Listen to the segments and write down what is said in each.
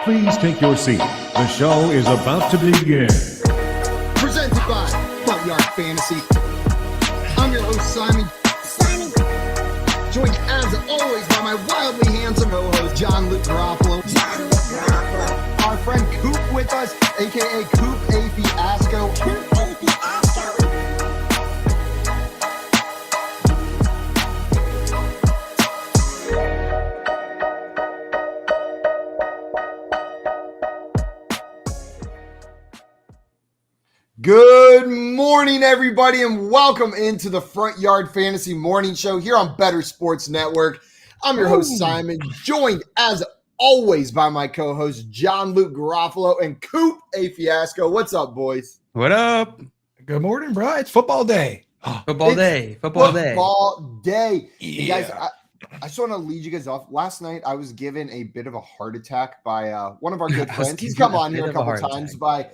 Please take your seat. The show is about to begin. Presented by Front Yard Fantasy. I'm your host, Simon. Joined as always by my wildly handsome co-host, John Luke Garofalo. Our friend Coop with us, aka Coop A. Fiasco. Good morning, everybody, and welcome into the Front Yard Fantasy Morning Show here on Better Sports Network. I'm your host, Simon, joined as always by my co-host, John Luke Garofalo and Coop A. Fiasco. What's up, boys? What up? Good morning, bro. It's football day. Football day. Football day. Yeah. Hey, guys, I just want to lead you guys off. Last night, I was given a bit of a heart attack by one of our good friends. He's come on here a couple times by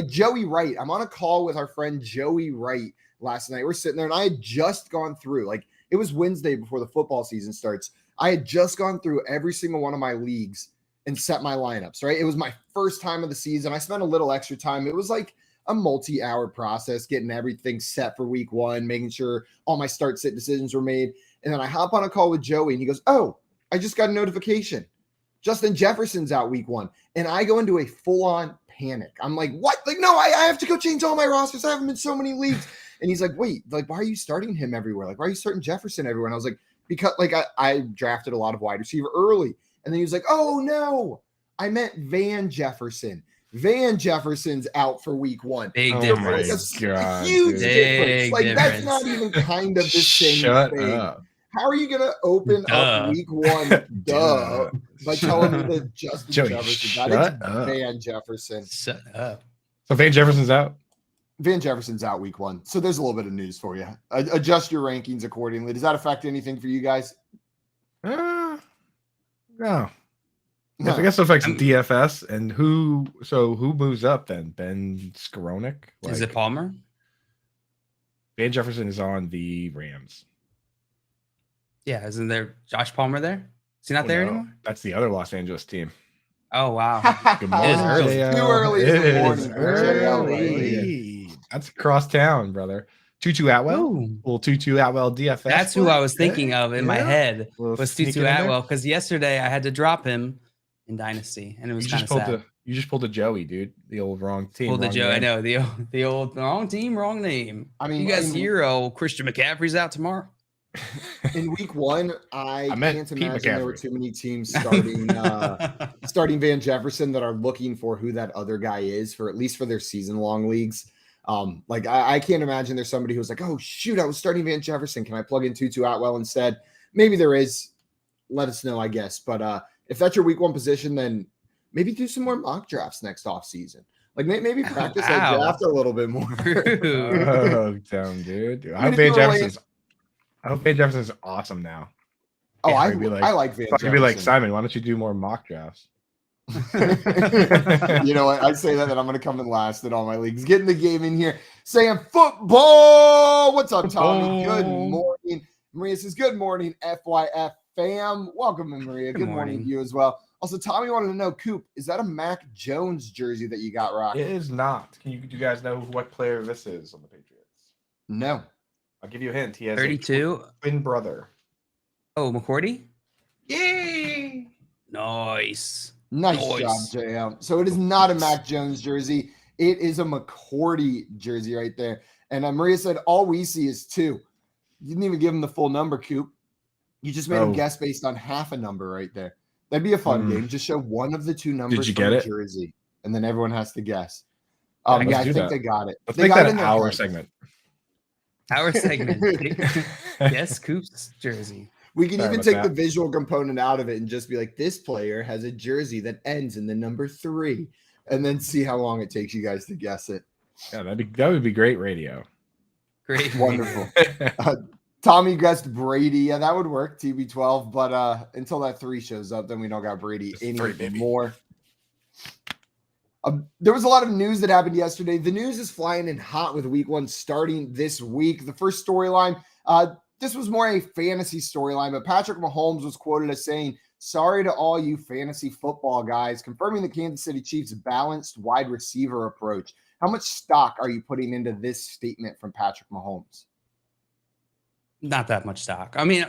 Joey Wright. I'm on a call with our friend Joey Wright last night. We're sitting there, and I had just gone through, it was Wednesday before the football season starts. I had just gone through every single one of my leagues and set my lineups, right? It was my first time of the season. I spent a little extra time. It was like a multi-hour process, getting everything set for week one, making sure all my start-sit decisions were made. And then I hop on a call with Joey, and he goes, "Oh, I just got a notification. Justin Jefferson's out week one." And I go into a full-on panic. I'm like, what? No, I have to go change all my rosters. I haven't been so many leagues. And he's like, wait, why are you starting him everywhere? Why are you starting Jefferson everywhere? And I was like, because I drafted a lot of wide receiver early. And then he was like, oh no, I meant Van Jefferson. Van Jefferson's out for week one. Big difference. Huge difference. That's not even kind of the same thing. Up. How are you going to open up week one, by telling me that Justin Jefferson? That is Van Jefferson. Shut up. So Van Jefferson's out? Van Jefferson's out week one. So there's a little bit of news for you. Adjust your rankings accordingly. Does that affect anything for you guys? No. I guess it affects DFS. And who moves up then? Ben Skowronek? Is it Palmer? Van Jefferson is on the Rams. Yeah, isn't there Josh Palmer there? Is he not there anymore? That's the other Los Angeles team. Oh, wow. Good morning. It is early. Too early in the morning. Early. That's across town, brother. Tutu Atwell. Ooh. Little Tutu Atwell DFS. That's who I was thinking of in my head was sneaking Tutu in there. Atwell, because yesterday I had to drop him in Dynasty, and it was kind of sad. You just pulled a Joey, dude. The old wrong team. Pulled the Joe. I know the old wrong team, wrong name. I mean, you guys hear Christian McCaffrey's out tomorrow? In week one, I can't Pete imagine there were McCaffrey. too many teams starting Van Jefferson that are looking for who that other guy is for at least for their season-long leagues. I can't imagine there's somebody who's like, oh shoot, I was starting Van Jefferson. Can I plug in Tutu Atwell instead? Maybe there is. Let us know, I guess. But if that's your week one position, then maybe do some more mock drafts next off season. Maybe practice that draft a little bit more. Oh, damn, dude. I hope Van Jefferson's awesome now. Oh, I like Van Jefferson. I'd be like, Simon, why don't you do more mock drafts? You know what? I say that I'm going to come in last in all my leagues. Getting the game in here, saying football. What's up, Tommy? Good morning. Maria says, good morning, FYF fam. Welcome, Maria. Good morning to you as well. Also, Tommy wanted to know, Coop, is that a Mac Jones jersey that you got rocking? It is not. Do you guys know what player this is on the Patriots? No. I'll give you a hint. He has 32. a twin brother. Oh, McCourty? Yay! Nice Nice job, JM. So it is not a Mac Jones jersey. It is a McCourty jersey right there. And Maria said, all we see is 2. You didn't even give him the full number, Coop. You just made him guess based on half a number right there. That'd be a fun game. Just show one of the 2 numbers from the jersey, and then everyone has to guess. Yeah, I think they got it. Let's make that an hour segment. Our segment. Yes, Coop's jersey. We can even take the visual component out of it and just be like, this player has a jersey that ends in the number 3, and then see how long it takes you guys to guess it. Yeah, that would be great radio. Great. Wonderful. Tommy guessed Brady. Yeah, that would work, TB12. But until that 3 shows up, then we don't got Brady anymore. There was a lot of news that happened yesterday. The news is flying in hot with week one starting this week. The first storyline, this was more a fantasy storyline, but Patrick Mahomes was quoted as saying Sorry to all you fantasy football guys. Confirming the Kansas City Chiefs' balanced wide receiver approach. How much stock are you putting into this statement from Patrick Mahomes? Not that much stock. I mean,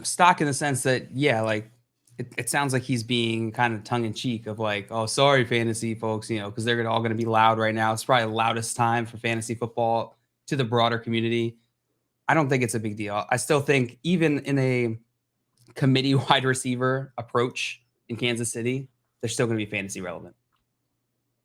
stock in the sense that, yeah, like it sounds like he's being kind of tongue in cheek of like, oh, sorry, fantasy folks, because they're all going to be loud right now. It's probably the loudest time for fantasy football to the broader community. I don't think it's a big deal. I still think even in a committee wide receiver approach in Kansas City, they're still going to be fantasy relevant.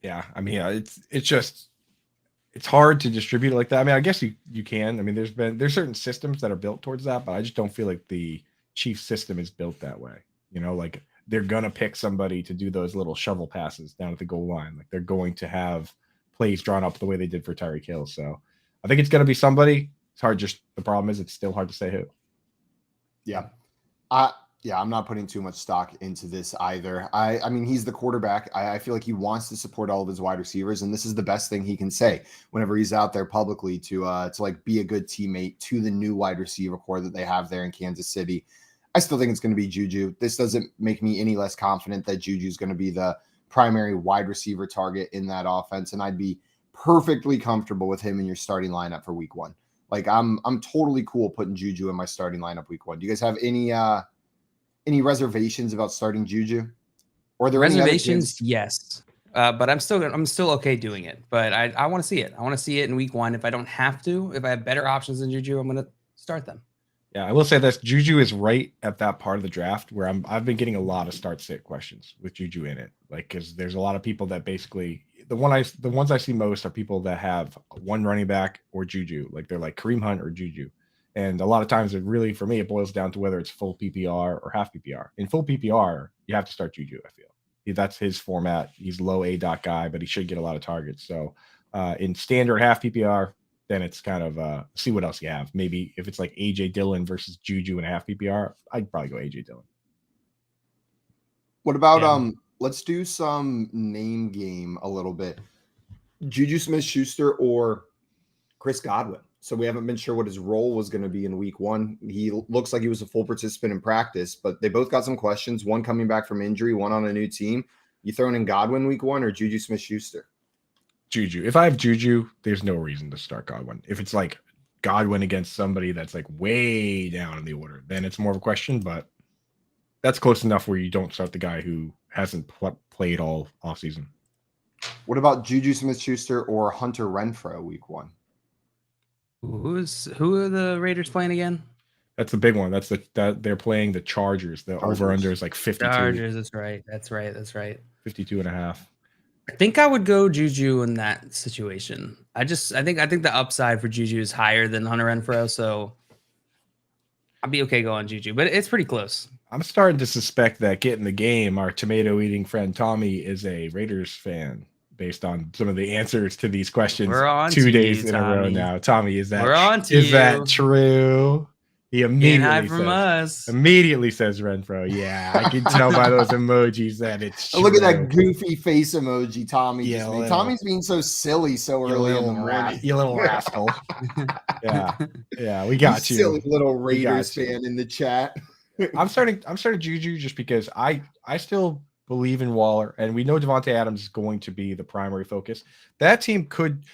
Yeah. I mean, it's hard to distribute it like that. I mean, I guess you can. I mean, there's certain systems that are built towards that, but I just don't feel like the Chiefs system is built that way. Like they're going to pick somebody to do those little shovel passes down at the goal line. Like they're going to have plays drawn up the way they did for Tyreek Hill. So I think it's going to be somebody. It's hard. Just the problem is it's still hard to say who. Yeah. I'm not putting too much stock into this either. I mean, he's the quarterback. I feel like he wants to support all of his wide receivers, and this is the best thing he can say whenever he's out there publicly to like be a good teammate to the new wide receiver core that they have there in Kansas City. I still think it's going to be Juju. This doesn't make me any less confident that Juju is going to be the primary wide receiver target in that offense, and I'd be perfectly comfortable with him in your starting lineup for week 1. Like I'm totally cool putting Juju in my starting lineup week 1. Do you guys have any reservations about starting Juju? Or are there reservations? Yes. But I'm still okay doing it. But I want to see it. I want to see it in week 1. If I don't have to, if I have better options than Juju, I'm going to start them. Yeah, I will say this. Juju is right at that part of the draft where I've been getting a lot of start-sit questions with Juju in it. Like, because there's a lot of people that basically the ones I see most are people that have one running back or Juju. Like they're like Kareem Hunt or Juju. And a lot of times, for me, it boils down to whether it's full PPR or half PPR. In full PPR, you have to start Juju, I feel. That's his format. He's low A dot guy, but he should get a lot of targets. So in standard half PPR, then it's kind of see what else you have. Maybe if it's like A.J. Dillon versus Juju in a half PPR, I'd probably go A.J. Dillon. What about let's do some name game a little bit. Juju Smith-Schuster or Chris Godwin? So we haven't been sure what his role was going to be in week 1. He looks like he was a full participant in practice, but they both got some questions. One coming back from injury, one on a new team. You throwing in Godwin week 1 or Juju Smith-Schuster? Juju. If I have Juju, there's no reason to start Godwin. If it's like Godwin against somebody that's like way down in the order, then it's more of a question, but that's close enough where you don't start the guy who hasn't played all offseason. What about Juju Smith-Schuster or Hunter Renfrow week 1? Who are the Raiders playing again? That's the big one. That they're playing the Chargers. The over-under is like 52. Chargers, that's right. 52 and a half. I think I would go Juju in that situation. I think the upside for Juju is higher than Hunter Renfrow, so I'd be okay going Juju, but it's pretty close. I'm starting to suspect that getting the game, our tomato-eating friend Tommy is a Raiders fan based on some of the answers to these questions. We're on 2 days you, in a row now. Tommy, is that that true? He immediately says Renfrow. Yeah, I can tell by those emojis that it's true. Look at that goofy face emoji Tommy just made. Tommy's being so silly so early in the morning. You little rascal. Yeah, we got you. Silly little Raiders fan in the chat. I'm starting Juju just because I still believe in Waller, and we know Devontae Adams is going to be the primary focus. That team could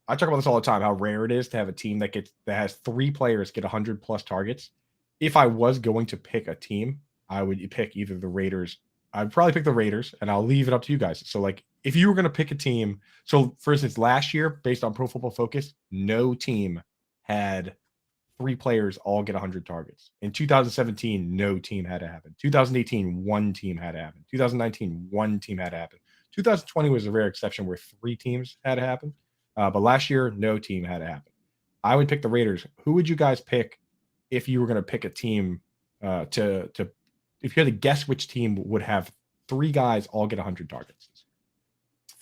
I talk about this all the time, how rare it is to have a team that has 3 players get 100 plus targets. If I was going to pick a team, I would pick either the Raiders. I'd probably pick the Raiders, and I'll leave it up to you guys. So, like, if you were going to pick a team, so for instance, last year, based on Pro Football Focus, no team had 3 players all get 100 targets. In 2017, no team had to happen. 2018, 1 team had to happen. 2019, 1 team had to happen. 2020 was a rare exception where 3 teams had to happen. But last year, no team had to happen. I would pick the Raiders. Who would you guys pick if you were going to pick a team if you had to guess which team would have 3 guys all get 100 targets?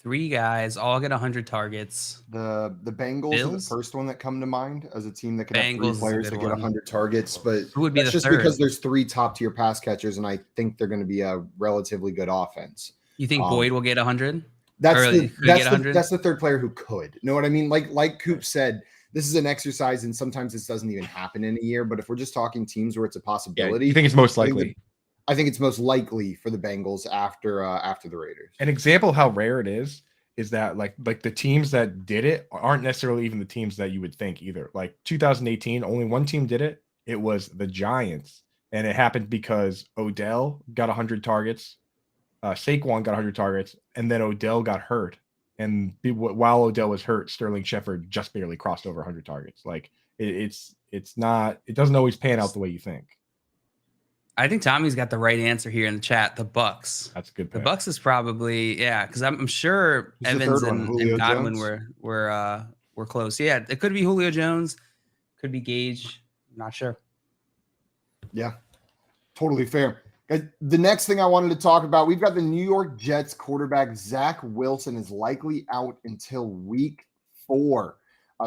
3 guys all get 100 targets. The Bengals are the first one that come to mind as a team that could have 3 players that get 100 targets. But who would be that's the just third? Because there's 3 top-tier pass catchers, and I think they're going to be a relatively good offense. You think Boyd will get 100? That's the third player who could. Know what I mean? Like Coop said, this is an exercise, and sometimes this doesn't even happen in a year. But if we're just talking teams where it's a possibility, you think it's most likely? I think it's most likely for the Bengals after the Raiders. An example of how rare it is that like the teams that did it aren't necessarily even the teams that you would think either. Like 2018, only one team did it. It was the Giants, and it happened because Odell got 100 targets, Saquon got 100 targets, and then Odell got hurt. And while Odell was hurt, Sterling Shepard just barely crossed over 100 targets. Like it doesn't always pan out the way you think. I think Tommy's got the right answer here in the chat. The Bucks. That's a good pick. The Bucks is probably because I'm sure Evans and Godwin were close. Yeah, it could be Julio Jones, could be Gage. I'm not sure. Yeah, totally fair. Guys, the next thing I wanted to talk about, we've got the New York Jets quarterback Zach Wilson is likely out until week 4.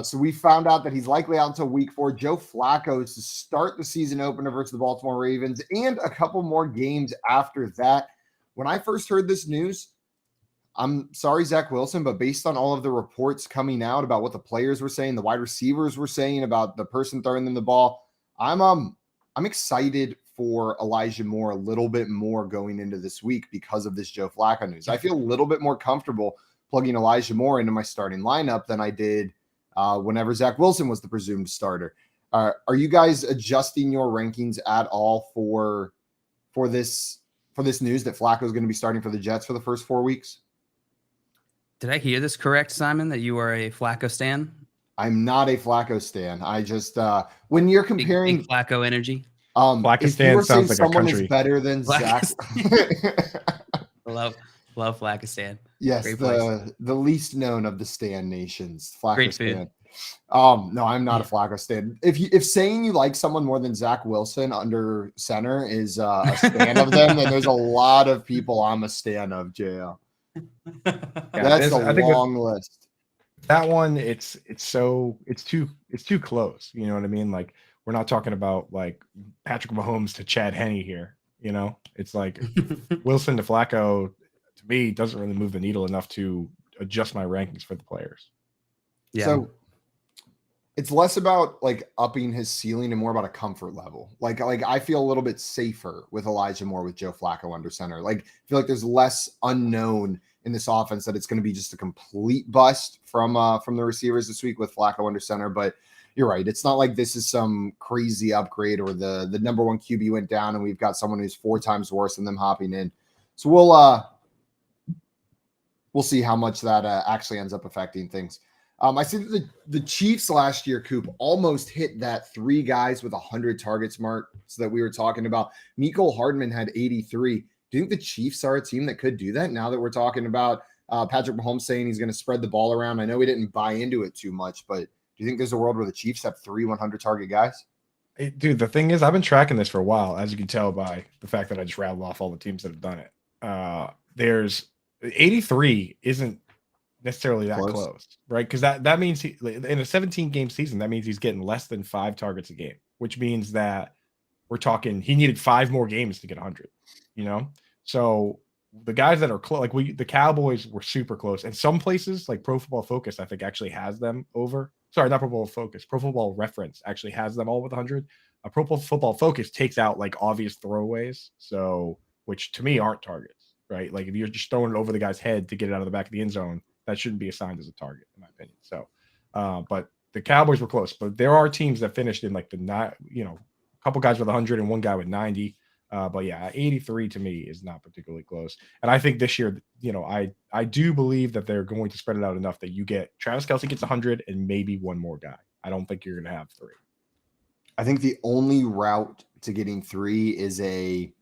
So we found out that he's likely out until week 4. Joe Flacco is to start the season opener versus the Baltimore Ravens and a couple more games after that. When I first heard this news, I'm sorry, Zach Wilson, but based on all of the reports coming out about what the players were saying, the wide receivers were saying about the person throwing them the ball, I'm excited for Elijah Moore a little bit more going into this week because of this Joe Flacco news. I feel a little bit more comfortable plugging Elijah Moore into my starting lineup than I did whenever Zach Wilson was the presumed starter. Are you guys adjusting your rankings at all for this news that Flacco is going to be starting for the Jets for the first 4 weeks? Did I hear this correct, Simon, that you are a Flacco stan? I'm not a Flacco stan. I just when you're comparing big Flacco energy. Flacco stan sounds like someone a country. is better than Zach. Love Flacco stan. Yes, the least known of the stan nations. Flacco stan. No, I'm not a Flacco stan. If saying you like someone more than Zach Wilson under center is a stan of them, then there's a lot of people I'm a stan of, JL. That's a long list. That one, it's too close. You know what I mean? Like we're not talking about like Patrick Mahomes to Chad Henne here. You know, it's like Wilson to Flacco to me doesn't really move the needle enough to adjust my rankings for the players. Yeah. So it's less about like upping his ceiling and more about a comfort level. Like I feel a little bit safer with Elijah Moore with Joe Flacco under center. Like I feel like there's less unknown in this offense that it's going to be just a complete bust from the receivers this week with Flacco under center. But you're right. It's not like this is some crazy upgrade or the number one QB went down and we've got someone who's 4 times worse than them hopping in. So we'll see how much that actually ends up affecting things. I see that the Chiefs last year, Coop, almost hit that 3 guys with 100 targets mark so that we were talking about. Mecole Hardman had 83. Do you think the Chiefs are a team that could do that now that we're talking about Patrick Mahomes saying he's going to spread the ball around? I know we didn't buy into it too much, but do you think there's a world where the Chiefs have 3 100 target guys? Hey, dude, the thing is, I've been tracking this for a while, as you can tell by the fact that I just rattled off all the teams that have done it. There's 83 isn't necessarily that close, right? Because that means in a 17-game season, that means he's getting less than 5 targets a game, which means that we're talking he needed 5 more games to get 100. You know, so the guys that are close, like the Cowboys were super close, and some places like Pro Football Focus, I think actually has them over. Sorry, not Pro Football Focus. Pro Football Reference actually has them all with 100. Pro Football Focus takes out like obvious throwaways, so which to me aren't targets, right? Like if you're just throwing it over the guy's head to get it out of the back of the end zone, that shouldn't be assigned as a target, in my opinion. So, but the Cowboys were close, but there are teams that finished in like a couple guys with 100 and one guy with 90. But yeah, 83 to me is not particularly close. And I think this year, I do believe that they're going to spread it out enough that you get Travis Kelce gets 100 and maybe one more guy. I don't think you're going to have 3. I think the only route to getting 3 is a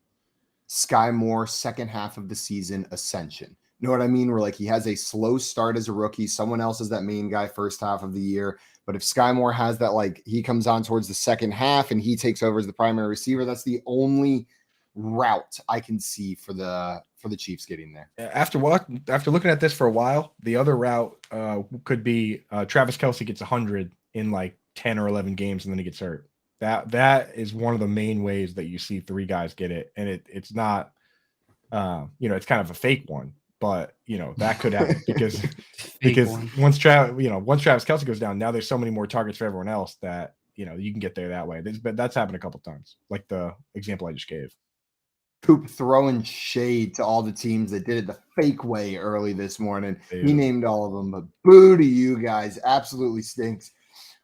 Sky Moore second half of the season ascension. You know what I mean? Where like he has a slow start as a rookie. Someone else is that main guy first half of the year. But if Sky Moore has that, like he comes on towards the second half and he takes over as the primary receiver, that's the only route I can see for the Chiefs getting there. After looking at this for a while, the other route could be Travis Kelce gets 100 in like 10 or 11 games and then he gets hurt. That is one of the main ways that you see 3 guys get it, and it's not it's kind of a fake one, but that could happen because once Travis Kelce goes down, now there's so many more targets for everyone else that you can get there that way. But that's happened a couple times, like the example I just gave. Coop throwing shade to all the teams that did it the fake way early this morning. He named all of them, but boo to you guys. Absolutely stinks.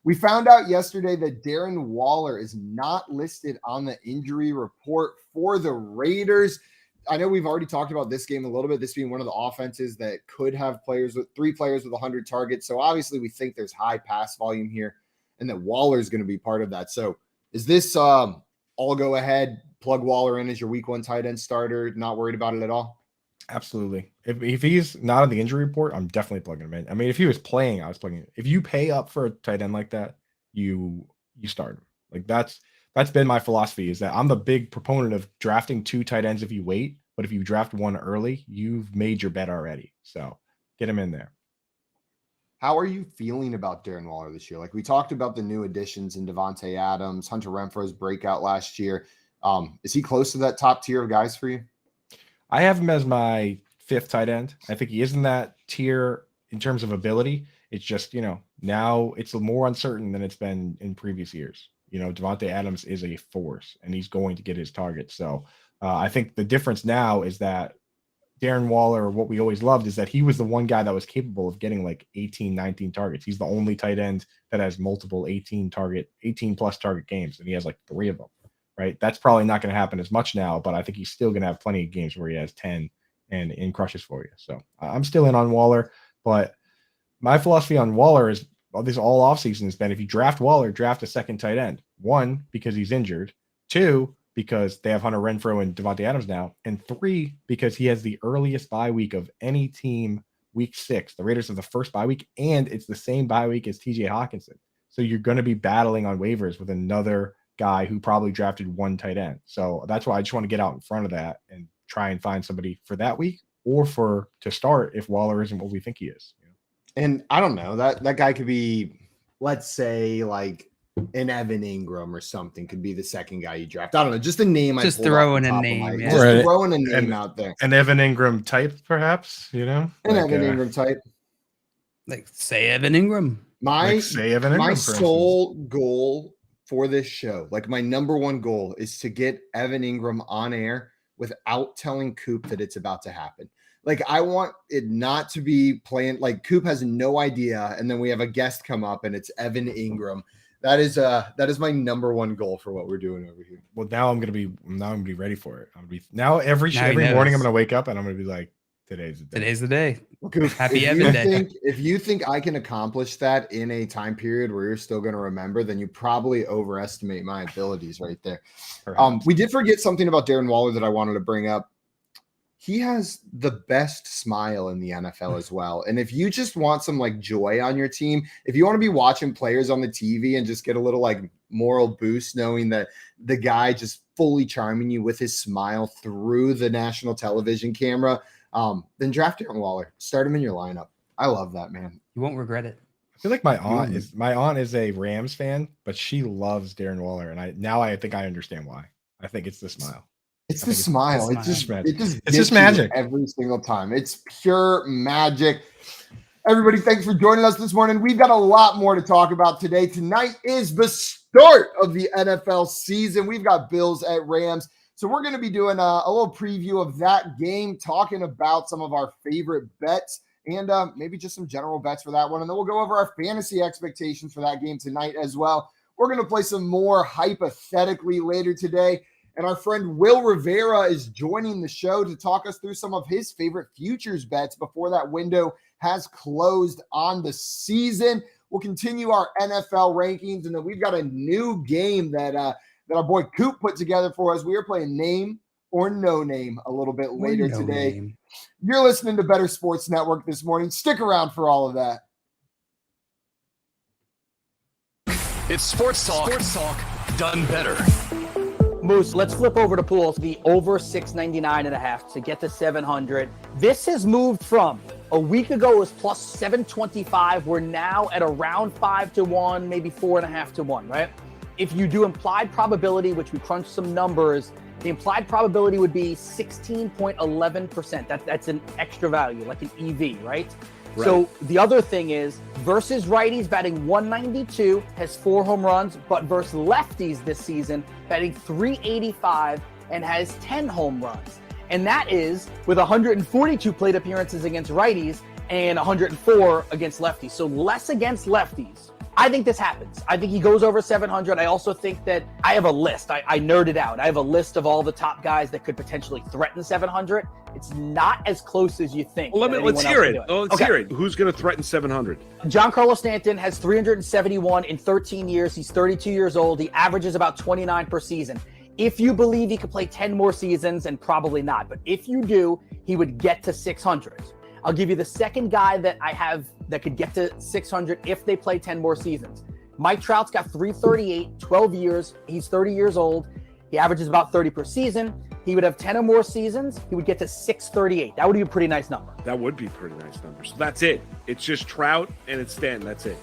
We found out yesterday that Darren Waller is not listed on the injury report for the Raiders. I know we've already talked about this game a little bit, this being one of the offenses that could have three players with 100 targets. So obviously we think there's high pass volume here and that Waller is going to be part of that. So is this all go ahead, plug Waller in as your week 1 tight end starter, not worried about it at all? Absolutely. If he's not on the injury report, I'm definitely plugging him in. I mean, if he was playing, I was plugging him in. If you pay up for a tight end like that, you start him. Like that's been my philosophy, is that I'm the big proponent of drafting 2 tight ends if you wait, but if you draft one early, you've made your bet already. So get him in there. How are you feeling about Darren Waller this year? Like we talked about the new additions in Davante Adams, Hunter Renfro's breakout last year. Is he close to that top tier of guys for you? I have him as my 5th tight end. I think he is in that tier in terms of ability. It's just, now it's more uncertain than it's been in previous years. Davante Adams is a force and he's going to get his target. So I think the difference now is that Darren Waller, what we always loved is that he was the one guy that was capable of getting like 18, 19 targets. He's the only tight end that has multiple 18 plus target games. And he has like 3 of them. Right. That's probably not going to happen as much now, but I think he's still going to have plenty of games where he has 10 and crushes for you. So I'm still in on Waller, but my philosophy on Waller is this all offseason has been, if you draft Waller, draft a second tight end. 1, because he's injured. 2, because they have Hunter Renfrow and Davante Adams now. And 3, because he has the earliest bye week of any team, week 6. The Raiders have the first bye week, and it's the same bye week as TJ Hawkinson. So you're going to be battling on waivers with another guy who probably drafted 1 tight end. So that's why I just want to get out in front of that and try and find somebody for that week or to start if Waller isn't what we think he is. And I don't know, that guy could be, let's say like an Evan Ingram or something could be the second guy you draft. I don't know, just a name. Just throwing a name. Just throwing a name out there. An Evan Ingram type, perhaps, An Evan Ingram type. Like say Evan Ingram. My sole goal for this show, like my number 1 goal, is to get Evan Ingram on air without telling Coop that it's about to happen. Like I want it not to be playing like Coop has no idea, and then we have a guest come up and it's Evan Ingram. That is my number 1 goal for what we're doing over here. Well, now I'm gonna be ready for it. Every morning I'm gonna wake up and I'm gonna be like, today's the day. Okay, Happy Evan Day. If you think I can accomplish that in a time period where you're still going to remember, then you probably overestimate my abilities right there. We did forget something about Darren Waller that I wanted to bring up. He has the best smile in the NFL as well. And if you just want some like joy on your team, if you want to be watching players on the TV and just get a little like moral boost knowing that the guy just fully charming you with his smile through the national television camera, then draft Darren Waller. Start him in your lineup. I love that, man. You won't regret it. I feel like my aunt is a Rams fan, but she loves Darren Waller, and I think I understand why. I think it's the smile. It's the smile. It's just magic every single time. It's pure magic. Everybody, thanks for joining us this morning. We've got a lot more to talk about today. Tonight is the start of the NFL season. We've got Bills at Rams. So we're going to be doing a little preview of that game, talking about some of our favorite bets and maybe just some general bets for that one. And then we'll go over our fantasy expectations for that game tonight as well. We're going to play some more hypothetically later today. And our friend Will Rivera is joining the show to talk us through some of his favorite futures bets before that window has closed on the season. We'll continue our NFL rankings. And then we've got a new game that our boy Coop put together for us. We are playing Name or No Name a little bit later today. You're listening to Better Sports Network this morning. Stick around for all of that. It's Sports Talk done better. Moose, let's flip over to pools. The over 699.5 to get to 700. This has moved from a week ago it was plus 725. We're now at around 5-1, maybe 4.5-1, right? If you do implied probability, which we crunched some numbers, the implied probability would be 16.11%. That's an extra value, like an EV, right? So the other thing is versus righties batting 192 has 4 home runs, but versus lefties this season batting 385 and has 10 home runs. And that is with 142 plate appearances against righties and 104 against lefties. So less against lefties. I think this happens. I think he goes over 700. I also think that I have a list. I nerded out. I have a list of all the top guys that could potentially threaten 700. It's not as close as you think. Well, let's hear it. Let's hear it. Who's going to threaten 700? Giancarlo Stanton has 371 in 13 years. He's 32 years old. He averages about 29 per season. If you believe he could play 10 more seasons, and probably not, but if you do, he would get to 600. I'll give you the second guy that I have that could get to 600 if they play 10 more seasons. Mike Trout's got 338, 12 years. He's 30 years old. He averages about 30 per season. He would have 10 or more seasons. He would get to 638. That would be a pretty nice number. That would be a pretty nice number. So that's it. It's just Trout and it's Stanton. That's it.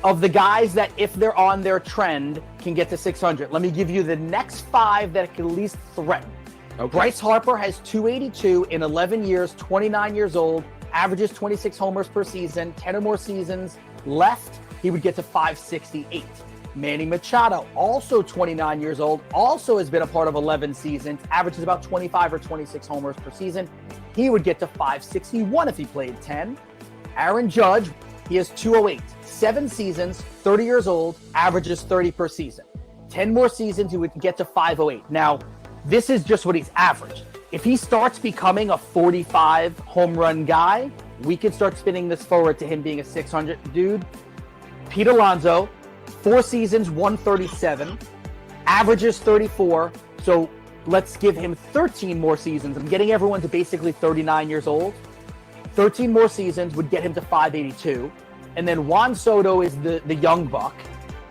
Of the guys that, if they're on their trend, can get to 600. Let me give you the next 5 that can at least threaten. Okay. Bryce Harper has 282 in 11 years, 29 years old, averages 26 homers per season, 10 or more seasons left. He would get to 568. Manny Machado, also 29 years old, also has been a part of 11 seasons, averages about 25 or 26 homers per season. He would get to 561 if he played 10. Aaron Judge, he has 208, 7 seasons, 30 years old, averages 30 per season. 10 more seasons, he would get to 508. Now, this is just what he's averaged. If he starts becoming a 45 home run guy, we can start spinning this forward to him being a 600 dude. Pete Alonso, 4 seasons, 137, averages 34. So let's give him 13 more seasons. I'm getting everyone to basically 39 years old. 13 more seasons would get him to 582. And then Juan Soto is the young buck.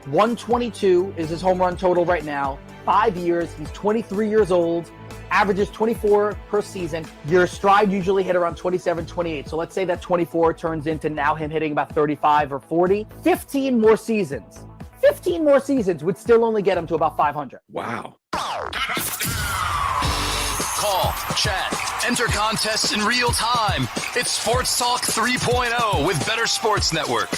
122 is his home run total right now. 5 years. He's 23 years old. Averages 24 per season. Your stride usually hit around 27, 28. So let's say that 24 turns into now him hitting about 35 or 40. 15 more seasons. 15 more seasons would still only get him to about 500. Wow. Call, chat, enter contests in real time. It's Sports Talk 3.0 with Better Sports Network.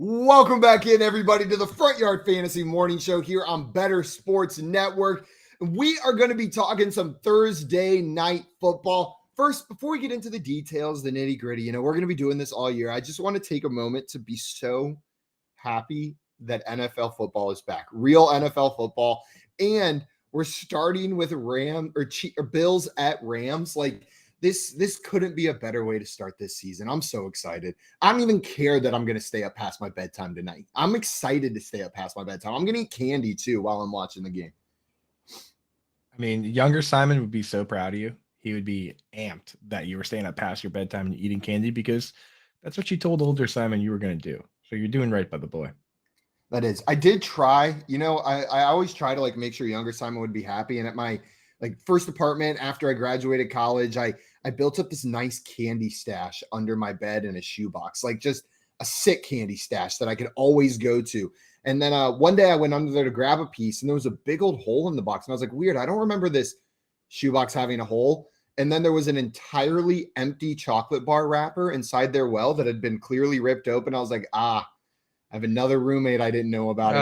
Welcome back in, everybody, to the Front Yard Fantasy Morning Show here on Better Sports Network. We are going to be talking some Thursday night football. First, before we get into the details, the nitty gritty, we're going to be doing this all year. I just want to take a moment to be so happy that NFL football is back, real NFL football. And we're starting with Bills at Rams. Like, this couldn't be a better way to start this season. I'm so excited. I don't even care that I'm going to stay up past my bedtime tonight. I'm excited to stay up past my bedtime. I'm going to eat candy too while I'm watching the game. I mean, younger Simon would be so proud of you. He would be amped that you were staying up past your bedtime and eating candy, because that's what you told older Simon you were going to do. So you're doing right by the boy. That is. I did try. I always try to make sure younger Simon would be happy. And at my first apartment after I graduated college, I built up this nice candy stash under my bed in a shoebox, just a sick candy stash that I could always go to. And then one day I went under there to grab a piece, and there was a big old hole in the box. And I was like, weird, I don't remember this shoebox having a hole. And then there was an entirely empty chocolate bar wrapper inside their that had been clearly ripped open. I was like, I have another roommate I didn't know about.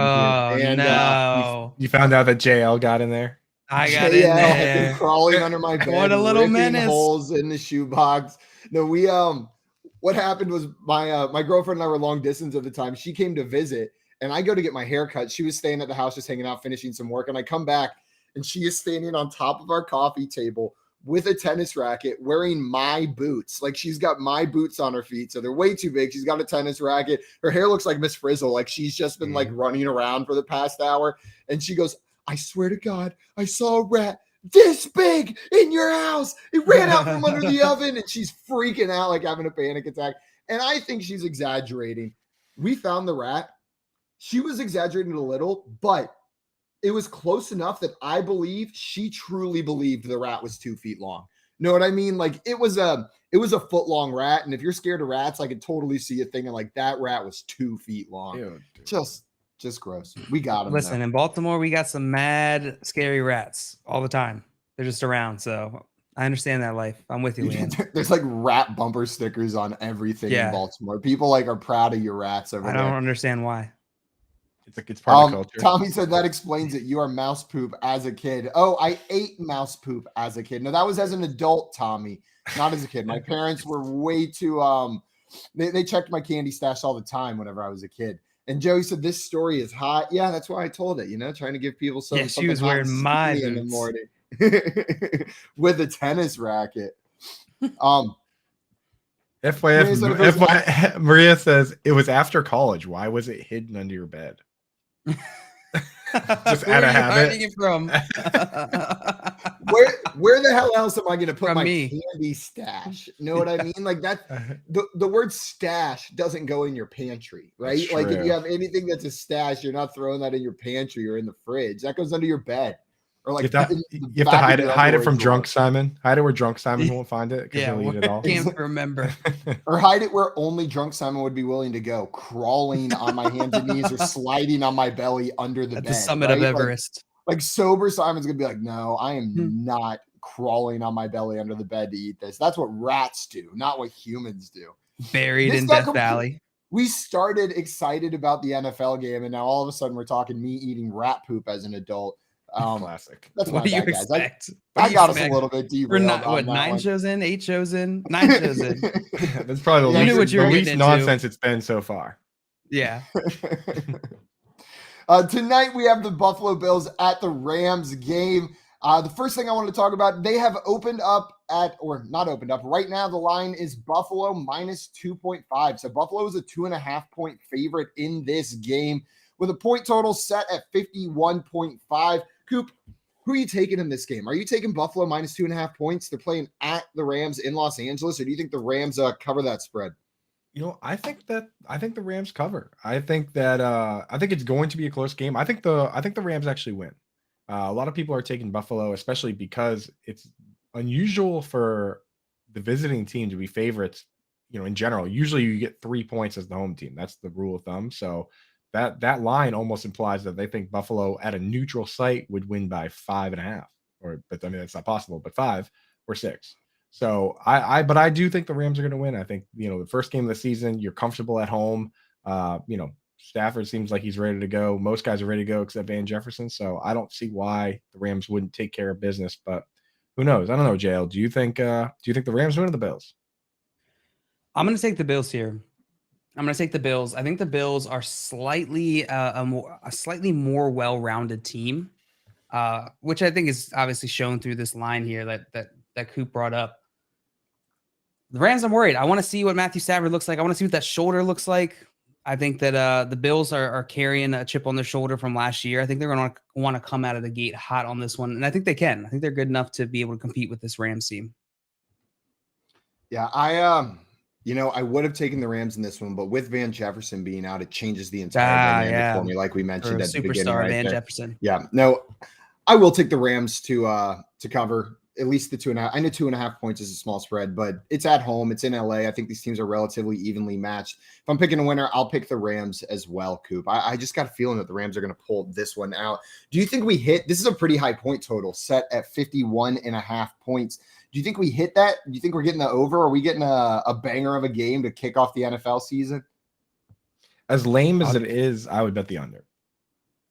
And no. You found out that JL got in there? I got in there. Crawling under my bed. What a little menace. Holes in the shoebox. No, we what happened was my girlfriend and I were long distance at the time. She came to visit, and I go to get my hair cut. She was staying at the house just hanging out, finishing some work, and I come back, and she is standing on top of our coffee table with a tennis racket, wearing my boots. She's got my boots on her feet, so they're way too big. She's got a tennis racket. Her hair looks like Miss Frizzle. She's just been running around for the past hour. And she goes, I swear to God, I saw a rat this big in your house. It ran out from under the oven, and she's freaking out, having a panic attack. And I think she's exaggerating. We found the rat. She was exaggerating a little, but it was close enough that I believe she truly believed the rat was 2 feet long. Know what I mean? It was a foot long rat. And if you're scared of rats, I could totally see it thinking that rat was 2 feet long. Ew, Just gross. We got him. Listen, in Baltimore, we got some mad, scary rats all the time. They're just around. So I understand that life. I'm with you, Leanne. There's like rat bumper stickers on everything in Yeah. Baltimore. People like are proud of your rats over I there. don't understand why. It's like it's part of the culture. Tommy said that explains it. You are mouse poop as a kid. Oh, I ate mouse poop as a kid. No, that was as an adult, Tommy, not as a kid. My parents were way too they checked my candy stash all the time whenever I was a kid. And Joey said this story is hot. Yeah, that's why I told it, trying to give people some. Yeah, she was wearing my in the boots. morning with a tennis racket. Maria says it was after college. Why was it hidden under your bed? Just out of habit. Hiding it from? Where the hell else am I going to put From my me. candy stash? You know what I mean? Like that. The word stash doesn't go in your pantry, right? That's Like if true. you have anything that's a stash, you're not throwing that in your pantry or in the fridge. That goes under your bed. Or like You have to hide it from drunk Simon. Hide it where drunk Simon won't find it because he'll eat it all. Can't remember. Or hide it where only drunk Simon would be willing to go, crawling on my hands and knees or sliding on my belly under the At bed. the summit of Everest. Like sober Simon's gonna be like, no, I am not crawling on my belly under the bed to eat this. That's what rats do, not what humans do. Buried This in got Death Valley. We started excited about the NFL game, and now all of a sudden we're talking me eating rat poop as an adult. Classic. That's What my do you bad, guys. expect? I got us a little bit deep. We're not, what, 9 shows in? 8 shows in? 9 shows in. That's probably You knew what you were the least getting nonsense it's been so far. Yeah. Tonight we have the Buffalo Bills at the Rams game. The first thing I want to talk about, they have opened up not opened up. Right now, the line is Buffalo minus 2.5. So Buffalo is a 2.5-point favorite in this game with a point total set at 51.5. Coop, who are you taking in this game? Are you taking Buffalo minus 2.5 points? They're playing at the Rams in Los Angeles, or do you think the Rams cover that spread? I think the Rams cover. I think it's going to be a close game. I think the Rams actually win. A lot of people are taking Buffalo, especially because it's unusual for the visiting team to be favorites. In general, usually you get 3 points as the home team. That's the rule of thumb. So that line almost implies that they think Buffalo at a neutral site would win by 5.5, but I mean that's not possible. But 5 or 6. So but I do think the Rams are going to win. I think the first game of the season, you're comfortable at home. Stafford seems like he's ready to go. Most guys are ready to go except Van Jefferson. So I don't see why the Rams wouldn't take care of business. But who knows? I don't know, JL. Do you think the Rams win or the Bills? I'm going to take the Bills here. I'm going to take the Bills. I think the Bills are slightly a slightly more well-rounded team, which I think is obviously shown through this line here that Coop brought up. The Rams, I'm worried. I want to see what Matthew Stafford looks like. I want to see what that shoulder looks like. I think that the Bills are carrying a chip on their shoulder from last year. I think they're going to want to come out of the gate hot on this one, and I think they can. I think they're good enough to be able to compete with this Rams team. Yeah, I would have taken the Rams in this one, but with Van Jefferson being out, it changes the entire dynamic for me, like we mentioned at the beginning. Superstar right Van there. Jefferson. Yeah, no, I will take the Rams to cover at least the 2.5. I know 2.5 points is a small spread, but it's at home. It's in LA. I think these teams are relatively evenly matched. If I'm picking a winner, I'll pick the Rams as well, Coop. I just got a feeling that the Rams are going to pull this one out. Do you think we hit? This is a pretty high point total set at 51.5 points. Do you think we hit that? Do you think we're getting the over? Are we getting a banger of a game to kick off the NFL season? As lame as it is, I would bet the under.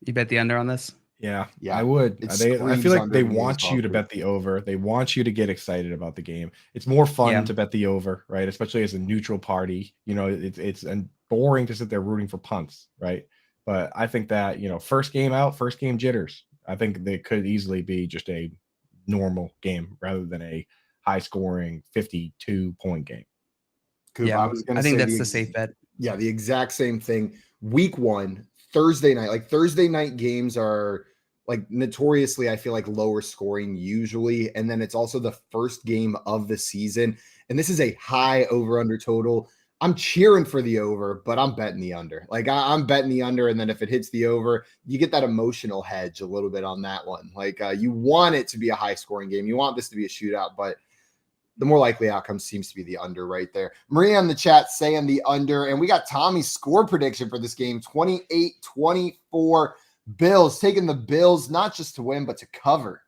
You bet the under on this? Yeah, I would. I feel like they want you to bet the over. They want you to get excited about the game. It's more fun to bet the over, right? Especially as a neutral party. It's boring to sit there rooting for punts, right? But I think that, first game out, first game jitters. I think they could easily be just a normal game rather than a high scoring 52-point game. Coop, Yeah, I think that's the safe bet. Yeah, the exact same thing. Week 1, Thursday night. Like Thursday night games are like notoriously, I feel like lower scoring usually. And then it's also the first game of the season. And this is a high over under total. I'm cheering for the over, but I'm betting the under. Like I'm betting the under. And then if it hits the over, you get that emotional hedge a little bit on that one. Like you want it to be a high scoring game. You want this to be a shootout, but the more likely outcome seems to be the under right there. Maria in the chat saying the under, and we got Tommy's score prediction for this game, 28-24. Bills, taking the Bills, not just to win, but to cover.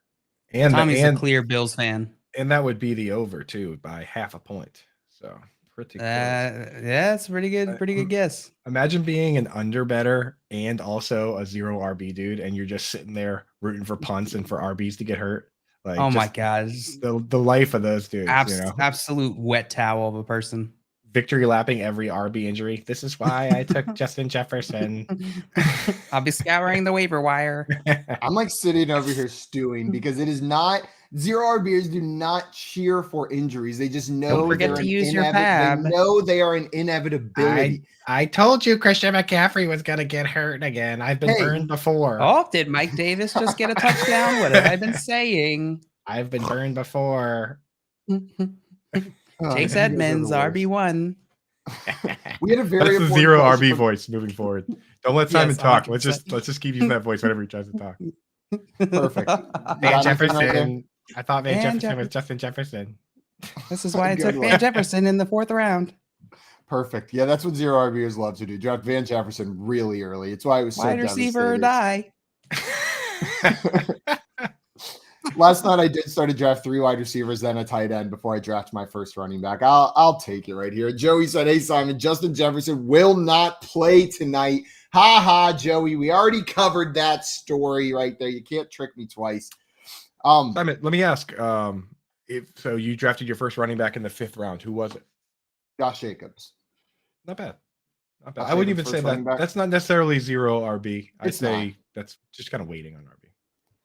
Tommy's a clear Bills fan. And that would be the over too by half a point. So pretty close. Yeah, it's a pretty good guess. Imagine being an under better and also a 0 RB dude, and you're just sitting there rooting for punts and for RBs to get hurt. Like, oh my God, the life of those dudes. Absolute wet towel of a person. Victory lapping every RB injury. This is why I took Justin Jefferson. I'll be scouring the waiver wire. I'm like sitting over here stewing because it is not 0 RBers do not cheer for injuries. They just know. Don't forget to use your pad. They know they are an inevitability. I told you Christian McCaffrey was going to get hurt again. I've been burned before. Oh, did Mike Davis just get a touchdown? What have I been saying? I've been burned before. Chase Edmonds, RB1. We had a very That's the 0 RB voice moving forward. Don't let Simon talk. 100%. Let's just keep using that voice whenever he tries to talk. Perfect. Van Jefferson. I thought Van Jefferson was Justin Jefferson. This is why I took Van Jefferson in the 4th round. Perfect. Yeah, that's what 0 RBers love to do. Draft Van Jefferson really early. It's why it was so wide receiver or die. Last night I did start to draft 3 wide receivers, then a tight end before I draft my first running back. I'll take it right here. Joey said, "Hey Simon, Justin Jefferson will not play tonight." Ha ha, Joey. We already covered that story right there. You can't trick me twice. Simon, let me ask. If so, you drafted your first running back in the 5th round. Who was it? Josh Jacobs. Not bad. Not bad. I wouldn't even say that. That's not necessarily 0 RB. I'd say that's just kind of waiting on RB.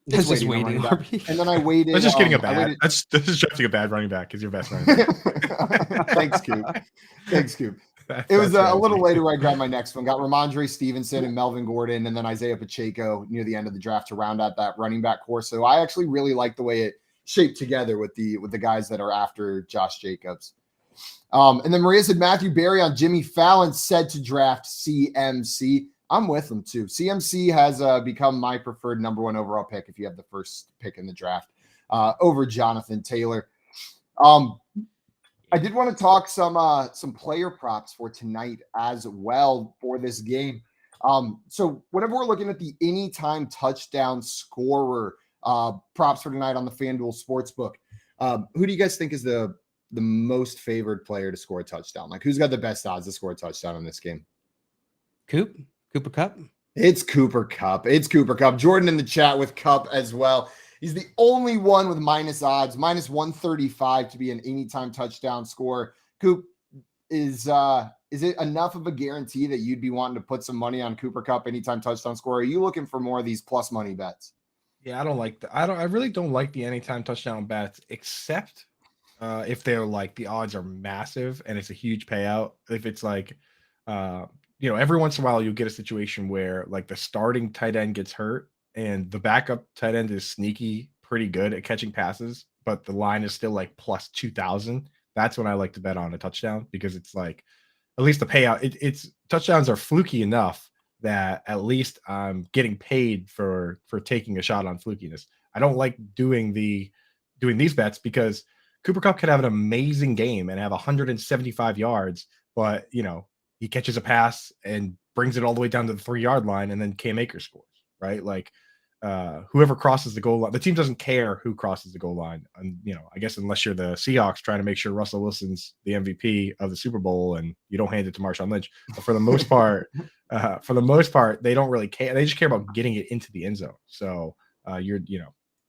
It's just waiting. RB. And then I waited. That's just getting a bad. That's just drafting a bad running back is your best running back. Thanks, Coop. Thanks, Coop. It was a little later where I grabbed my next one. Got Ramondre Stevenson and Melvin Gordon, and then Isaiah Pacheco near the end of the draft to round out that running back core. So I actually really like the way it shaped together with the guys that are after Josh Jacobs. And then Maria said Matthew Berry on Jimmy Fallon said to draft CMC. I'm with them too. CMC has become my preferred number 1 overall pick if you have the first pick in the draft over Jonathan Taylor. I did want to talk some player props for tonight as well for this game. So whenever we're looking at the anytime touchdown scorer props for tonight on the FanDuel Sportsbook, who do you guys think is the most favored player to score a touchdown? Like, who's got the best odds to score a touchdown in this game? Cooper Kupp. It's Cooper Kupp. It's Cooper Kupp. Jordan in the chat with Kupp as well. He's the only one with minus odds, minus 135 to be an anytime touchdown scorer. Coop, is it enough of a guarantee that you'd be wanting to put some money on Cooper Kupp anytime touchdown scorer? Are you looking for more of these plus money bets? Yeah, I don't like that. I really don't like the anytime touchdown bets, except if they're like the odds are massive and it's a huge payout. If it's like every once in a while you'll get a situation where like the starting tight end gets hurt and the backup tight end is sneaky pretty good at catching passes, but the line is still like plus 2,000. That's when I like to bet on a touchdown because it's like at least the payout. It's touchdowns are fluky enough that at least I'm getting paid for taking a shot on flukiness. I don't like doing these bets because Cooper Kupp could have an amazing game and have 175 yards, but he catches a pass and brings it all the way down to the 3-yard line, and then Cam Akers scores, right? Like whoever crosses the goal line, the team doesn't care who crosses the goal line. And I guess unless you're the Seahawks trying to make sure Russell Wilson's the MVP of the Super Bowl and you don't hand it to Marshawn Lynch. But for the most part, they don't really care. They just care about getting it into the end zone. So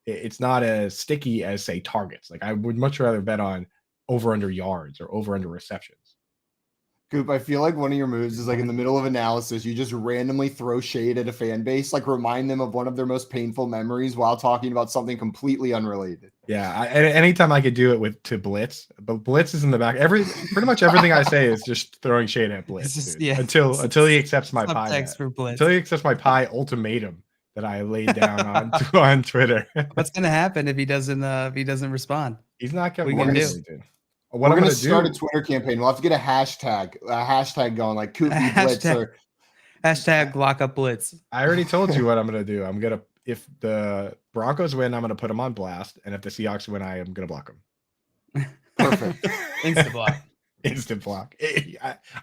it's not as sticky as say targets. Like I would much rather bet on over under yards or over under receptions. Coop, I feel like one of your moves is like in the middle of analysis, you just randomly throw shade at a fan base, like remind them of one of their most painful memories while talking about something completely unrelated. Yeah, anytime I could do it to Blitz, but Blitz is in the back. Pretty much everything I say is just throwing shade at Blitz until he accepts my pie. Until he accepts my pie ultimatum that I laid down on Twitter. What's gonna happen if he doesn't respond? He's not gonna. What do? We're going to start a Twitter campaign. We'll have to get a hashtag going, like Coop Blitz or hashtag lock up Blitz. I already told you what I'm going to do. If the Broncos win, I'm going to put them on blast, and if the Seahawks win, I am going to block them. Perfect. Instant block. Instant block.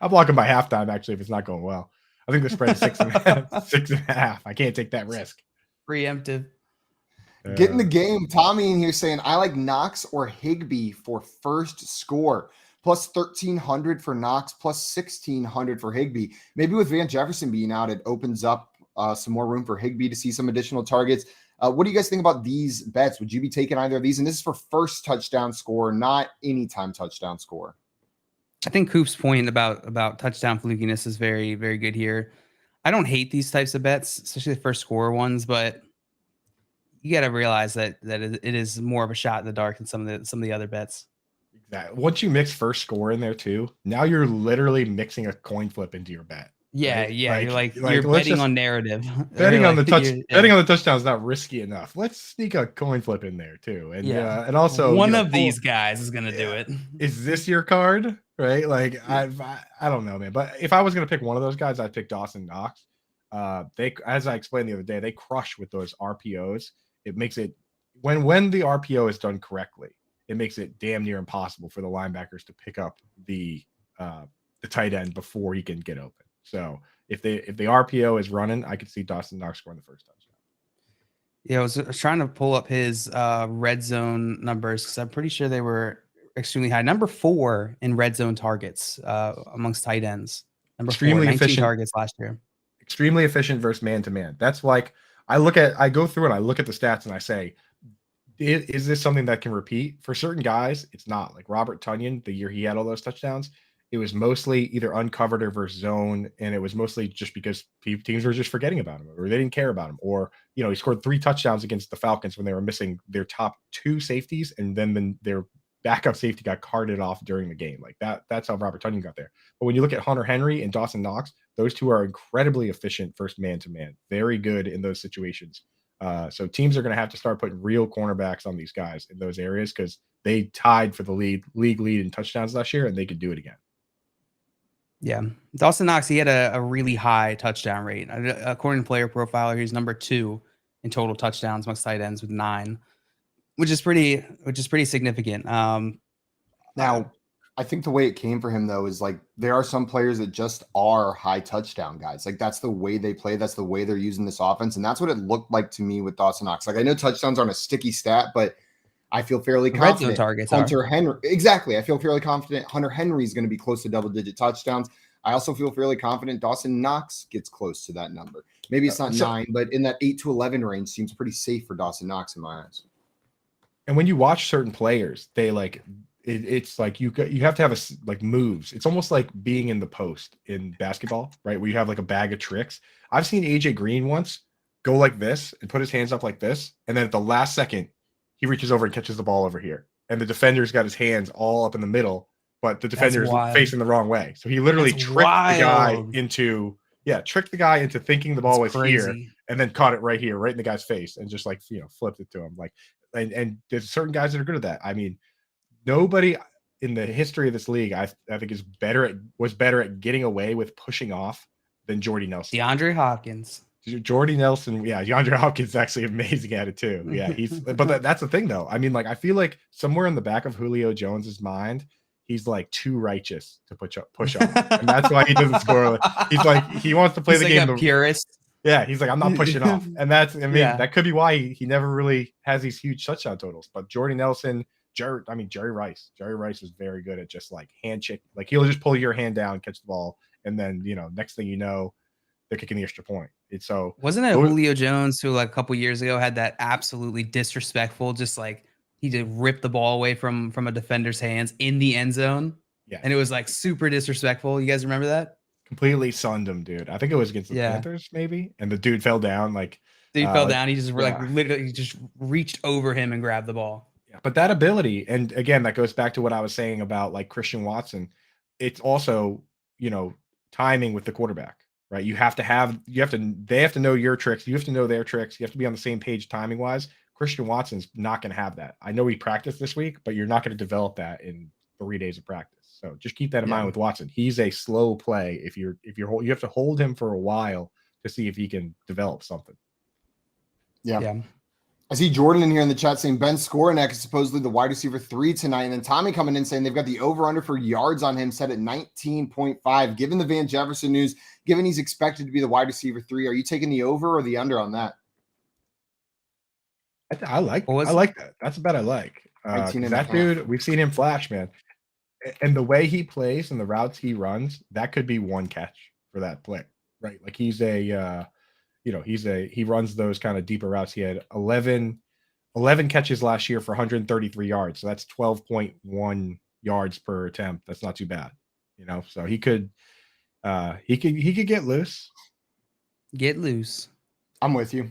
I'll block them by halftime. Actually, if it's not going well, I think the spread is 6.5. 6.5. I can't take that risk. Preemptive. Get in the game. Tommy in here saying, I like Knox or Higbee for first score. Plus 1,300 for Knox, plus 1,600 for Higbee. Maybe with Van Jefferson being out, it opens up some more room for Higbee to see some additional targets. What do you guys think about these bets? Would you be taking either of these? And this is for first touchdown score, not anytime touchdown score. I think Coop's point about touchdown flukiness is very, very good here. I don't hate these types of bets, especially the first score ones, but you got to realize that it is more of a shot in the dark than some of the other bets. Exactly. Once you mix first score in there too, now you're literally mixing a coin flip into your bet. Yeah, right? yeah. You're betting on narrative. Betting on the touchdown is not risky enough. Let's sneak a coin flip in there too. And and also one of these guys is gonna do it. Is this your card? Right? Like I don't know, man. But if I was gonna pick one of those guys, I'd pick Dawson Knox. They, as I explained the other day, they crush with those RPOs. It makes it when the RPO is done correctly, it makes it damn near impossible for the linebackers to pick up the tight end before he can get open. So if the RPO is running, I could see Dawson Knox scoring the first touchdown. Yeah, I was trying to pull up his red zone numbers because I'm pretty sure they were extremely high. Number 4 in red zone targets amongst tight ends. Number Extremely 4, 19 efficient targets last year. Extremely efficient versus man-to-man. That's like I go through and I look at the stats and I say, is this something that can repeat? For certain guys, it's not. Like Robert Tonyan, the year he had all those touchdowns, it was mostly either uncovered or versus zone, and it was mostly just because teams were just forgetting about him, or they didn't care about him, or he scored 3 touchdowns against the Falcons when they were missing their top 2 safeties, and then their backup safety got carted off during the game. Like that's how Robert Tonyan got there. But when you look at Hunter Henry and Dawson Knox, those two are incredibly efficient first man-to-man, very good in those situations. So teams are going to have to start putting real cornerbacks on these guys in those areas because they tied for the league lead in touchdowns last year, and they could do it again. Yeah. Dawson Knox, he had a really high touchdown rate. According to Player Profiler, he's number 2 in total touchdowns amongst tight ends with 9, which is pretty significant. Now, I think the way it came for him, though, is like there are some players that just are high touchdown guys. Like that's the way they play. That's the way they're using this offense. And that's what it looked like to me with Dawson Knox. Like I know touchdowns aren't a sticky stat, but I feel fairly confident. Hunter Henry. Exactly. I feel fairly confident Hunter Henry is going to be close to double-digit touchdowns. I also feel fairly confident Dawson Knox gets close to that number. Maybe it's not 9, but in that 8 to 11 range seems pretty safe for Dawson Knox in my eyes. And when you watch certain players, they it's like you have to have moves. It's almost like being in the post in basketball, right? Where you have like a bag of tricks. I've seen AJ Green once go like this and put his hands up like this, and then at the last second, he reaches over and catches the ball over here. And the defender's got his hands all up in the middle, but the defender's facing the wrong way. So he literally tricked the guy into thinking the ball was here and then caught it right here, right in the guy's face, and just flipped it to him. And there's certain guys that are good at that. I mean, nobody in the history of this league, I think was better at getting away with pushing off than Jordy Nelson. DeAndre Hopkins. Jordy Nelson, DeAndre Hopkins is actually amazing at it too. Yeah, but that's the thing though. I mean, I feel like somewhere in the back of Julio Jones's mind, he's like too righteous to push up, and that's why he doesn't score. He's like he wants to play the game. A purist. Yeah, he's like I'm not pushing off, and that could be why he never really has these huge touchdown totals. But Jordy Nelson, Jerry Rice was very good at just hand check. He'll just pull your hand down, catch the ball, and then next thing you know, they're kicking the extra point. Wasn't it Julio Jones who a couple years ago had that absolutely disrespectful, he did rip the ball away from a defender's hands in the end zone? Yeah, and it was super disrespectful. You guys remember that? Completely sunned him, dude. I think it was against the Panthers, maybe. And the dude fell down. Fell down. He just literally just reached over him and grabbed the ball. Yeah, but that ability, and again, that goes back to what I was saying about Christian Watson. It's also timing with the quarterback. Right. They have to know your tricks. You have to know their tricks. You have to be on the same page timing wise. Christian Watson's not going to have that. I know he practiced this week, but you're not going to develop that in 3 days of practice. So just keep that in mind with Watson. He's a slow play. You have to hold him for a while to see if he can develop something. Yeah. I see Jordan in here in the chat saying Ben Skowronek is supposedly the wide receiver 3 tonight. And then Tommy coming in saying they've got the over-under for yards on him set at 19.5. Given the Van Jefferson news, given he's expected to be the wide receiver 3, are you taking the over or the under on that? I like What was I it? like that. That's a bet I like. 19 and That a half. dude, we've seen him flash, man. And the way he plays and the routes he runs, that could be one catch for that play, right? Like he's a he runs those kind of deeper routes. He had 11 catches last year for 133 yards. So that's 12.1 yards per attempt. That's not too bad. So he could get loose. Get loose. I'm with you.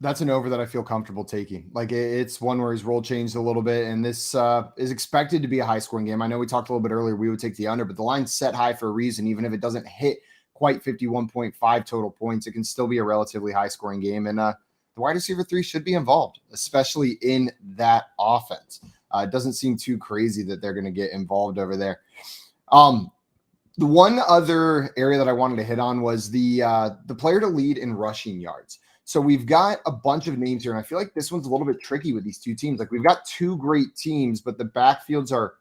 That's an over that I feel comfortable taking. Like it's one where his role changed a little bit, and this is expected to be a high scoring game. I know we talked a little bit earlier, we would take the under, but the line's set high for a reason. Even if it doesn't hit quite 51.5 total points, it can still be a relatively high scoring game. And the wide receiver 3 should be involved, especially in that offense. It doesn't seem too crazy that they're going to get involved over there. The one other area that I wanted to hit on was the player to lead in rushing yards. So we've got a bunch of names here, and I feel like this one's a little bit tricky with these two teams. Like we've got two great teams, but the backfields are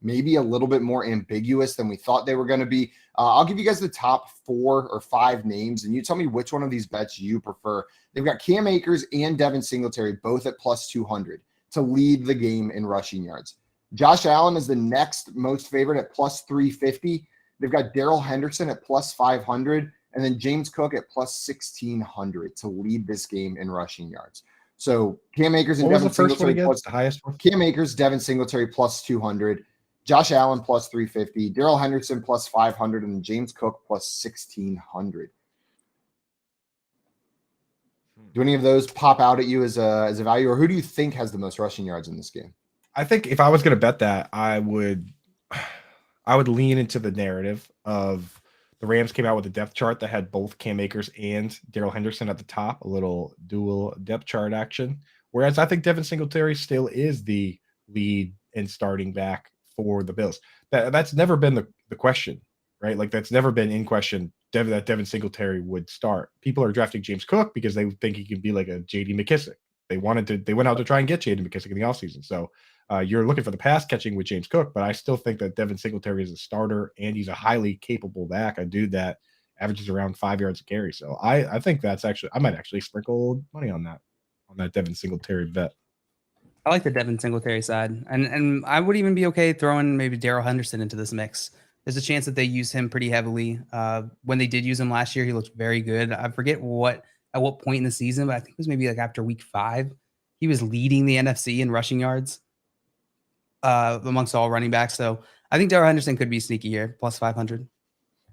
maybe a little bit more ambiguous than we thought they were going to be. I'll give you guys the top 4 or 5 names, and you tell me which one of these bets you prefer. They've got Cam Akers and Devin Singletary both at plus 200 to lead the game in rushing yards. Josh Allen is the next most favorite at plus 350. They've got Darrell Henderson at plus 500. And then James Cook at plus 1,600 to lead this game in rushing yards. So Cam Akers and Devin Singletary plus the highest one. Cam Akers, Devin Singletary plus 200, Josh Allen plus 350, Darrell Henderson plus 500, and James Cook plus 1,600. Do any of those pop out at you as a value, or who do you think has the most rushing yards in this game? I think if I was going to bet that, I would lean into the narrative of the Rams came out with a depth chart that had both Cam Akers and Darrell Henderson at the top, a little dual depth chart action. Whereas I think Devin Singletary still is the lead and starting back for the Bills. That's never been the question, right? Like that's never been in question that Devin Singletary would start. People are drafting James Cook because they think he can be like a J.D. McKissick. They went out to try and get J.D. McKissick in the offseason. So you're looking for the pass catching with James Cook, but I still think that Devin Singletary is a starter and he's a highly capable back. A dude that averages around 5 yards a carry. So I think that's I might actually sprinkle money on that Devin Singletary bet. I like the Devin Singletary side, and I would even be okay throwing maybe Darrell Henderson into this mix. There's a chance that they use him pretty heavily. When they did use him last year, he looked very good. I forget at what point in the season, but I think it was maybe like after week 5. He was leading the NFC in rushing yards amongst all running backs. So I think Darrell Henderson could be sneaky here, plus 500.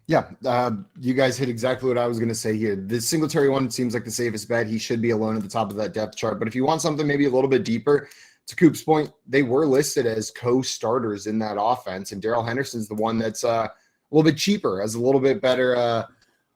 Yeah, you guys hit exactly what I was going to say here. The Singletary one seems like the safest bet. He should be alone at the top of that depth chart. But if you want something maybe a little bit deeper, to Coop's point, they were listed as co-starters in that offense, and Darrell Henderson's the one that's a little bit cheaper, has a little bit better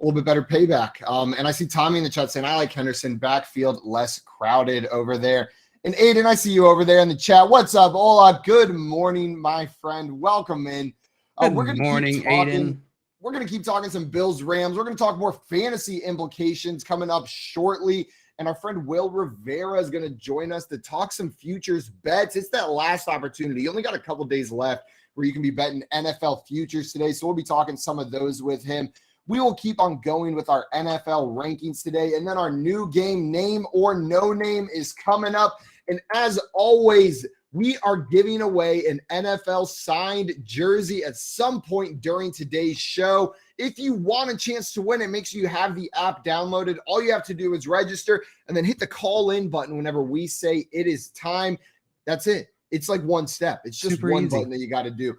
payback. And I see Tommy in the chat saying, I like Henderson, backfield less crowded over there. And Aiden, I see you over there in the chat. What's up, Ola? Good morning, my friend. Welcome in. Good morning, Aiden. We're going to keep talking some Bills Rams. We're going to talk more fantasy implications coming up shortly. And our friend Will Rivera is going to join us to talk some futures bets. It's that last opportunity. You only got a couple days left where you can be betting NFL futures today. So we'll be talking some of those with him. We will keep on going with our NFL rankings today. And then our new game, Name or No Name, is coming up. And as always, we are giving away an NFL signed jersey at some point during today's show. If you want a chance to win it, make sure you have the app downloaded. All you have to do is register and then hit the call in button whenever we say it is time. That's it. It's like one step. It's just super one easy button that you got to do.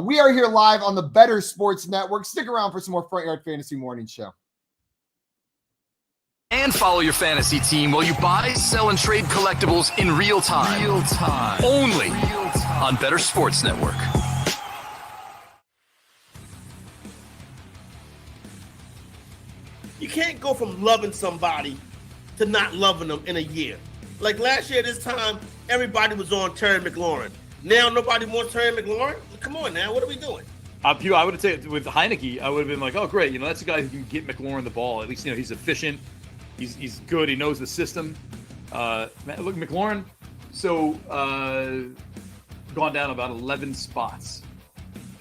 We are here live on the Better Sports Network. Stick around for some more Front Yard Fantasy Morning Show. And follow your fantasy team while you buy, sell, and trade collectibles in real time. Only on Better Sports Network. You can't go from loving somebody to not loving them in a year. Like last year this time, everybody was on Terry McLaurin. Now nobody wants Terry McLaurin? Come on now, what are we doing? I would say with Heineke, I would have been like, oh, great. That's a guy who can get McLaurin the ball. At least, he's efficient. He's good. He knows the system. Look, McLaurin, gone down about 11 spots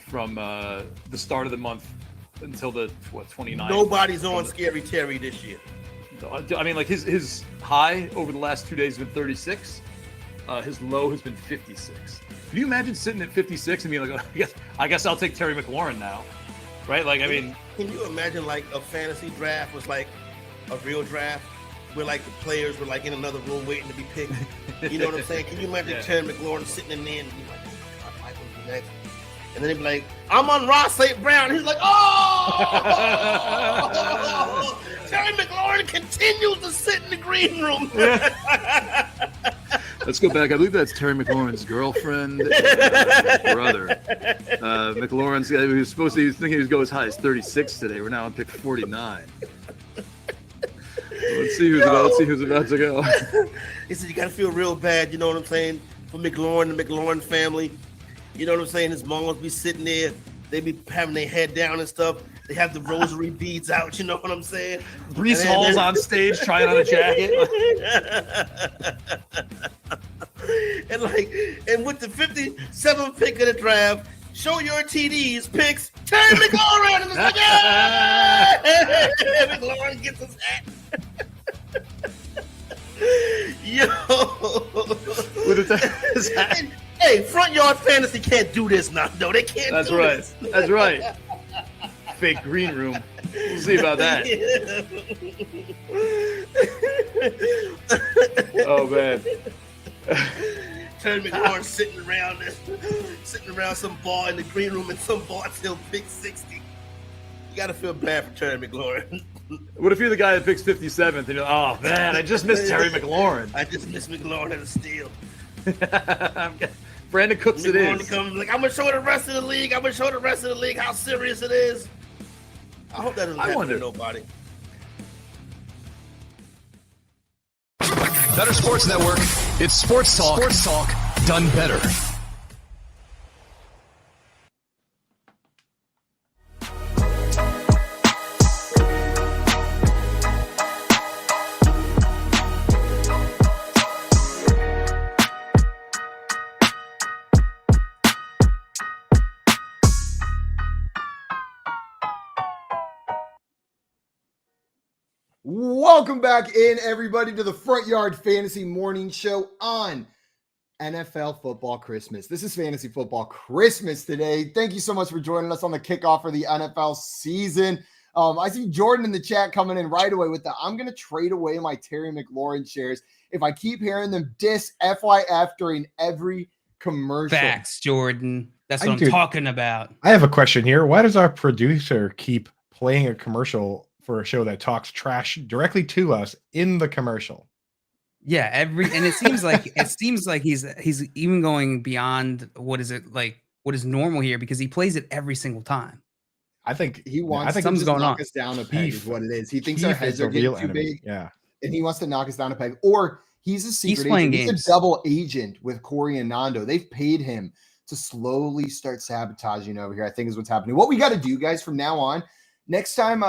from the start of the month until the 29th. Nobody's on Scary Terry this year. I mean, like his high over the last 2 days has been 36. His low has been 56. Can you imagine sitting at 56 and being like, oh, I guess I'll take Terry McLaurin now, right? Like, I mean, can you imagine like a fantasy draft was like a real draft where like the players were like in another room waiting to be picked? You know what I'm saying? Can you imagine Terry McLaurin sitting in there and be like, I might be next. And then he'd be like, I'm on Ross St. Brown. He's like, oh! Terry McLaurin continues to sit in the green room. Let's go back. I believe that's Terry McLaurin's girlfriend and brother. McLaurin's he was supposed to. He was thinking he was go as high as 36 today. We're now on pick 49. Let's see who's about to go. He said you got to feel real bad. You know what I'm saying? For McLaurin, the McLaurin family. You know what I'm saying? His mom will be sitting there. They be having their head down and stuff. They have the rosary beads out. You know what I'm saying? Brees Hall's on stage trying on a jacket. and with the 57th pick of the draft, show your TDs picks. Terry McLaurin, and it's like, yeah! McLaurin gets his hat. Yo. With his hat. Hey, Front Yard Fantasy can't do this now, though. They can't. That's do right. This. That's right. Fake green room. We'll see about that. Oh man. Terry McLaurin sitting around some bar in the green room, and some bar till pick 60. You gotta feel bad for Terry McLaurin. What if you're the guy that picks 57th and you're like, oh man, I just missed Terry McLaurin. I just missed McLaurin at a steal. Brandon Cooks McLaurin it is. comes like, I'm gonna show the rest of the league. I'm gonna show the rest of the league how serious it is. I hope that doesn't happen to nobody. Better Sports Network. It's Sports Talk. Sports Talk done better. Welcome back in, everybody, to the Front Yard Fantasy Morning Show on NFL Football Christmas. This is Fantasy Football Christmas today. Thank you so much for joining us on the kickoff for the NFL season. I see Jordan in the chat coming in right away with I'm going to trade away my Terry McLaurin shares if I keep hearing them diss FYF during every commercial. Facts, Jordan. That's what I'm talking about. I have a question here. Why does our producer keep playing a commercial for a show that talks trash directly to us in the commercial? Yeah, and it seems like he's even going beyond what is normal here, because he plays it every single time. I think he wants to something's going knock on. us down a peg is what it is. He thinks our heads are getting too big. Yeah. And he wants to knock us down a peg. Or he's a secret agent. He's a double agent with Corey and Nando. They've paid him to slowly start sabotaging over here, I think is what's happening. What we got to do, guys, from now on, next time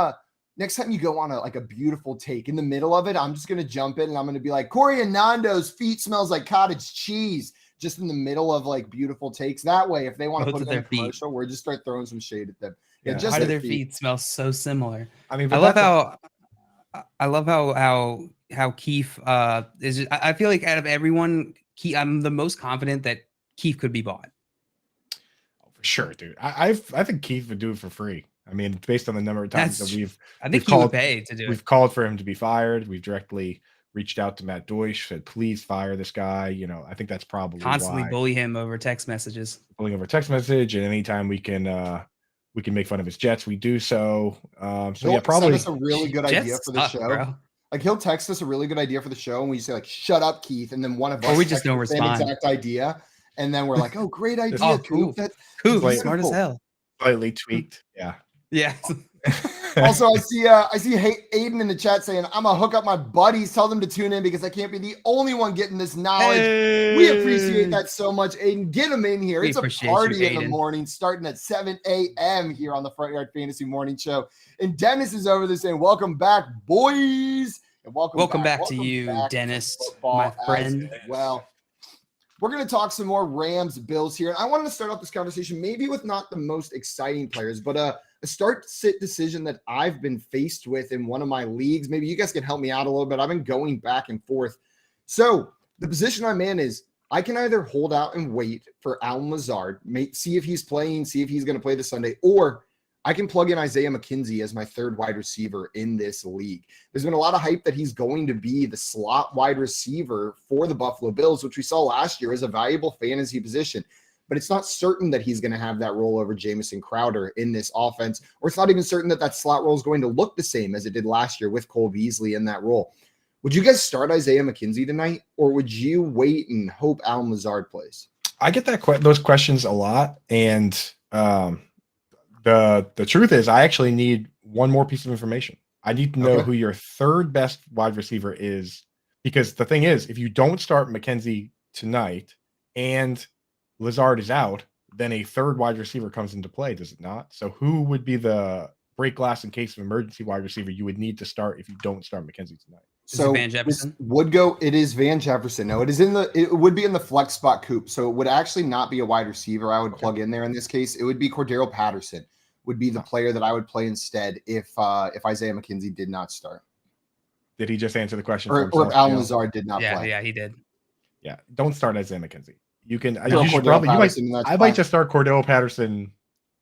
you go on a beautiful take in the middle of it, I'm just going to jump in and I'm going to be like, Corey and Nando's feet smells like cottage cheese, just in the middle of like beautiful takes. That way, if they want to put it in a commercial, we're just start throwing some shade at them. Yeah, just how do their feet smell so similar? I mean, I love how Keith is. I feel like out of everyone, I'm the most confident that Keith could be bought. Oh, for sure, dude. I think Keith would do it for free. I mean, based on the number of times that he called, would pay to do it. We've called for him to be fired. We've directly reached out to Matt Deutsch, said, please fire this guy. You know, I think that's probably constantly bully him over text messages. Bullying over text message, and anytime we can make fun of his Jets, we do so. Yeah, probably send us a really good idea for the show. Bro. Like he'll text us a really good idea for the show, and we say like, "Shut up, Keith," and then one of us or we just don't the same respond. Exact idea, and then we're like, "Oh, great idea, cool. That's Smart as hell." Slightly tweaked, yeah. Yeah. Also, I see Aiden in the chat saying, "I'm gonna hook up my buddies, tell them to tune in because I can't be the only one getting this knowledge." Hey. We appreciate that so much, Aiden. Get them in here. It's a party in the morning, starting at 7 a.m. here on the Front Yard Fantasy Morning Show. And Dennis is over there saying, "Welcome back, boys." And welcome back to you, Dennis, my friend. Well, we're going to talk some more Rams Bills here. And I wanted to start off this conversation maybe with not the most exciting players, but a start sit decision that I've been faced with in one of my leagues. Maybe you guys can help me out a little bit. I've been going back and forth. So the position I'm in is I can either hold out and wait for Allen Lazard, see if he's playing, see if he's going to play this Sunday, or I can plug in Isaiah McKenzie as my third wide receiver in this league. There's been a lot of hype that he's going to be the slot wide receiver for the Buffalo Bills, which we saw last year as a valuable fantasy position. But it's not certain that he's going to have that role over Jamison Crowder in this offense, or it's not even certain that that slot role is going to look the same as it did last year with Cole Beasley in that role. Would you guys start Isaiah McKenzie tonight, or would you wait and hope Allen Lazard plays? I get those questions a lot, and the truth is I actually need one more piece of information. I need to know who your third best wide receiver is, because the thing is, if you don't start McKenzie tonight and Lazard is out, then a third wide receiver comes into play, does it not? So who would be the break glass in case of emergency wide receiver you would need to start if you don't start McKenzie tonight? So Van Jefferson would go. It is Van Jefferson. No, it would be in the flex spot, Coop. So it would actually not be a wide receiver I would plug in there in this case. It would be Cordero Patterson would be the player that I would play instead if Isaiah McKenzie did not start. Did he just answer the question? Or if Allen Lazard did not play? Yeah, he did. Yeah, don't start Isaiah McKenzie. You can. I might just start Cordero Patterson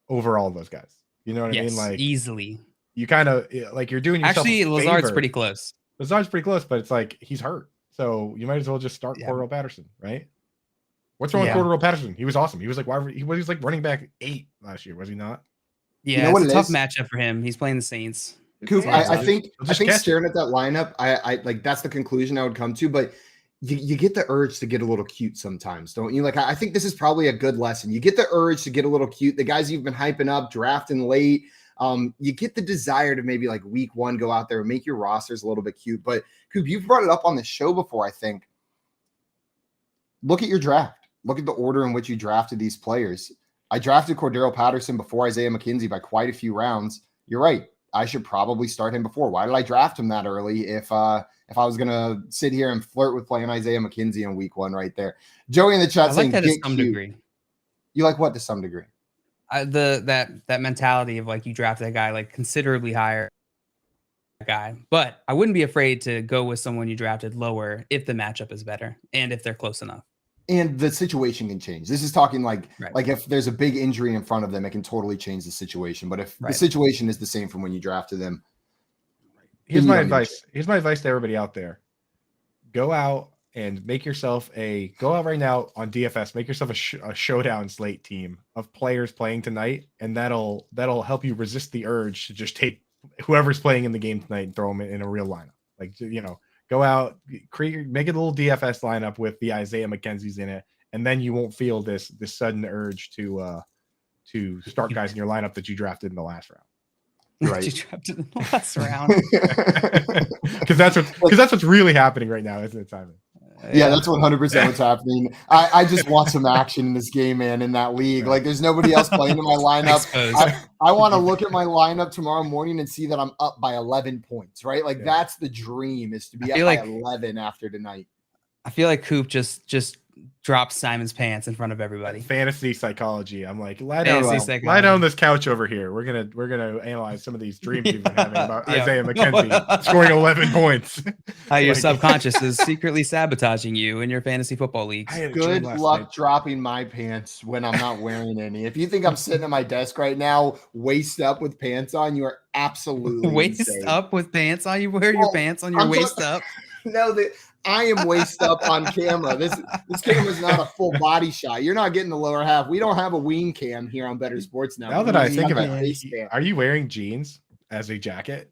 over all of those guys. You know what I mean? Like easily. You kind of like you're doing yourself. Actually, Lazard's pretty close. Lazard's pretty close, but it's like he's hurt, so you might as well just start Cordero Patterson, right? What's wrong with Cordero Patterson? He was awesome. He was like he was like running back 8 last year, was he not? Yeah, it's a tough matchup for him. He's playing the Saints. Coop, I think staring at that lineup, I like that's the conclusion I would come to, but. You get the urge to get a little cute sometimes, don't you? Like, I think this is probably a good lesson. You get the urge to get a little cute. The guys you've been hyping up, drafting late, you get the desire to maybe like week 1 go out there and make your rosters a little bit cute. But Coop, you've brought it up on the show before, I think. Look at your draft. Look at the order in which you drafted these players. I drafted Cordero Patterson before Isaiah McKenzie by quite a few rounds. You're right. I should probably start him before. Why did I draft him that early if I was going to sit here and flirt with playing Isaiah McKenzie in week 1 right there? Joey in the chat saying, that to some degree. You like what to some degree? That mentality of like you draft that guy like considerably higher guy, but I wouldn't be afraid to go with someone you drafted lower if the matchup is better and if they're close enough. And the situation can change. This is talking like if there's a big injury in front of them, it can totally change the situation. But if the situation is the same from when you drafted them, here's my advice. Here's my advice to everybody out there: go out and make yourself go out right now on DFS. Make yourself a showdown slate team of players playing tonight, and that'll help you resist the urge to just take whoever's playing in the game tonight and throw them in a real lineup. Like go out, make a little DFS lineup with the Isaiah McKenzie's in it, and then you won't feel this sudden urge to start guys in your lineup that you drafted in the last round. Right, you drafted in the last round because that's what's really happening right now, isn't it, Simon? Yeah, that's 100% what's happening. I just want some action in this game, man, in that league. Like, there's nobody else playing in my lineup. I want to look at my lineup tomorrow morning and see that I'm up by 11 points, right? Like, that's the dream, is to be up by 11 after tonight. I feel like Coop just dropped Simon's pants in front of everybody. Fantasy psychology. I'm like, lie down this couch over here. We're gonna analyze some of these dreams you've been having about Isaiah McKenzie scoring 11 points. How your subconscious is secretly sabotaging you in your fantasy football leagues. Good luck dropping my pants when I'm not wearing any. If you think I'm sitting at my desk right now, waist up with pants on, you are absolutely waist up with pants on. You wear your pants on your waist up. No, I am waist up on camera. This camera's not a full body shot. You're not getting the lower half. We don't have a wing cam here on Better Sports now. Now that I think about it, are you wearing jeans as a jacket?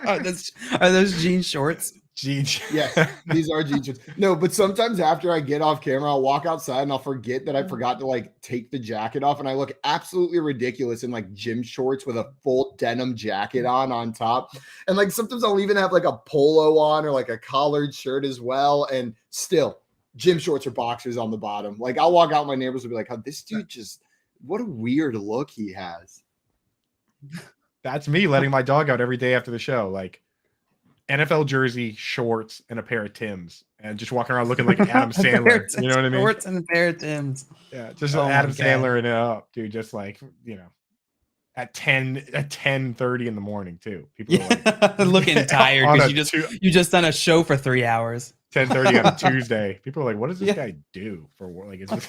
Are those jean shorts? Jeans. Yeah, these are jean shorts. No, but sometimes after I get off camera, I'll walk outside and I'll forget that I forgot to like take the jacket off, and I look absolutely ridiculous in like gym shorts with a full denim jacket on top. And like sometimes I'll even have like a polo on or like a collared shirt as well, and still gym shorts or boxers on the bottom. Like I'll walk out, my neighbors will be like, "Oh, this dude just what a weird look he has." That's me letting my dog out every day after the show. Like, NFL jersey, shorts, and a pair of Timbs, and just walking around looking like Adam Sandler. You know what I mean? Shorts and a pair of Timbs. Yeah, just Oh my Adam God. Sandler and it up, dude. Just like, at 10:30 in the morning too. People are like Looking tired on because you just done a show for 3 hours. 10:30 on a Tuesday. People are like, what does this guy do for work? Like, it's just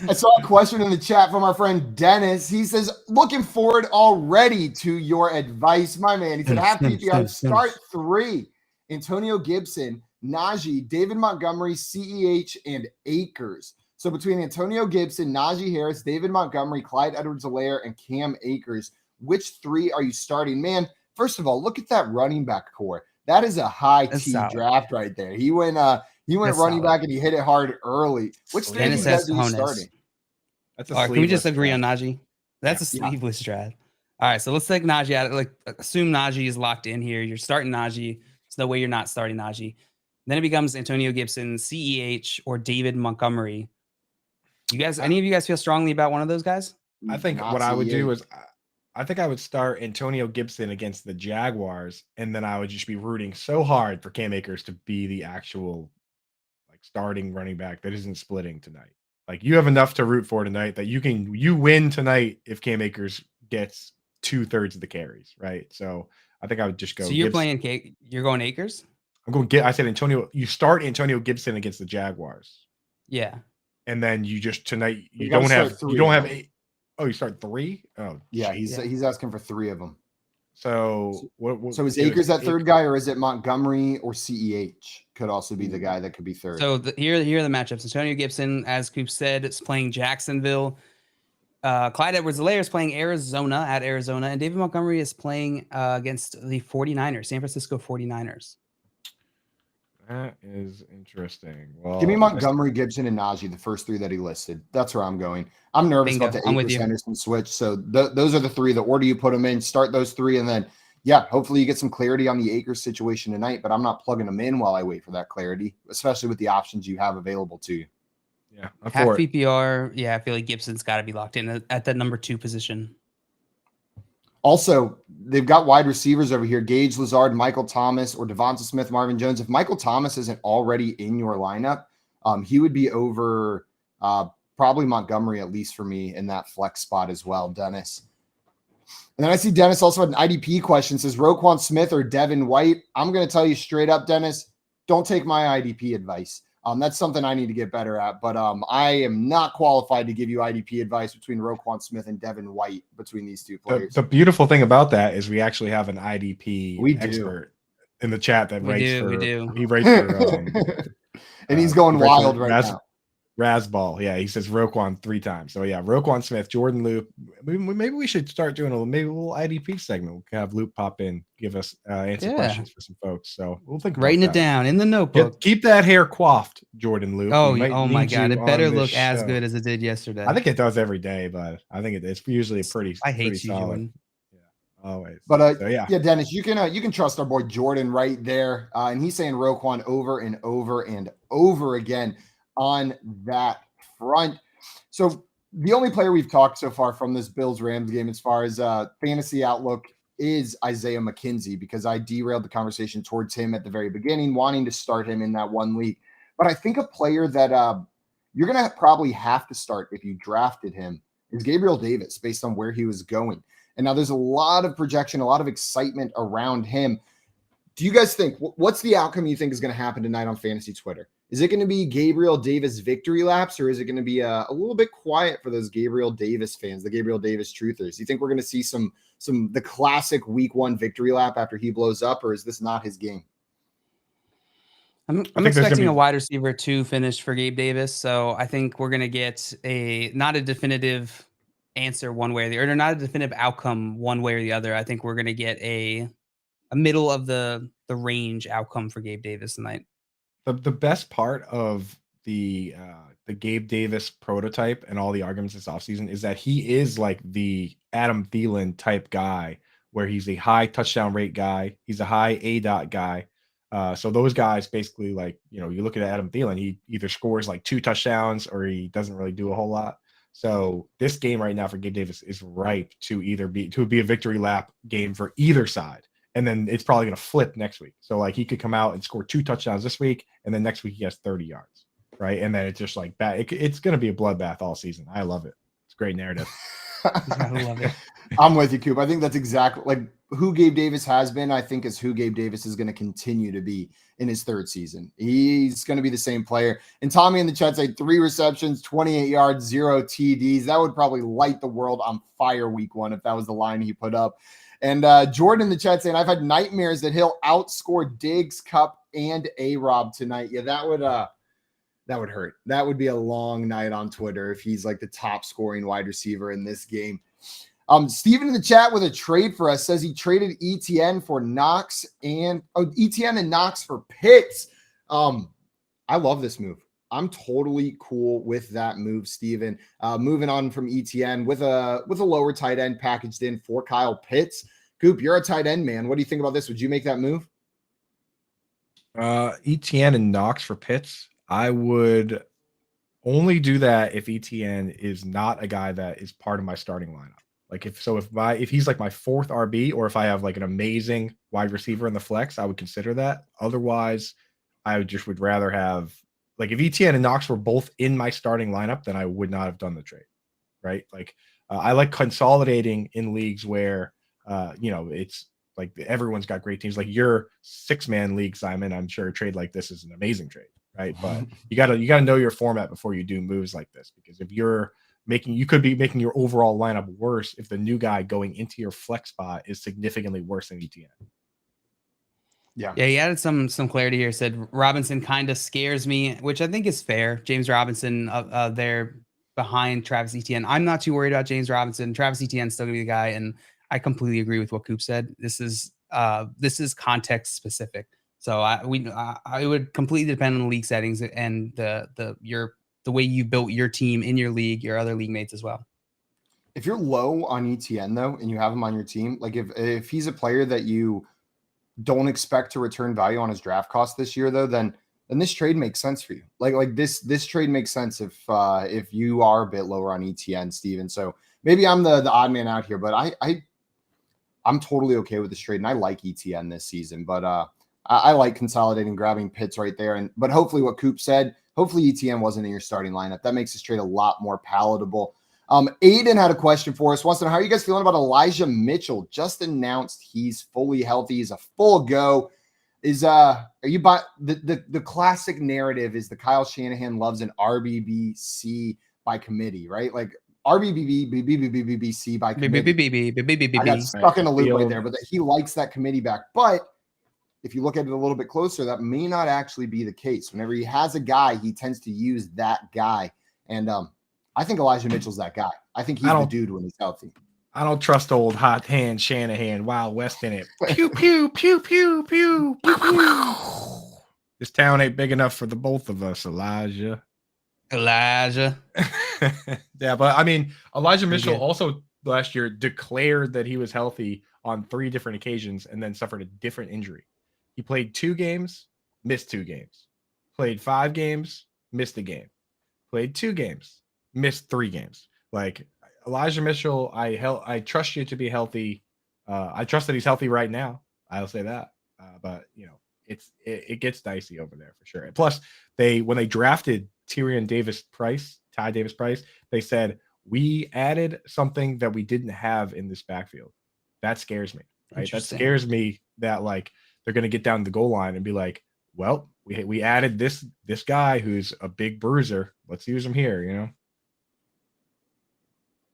I saw a question in the chat from our friend Dennis. He says, looking forward already to your advice, my man. He said, half PPR, start 3. Antonio Gibson, Najee, David Montgomery, CEH, and Akers. So between Antonio Gibson, Najee Harris, David Montgomery, Clyde Edwards-Helaire, and Cam Akers, which 3 are you starting? Man, first of all, look at that running back core. That is a high T draft right there. He went running back and he hit it hard early. Which 3 are you guys starting? That's a can we just agree draft. on Najee? That's a sleeveless draft. All right, so let's take Najee out. Like, assume Najee is locked in here. You're starting Najee. There's no way you're not starting Najee. Then it becomes Antonio Gibson, CEH, or David Montgomery. You guys, any of you guys feel strongly about one of those guys? I think what I would do is I think I would start Antonio Gibson against the Jaguars, and then I would just be rooting so hard for Cam Akers to be the actual starting running back that isn't splitting tonight. Like, you have enough to root for tonight that you win tonight if Cam Akers gets 2/3 of the carries, right? So I think I would just go. So you're you're going Akers? I said Antonio. You start Antonio Gibson against the Jaguars. Yeah. And then you just tonight you don't have 8. Oh, you start 3? Oh, yeah. He's asking for 3 of them. So so is Akers that third guy, or is it Montgomery or CEH? Could also be the guy that could be third. So here are the matchups. Antonio Gibson, as Coop said, is playing Jacksonville. Clyde Edwards-Helaire is playing Arizona at Arizona, and David Montgomery is playing against the 49ers, San Francisco 49ers. That is interesting. Well, give me Montgomery, Gibson, and Najee, the first 3 that he listed. That's where I'm going. I'm nervous about the Akers Henderson switch. So those are the 3. The order you put them in, start those 3, and then hopefully you get some clarity on the Akers situation tonight. But I'm not plugging them in while I wait for that clarity, especially with the options you have available to you. Yeah, half PPR. Yeah, I feel like Gibson's got to be locked in at the number 2 position. Also, they've got wide receivers over here: Gage Lazard, Michael Thomas, or Devonta Smith, Marvin Jones. If Michael Thomas isn't already in your lineup, he would be over probably Montgomery, at least for me, in that flex spot as well, Dennis. And then I see Dennis also had an IDP question. Says Roquan Smith or Devin White. I'm going to tell you straight up, Dennis, don't take my IDP advice. That's something I need to get better at, but I am not qualified to give you IDP advice between Roquan Smith and Devin White between these 2 players. The beautiful thing about that is we actually have an IDP expert in the chat that writes for. He writes for, and he's going wild right now. Razball, yeah, he says Roquan 3 times. So yeah, Roquan Smith, Jordan Loop. Maybe we should start doing a little IDP segment. We can have Loop pop in, give us answer questions for some folks. So we'll think about writing that. it down in the notebook. Keep that hair coiffed, Jordan Loop. Oh my God, it better look as good as it did yesterday. I think it does every day, but I think it's usually pretty. I hate pretty you, solid. Jordan. Yeah, always. But so, yeah, Dennis, you can trust our boy Jordan right there, and he's saying Roquan over and over and over again on that front. So the only player we've talked so far from this Bills-Rams game as far as fantasy outlook is Isaiah McKenzie, because I derailed the conversation towards him at the very beginning, wanting to start him in that 1 league. But I think a player that you're going to probably have to start if you drafted him is Gabriel Davis, based on where he was going. And now there's a lot of projection, a lot of excitement around him. Do you guys think, what's the outcome you think is going to happen tonight on Fantasy Twitter? Is it going to be Gabriel Davis victory laps, or is it going to be a little bit quiet for those Gabriel Davis fans, the Gabriel Davis truthers? Do you think we're going to see the classic week 1 victory lap after he blows up, or is this not his game? I'm expecting a wide receiver 2 finish for Gabe Davis, so I think we're going to get not a definitive answer one way or the other, or not a definitive outcome one way or the other. I think we're going to get a middle of the range outcome for Gabe Davis tonight. The best part of the Gabe Davis prototype and all the arguments this offseason is that he is like the Adam Thielen type guy, where he's a high touchdown rate guy. He's a high ADOT guy. So those guys basically, like, you look at Adam Thielen, he either scores like 2 touchdowns or he doesn't really do a whole lot. So this game right now for Gabe Davis is ripe to be a victory lap game for either side. and then it's probably going to flip next week. So like he could come out and score 2 touchdowns this week, and then next week he has 30 yards, right? And then it's just like bad. It's going to be a bloodbath all season. I love it. It's a great narrative. I love it. I'm with you, Coop. I think that's exactly like who Gabe Davis has been, I think, is who Gabe Davis is going to continue to be in his 3rd season. He's going to be the same player. And Tommy in the chat said 3 receptions, 28 yards, 0 TDs. That would probably light the world on fire week 1 if that was the line he put up. And Jordan in the chat saying, I've had nightmares that he'll outscore Diggs, Cup, and A-Rob tonight. Yeah, that would hurt. That would be a long night on Twitter if he's like the top scoring wide receiver in this game. Steven in the chat with a trade for us says he traded ETN for Knox and ETN and Knox for Pitts. I love this move. I'm totally cool with that move, Steven. Moving on from ETN with a lower tight end packaged in for Kyle Pitts. Coop, you're a tight end man. What do you think about this? Would you make that move? ETN and Knox for Pitts. I would only do that if ETN is not a guy that is part of my starting lineup. Like if he's like my 4th RB, or if I have like an amazing wide receiver in the flex, I would consider that. Otherwise, I would rather have, like, if ETN and Knox were both in my starting lineup, then I would not have done the trade, right? Like I like consolidating in leagues where it's like everyone's got great teams. Like your 6-man league, Simon, I'm sure a trade like this is an amazing trade, right? But you gotta know your format before you do moves like this, because if you could be making your overall lineup worse if the new guy going into your flex spot is significantly worse than ETN. Yeah, he added some clarity here. Said Robinson kind of scares me, which I think is fair. James Robinson there behind Travis Etienne. I'm not too worried about James Robinson. Travis Etienne's still gonna be the guy, and I completely agree with what Coop said. This is context specific. So I would completely depend on the league settings and the way you built your team in your league, your other league mates as well. If you're low on ETN though, and you have him on your team, like if he's a player that you don't expect to return value on his draft cost this year though, then this trade makes sense for you. Like this trade makes sense if you are a bit lower on ETN, Steven. So maybe I'm the odd man out here, but I'm totally okay with this trade, and I like ETN this season. But I like consolidating, grabbing Pitts right there. But hopefully what Coop said, hopefully ETN wasn't in your starting lineup. That makes this trade a lot more palatable. Aiden had a question for us. Wants to know, how are you guys feeling about Elijah Mitchell? Just announced he's fully healthy. He's a full go. Are you by the classic narrative is the Kyle Shanahan loves an RBBC by committee, right? Like RBBC by committee. I got stuck in a loop right there, but that he likes that committee back. But if you look at it a little bit closer, that may not actually be the case. Whenever he has a guy, he tends to use that guy. And I think Elijah Mitchell's that guy. I think he's the dude when he's healthy. I don't trust old hot hand Shanahan, Wild West in it. Pew, pew, pew, pew, pew, pew, pew. This town ain't big enough for the both of us, Elijah. Yeah, but I mean, Elijah Mitchell also last year declared that he was healthy on 3 different occasions and then suffered a different injury. He played 2 games, missed 2 games. Played 5 games, missed a game. Played 2 games, missed 3 games. Like Elijah Mitchell, I trust you to be healthy. I trust that he's healthy right now. I'll say that. But it gets dicey over there for sure. And plus, when they drafted Ty Davis Price, they said we added something that we didn't have in this backfield. That scares me. Right? That scares me that like they're going to get down the goal line and be like, well, we added this guy who's a big bruiser. Let's use him here,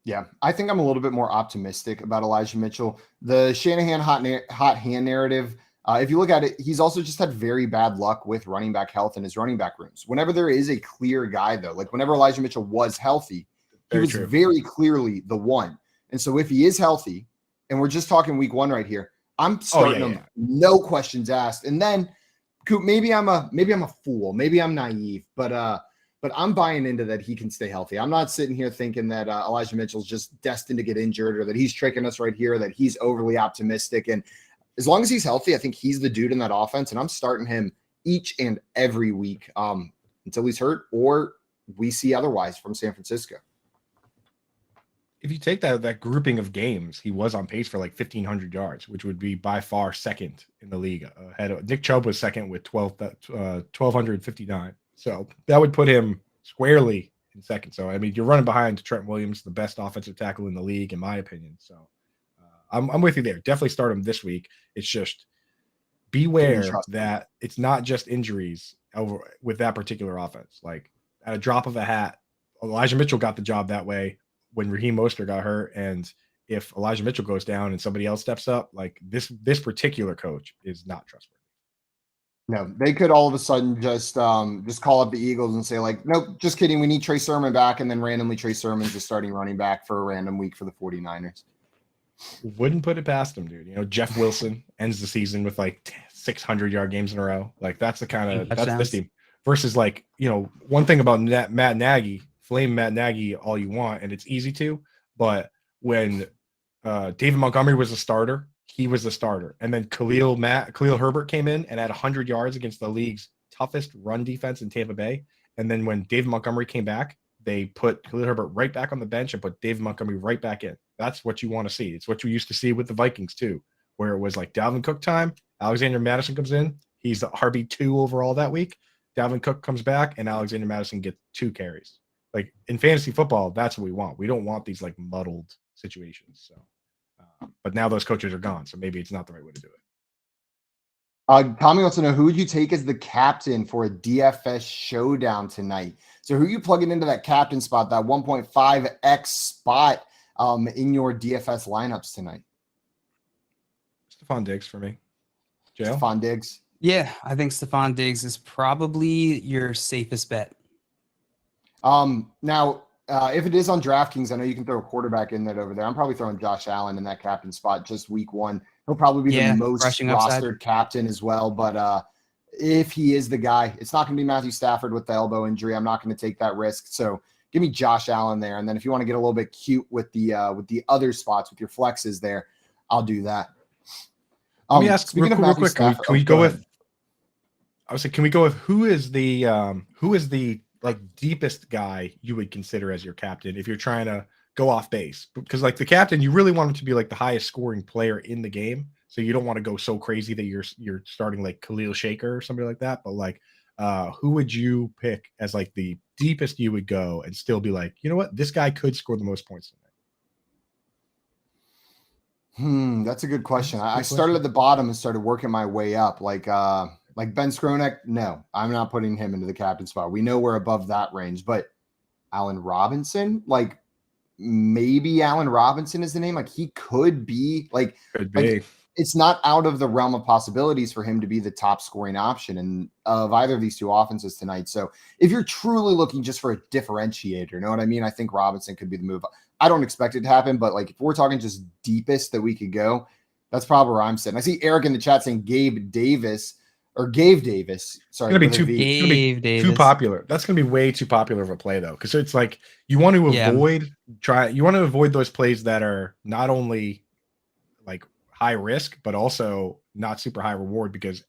Yeah, I think I'm a little bit more optimistic about Elijah Mitchell. The Shanahan hot hand narrative, if you look at it, he's also just had very bad luck with running back health in his running back rooms. Whenever there is a clear guy, though, like whenever Elijah Mitchell was healthy, he was very clearly the one. And so if he is healthy, and we're just talking week 1 right here, I'm starting him, no questions asked. And then, Coop, maybe I'm a fool, maybe I'm naive, but I'm buying into that he can stay healthy. I'm not sitting here thinking that Elijah Mitchell's just destined to get injured or that he's tricking us right here, that he's overly optimistic. And as long as he's healthy, I think he's the dude in that offense, and I'm starting him each and every week until he's hurt or we see otherwise from San Francisco. if you take that grouping of games, he was on pace for like 1,500 yards, which would be by far second in the league. Ahead of Nick Chubb was second with 1,259. So that would put him squarely in second. So I mean, you're running behind Trent Williams, the best offensive tackle in the league, in my opinion. So I'm with you there. Definitely start him this week. It's just beware that it's not just injuries over with that particular offense. Like at a drop of a hat, Elijah Mitchell got the job that way when Raheem Mostert got hurt. And if Elijah Mitchell goes down and somebody else steps up, like this particular coach is not trustworthy. No, they could all of a sudden just call up the Eagles and say like, nope, just kidding. We need Trey Sermon back. And then randomly Trey Sermon's the starting running back for a random week for the 49ers. Wouldn't put it past them, dude. You know, Jeff Wilson ends the season with like 600-yard games in a row. Like that's the kind of that's this team versus like, you know, one thing about Matt Nagy, flame Matt Nagy all you want, and it's easy to, but when David Montgomery was a starter, he was the starter. And then Khalil Herbert came in and had 100 yards against the league's toughest run defense in Tampa Bay. And then when David Montgomery came back, they put Khalil Herbert right back on the bench and put David Montgomery right back in. That's what you want to see. It's what you used to see with the Vikings too, where it was like Dalvin Cook time. Alexander Madison comes in. He's the RB2 overall that week. Dalvin Cook comes back and Alexander Madison gets 2 carries. Like in fantasy football, that's what we want. We don't want these like muddled situations. So, but now those coaches are gone, so maybe it's not the right way to do it. Tommy wants to know, who would you take as the captain for a DFS showdown tonight? So who are you plugging into that captain spot, that 1.5x spot in your DFS lineups tonight? Stephon Diggs for me. Joe? Stephon Diggs. Yeah, I think Stephon Diggs is probably your safest bet. Now, if it is on DraftKings, I know you can throw a quarterback in that over there. I'm probably throwing Josh Allen in that captain spot just week 1. He'll probably be the most rostered captain as well. But if he is the guy, it's not going to be Matthew Stafford with the elbow injury. I'm not going to take that risk. So give me Josh Allen there. And then if you want to get a little bit cute with the other spots with your flexes there, I'll do that. Let me ask real quick. Can we go with? I would say, can we go with who is the like deepest guy you would consider as your captain if you're trying to go off base? Because like the captain, you really want him to be like the highest scoring player in the game. So you don't want to go so crazy that you're starting like Khalil Shaker or somebody like that. But like, who would you pick as like the deepest you would go and still be like, you know what, this guy could score the most points tonight? That's a good question. I started at the bottom and started working my way up. Like Ben Skronek, no, I'm not putting him into the captain spot. We know we're above that range, but Allen Robinson, like maybe Allen Robinson is the name. Like he could be like, it's not out of the realm of possibilities for him to be the top scoring option of either of these two offenses tonight. So if you're truly looking just for a differentiator, you know what I mean? I think Robinson could be the move. I don't expect it to happen, but like if we're talking just deepest that we could go, that's probably where I'm sitting. I see Eric in the chat saying Gabe Davis. Sorry, it's gonna be too popular. That's gonna be way too popular of a play though, because it's like you want to avoid those plays that are not only like high risk but also not super high reward, because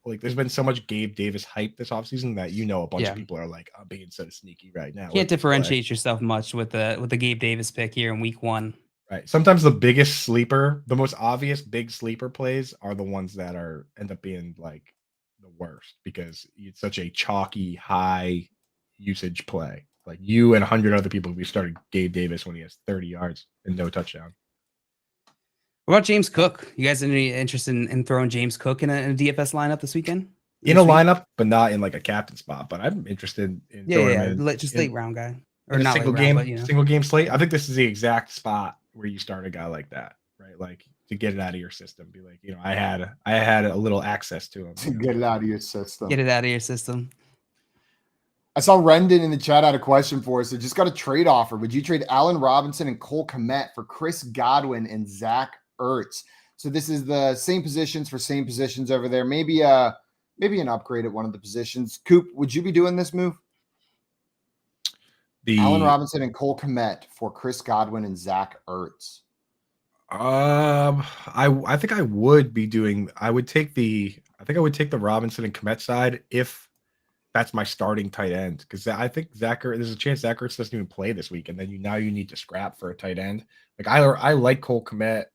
like there's been so much Gabe Davis hype this offseason that a bunch of people are like, I'm being so sneaky right now. Can't differentiate yourself much with the Gabe Davis pick here in week 1. Right. Sometimes the biggest sleeper, the most obvious big sleeper plays are the ones that end up being like the worst, because it's such a chalky high usage play. Like you and 100 other people, we started Gabe Davis when he has 30 yards and no touchdown. What about James Cook? You guys any interest in throwing James Cook in a DFS lineup this weekend? Lineup, but not in like a captain spot. But I'm interested in just late round guy or not single game slate. I think this is the exact spot where you start a guy like that, right? Like to get it out of your system. Be like, I had a little access to him. To get it out of your system. Get it out of your system. I saw Rendon in the chat had a question for us. So just got a trade offer. Would you trade Allen Robinson and Cole Kmet for Chris Godwin and Zach Ertz? So this is the same positions for same positions over there. Maybe an upgrade at one of the positions. Coop, would you be doing this move? Allen Robinson and Cole Kmet for Chris Godwin and Zach Ertz. I think I would be doing. I think I would take the Robinson and Kmet side if that's my starting tight end, because I think there's a chance Zach Ertz doesn't even play this week, and then you need to scrap for a tight end. Like I like Cole Kmet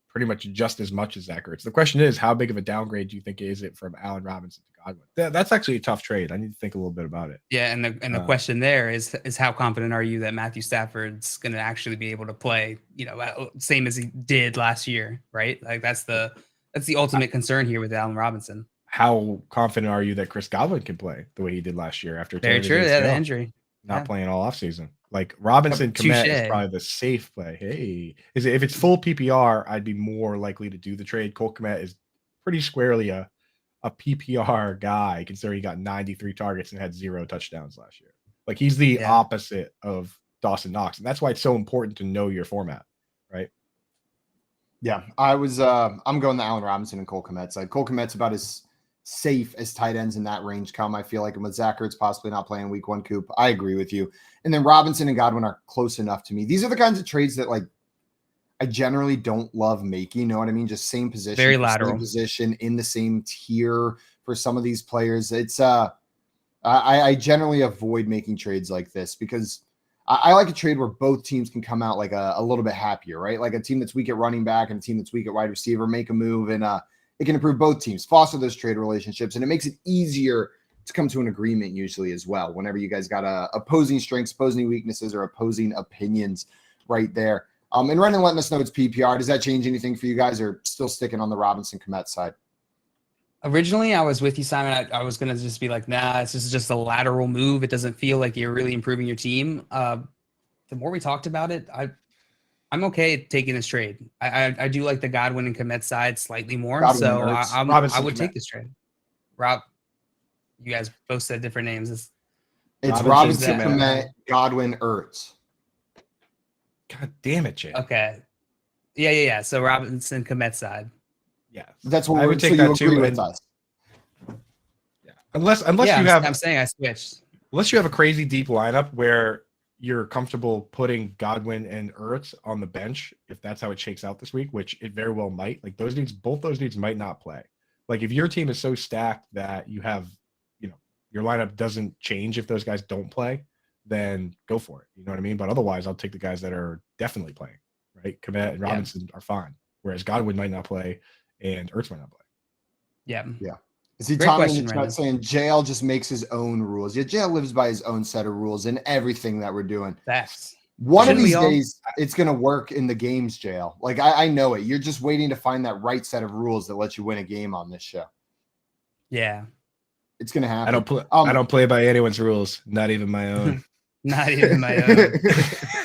pretty much just as much as Zach Ertz. The question is, how big of a downgrade do you think is it from Allen Robinson to Godwin? That's actually a tough trade. I need to think a little bit about it. Yeah, and the question there is how confident are you that Matthew Stafford's going to actually be able to play, same as he did last year, right? Like that's the ultimate concern here with Allen Robinson. How confident are you that Chris Godwin can play the way he did last year after very true? Yeah, the injury, not playing all offseason. Like Robinson Kmet is probably the safe play. Hey, if it's full PPR, I'd be more likely to do the trade. Cole Kmet is pretty squarely a PPR guy, considering he got 93 targets and had 0 touchdowns last year. Like he's the opposite of Dawson Knox, and that's why it's so important to know your format, right? Yeah, I'm going the Allen Robinson and Cole Kmet side. Cole Kmet's about as safe as tight ends in that range come, I feel like. And with Zach Ertz possibly not playing week 1, Coop, I agree with you. And then Robinson and Godwin are close enough to me. These are the kinds of trades that like I generally don't love making. You know what I mean? Just same position, very lateral position in the same tier for some of these players. It's I generally avoid making trades like this because I like a trade where both teams can come out like a little bit happier, right? Like a team that's weak at running back and a team that's weak at wide receiver make a move, and it can improve both teams, foster those trade relationships, and it makes it easier to come to an agreement usually as well. Whenever you guys got opposing strengths, opposing weaknesses, or opposing opinions right there. And Renan letting us know it's PPR. Does that change anything for you guys, or still sticking on the Robinson Kmet side? Originally, I was with you, Simon. I was going to just be like, nah, it's just a lateral move. It doesn't feel like you're really improving your team. The more we talked about it, I'm okay taking this trade. I do like the Godwin and Kmet side slightly more. Godwin so I would Kmet. take this trade. Rob, you guys both said different names. It's Robinson Kmet, Godwin, Ertz. God damn it, Jay. Okay. Yeah. So Robinson Kmet side. Yeah. That's what I would take that too. With us. Yeah. Unless you have, I'm saying I switched. Unless you have a crazy deep lineup where you're comfortable putting Godwin and Ertz on the bench, if that's how it shakes out this week, which it very well might. Like both those dudes might not play. Like if your team is so stacked that you have, your lineup doesn't change if those guys don't play, then go for it. You know what I mean? But otherwise, I'll take the guys that are definitely playing, right? Kmet and Robinson are fine, whereas Godwin might not play and Ertz might not play. Yeah. See, Tommy in the chat saying JL just makes his own rules. Yeah, JL lives by his own set of rules in everything that we're doing. Facts. One of these days, it's going to work in the games, JL. Like, I know it. You're just waiting to find that right set of rules that lets you win a game on this show. Yeah. It's going to happen. I don't play by anyone's rules, not even my own. Not even my own.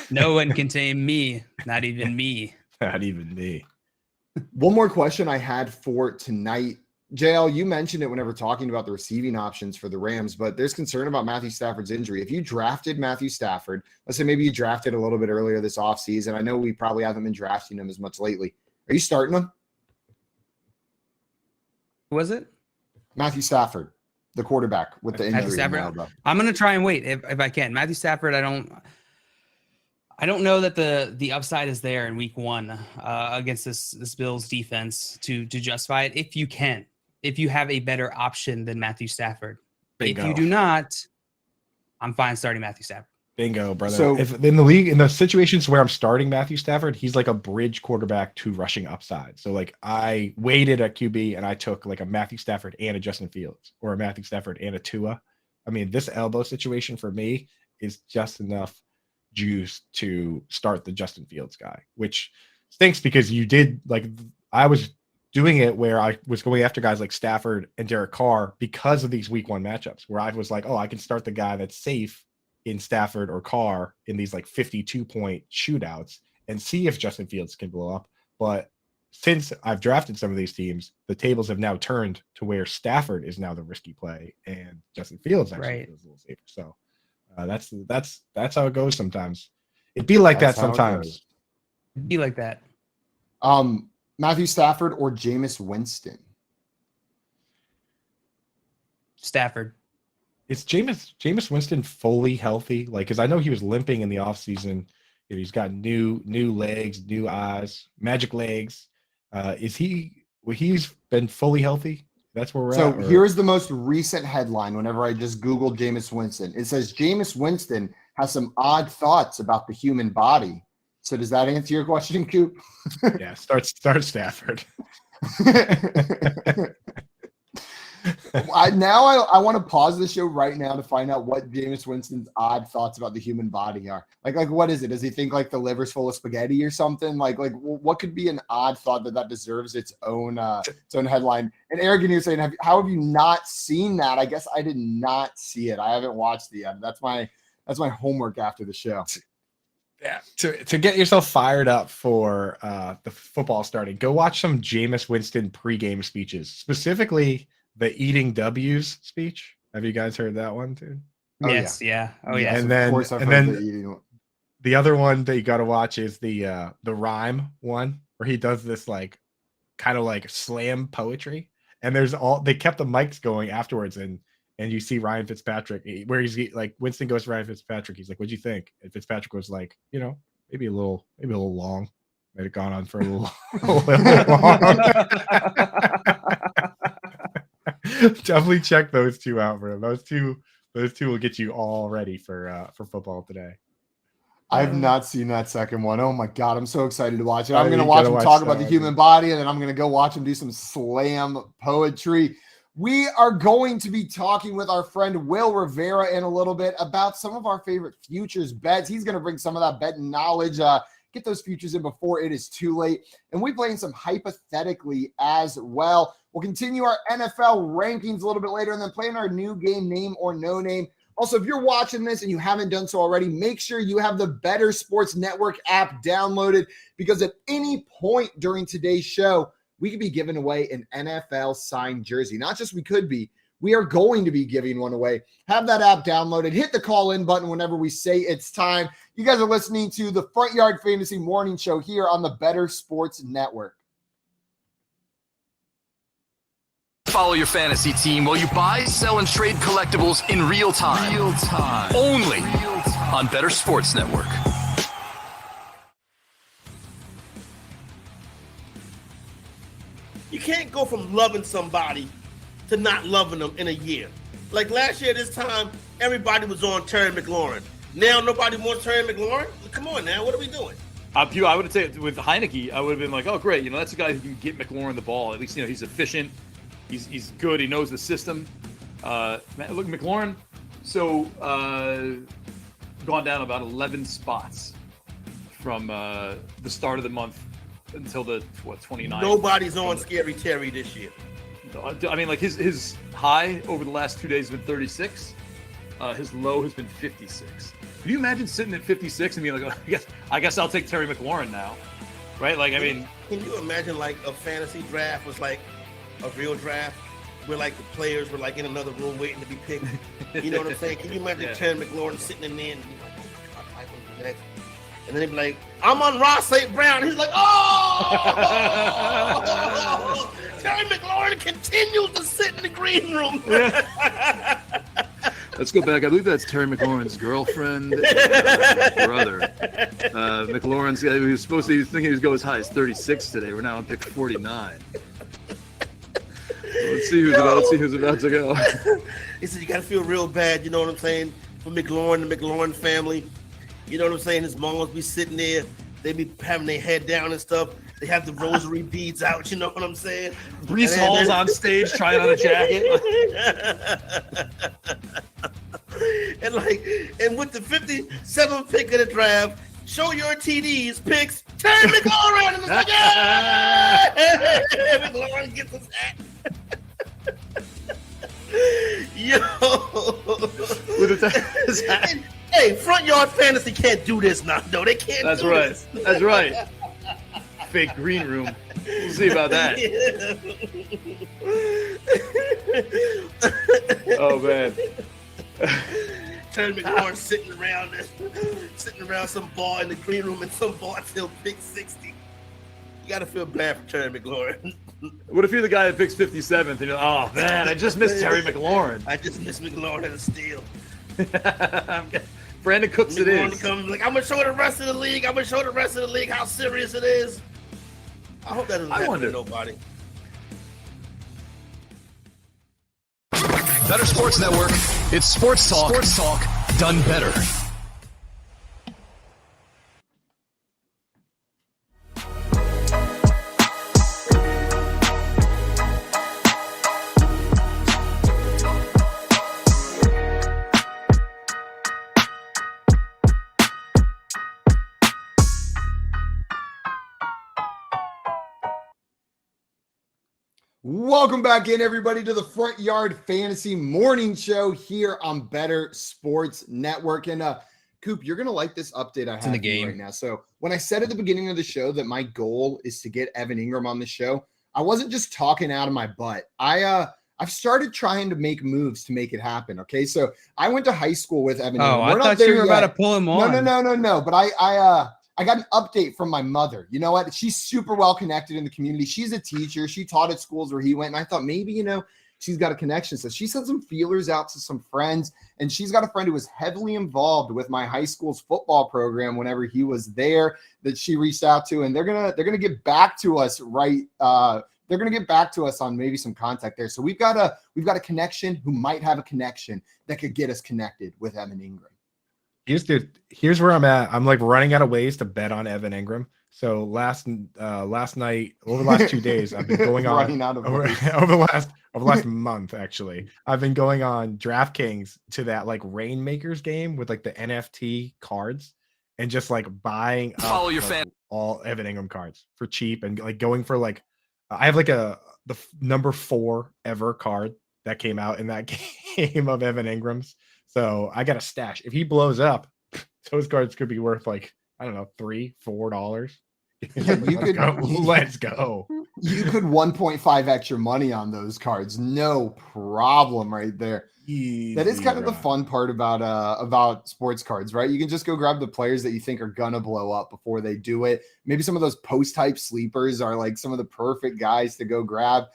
No one can tame me. Not even me. Not even me. One more question I had for tonight. JL, you mentioned it whenever talking about the receiving options for the Rams, but there's concern about Matthew Stafford's injury. If you drafted Matthew Stafford, let's say maybe you drafted a little bit earlier this offseason. I know we probably haven't been drafting him as much lately. Are you starting him? Who was it? Matthew Stafford, the quarterback with the injury. Stafford, I'm going to try and wait if I can. Matthew Stafford, I don't know that the upside is there in week 1 against this Bills defense to justify it. If you have a better option than Matthew Stafford, Bingo. If you do not, I'm fine starting Matthew Stafford. Bingo, brother. So if in the league, in the situations where I'm starting Matthew Stafford, he's like a bridge quarterback to rushing upside. So like I waited at QB and I took like a Matthew Stafford and a Justin Fields, or a Matthew Stafford and a Tua. I mean, this elbow situation for me is just enough juice to start the Justin Fields guy, which stinks because you did, like, I was doing it where I was going after guys like Stafford and Derek Carr because of these week 1 matchups, where I was like, oh, I can start the guy that's safe in Stafford or Carr in these like 52-point shootouts and see if Justin Fields can blow up. But since I've drafted some of these teams, the tables have now turned to where Stafford is now the risky play and Justin Fields actually feels a little safer. So that's how it goes sometimes. It'd be like that sometimes. It'd be like that. Matthew Stafford or Jameis Winston? Stafford. Is Jameis Winston fully healthy? Like, because I know he was limping in the offseason. He's got new legs, new eyes, magic legs. He's been fully healthy? That's where we're So at. here's the most recent headline. Whenever I just Googled Jameis Winston, it says Jameis Winston has some odd thoughts about the human body. So does that answer your question, Coop? Yeah, start Stafford. I want to pause the show right now to find out what Jameis Winston's odd thoughts about the human body are. Like what is it? Does he think like the liver's full of spaghetti or something? Like what could be an odd thought that deserves its own headline? And Eric, you're saying, how have you not seen that? I guess I did not see it. I haven't watched it yet. That's my homework after the show. Yeah, to get yourself fired up for the football starting, go watch some Jameis Winston pregame speeches, specifically the eating W's speech. Have you guys heard that one too? Oh, yes, yeah. Oh yeah. Yes, And then, of course I've and heard then the eating one. the other one that you got to watch is the rhyme one, where he does this like kind of like slam poetry, and they kept the mics going afterwards, and you see Ryan Fitzpatrick where he's like, Winston goes to Ryan Fitzpatrick, he's like, "What'd you think?" And Fitzpatrick was like, maybe a little long, might have gone on for a little, long. Definitely check those two out, bro. Those two will get you all ready for football today. I've not seen that second one. Oh my God, I'm so excited to watch it. I'm Oh, going to you watch gotta him watch talk that about the one. human body, and then I'm going to go watch him do some slam poetry. We are going to be talking with our friend Will Rivera in a little bit about some of our favorite futures bets. He's going to bring some of that betting knowledge, get those futures in before it is too late. And we're playing some hypothetically as well. We'll continue our NFL rankings a little bit later and then playing our new game, Name or No Name. Also, if you're watching this and you haven't done so already, make sure you have the Better Sports Network app downloaded, because at any point during today's show, we could be giving away an NFL signed jersey. Not just we could be, we are going to be giving one away. Have that app downloaded. Hit the call in button whenever we say it's time. You guys are listening to the Front Yard Fantasy Morning Show here on the Better Sports Network. Follow your fantasy team while you buy, sell, and trade collectibles in real time. Only on Better Sports Network. You can't go from loving somebody to not loving them in a year. Like last year this time, everybody was on Terry McLaurin. Now nobody wants Terry McLaurin? Come on now, what are we doing? I would say with Heineke, I would have been like, oh, great. That's a guy who can get McLaurin the ball. At least, he's efficient. He's good. He knows the system. Look, McLaurin, gone down about 11 spots from the start of the month until the 29th. Nobody's on Scary Terry this year. I mean, like his high over the last 2 days has been 36. His low has been 56. Can you imagine sitting at 56 and being like, oh, I guess I'll take Terry McLaurin now, right? Like, I mean, can you imagine like a fantasy draft was like a real draft where like the players were like in another room waiting to be picked? You know what I'm saying? Can you imagine Terry McLaurin sitting in there and be like, oh, I like him next. And then they'd be like, I'm on Ross St. Brown. He's like, oh! Terry McLaurin continues to sit in the green room. let's go back. I believe that's Terry McLaurin's girlfriend, brother. McLaurin's he was supposed to. He was thinking he was go as high as 36 today. We're now on pick 49. Let's see who's about to go. He said you got to feel real bad. You know what I'm saying? For McLaurin, the McLaurin family. You know what I'm saying? His mom would be sitting there. They be having their head down and stuff. They have the rosary beads out. You know what I'm saying? Brees Hall's on stage trying on a jacket. and with the 57th pick of the draft, show your TDs picks. Terry McLaurin, and it's like, yeah! McLaurin gets his hat. Yo. With his hat. Hey, Front Yard Fantasy can't do this now, though. They can't. That's do right. This. That's right. Fake green room. We'll see about that. Oh man. Terry McLaurin sitting around some bar in the green room, and some bar till pick 60. You gotta feel bad for Terry McLaurin. What if you're the guy that picks 57th and you're like, oh man, I just missed Terry McLaurin. I just missed McLaurin at a steal. Brandon Cooks McLaurin it is. comes like, I'm gonna show the rest of the league. How serious it is. I hope that doesn't happen to nobody. Better Sports Network. It's sports talk. Sports talk done better. Welcome back in, everybody, to the Front Yard Fantasy Morning Show here on Better Sports Network. And Coop, you're going to like this update I have in the for you game right now. So when I said at the beginning of the show that my goal is to get Evan Ingram on the show, I wasn't just talking out of my butt. I've started trying to make moves to make it happen. Okay, so I went to high school with Evan Ingram. I thought you were about to pull him on. No. But I got an update from my mother. You know what? She's super well connected in the community. She's a teacher. She taught at schools where he went. And I thought maybe, she's got a connection. So she sent some feelers out to some friends. And she's got a friend who was heavily involved with my high school's football program whenever he was there that she reached out to. And they're gonna get back to us they're going to get back to us on maybe some contact there. So we've got a connection who might have a connection that could get us connected with Evan Ingram. Here's where I'm at. I'm like running out of ways to bet on Evan Ingram. So last night, over the last 2 days, I've been going on over the last month, actually. I've been going on DraftKings to that like Rainmakers game with like the NFT cards and just like buying up all Evan Ingram cards for cheap and like going for like I have like the number 4 ever card that came out in that game of Evan Ingram's. So I got a stash. If he blows up, those cards could be worth like, I don't know, $3-4. Let's go. You could 1.5x your money on those cards. No problem right there. That is kind of the fun part about sports cards, right? You can just go grab the players that you think are gonna blow up before they do it. Maybe some of those post type sleepers are like some of the perfect guys to go grab.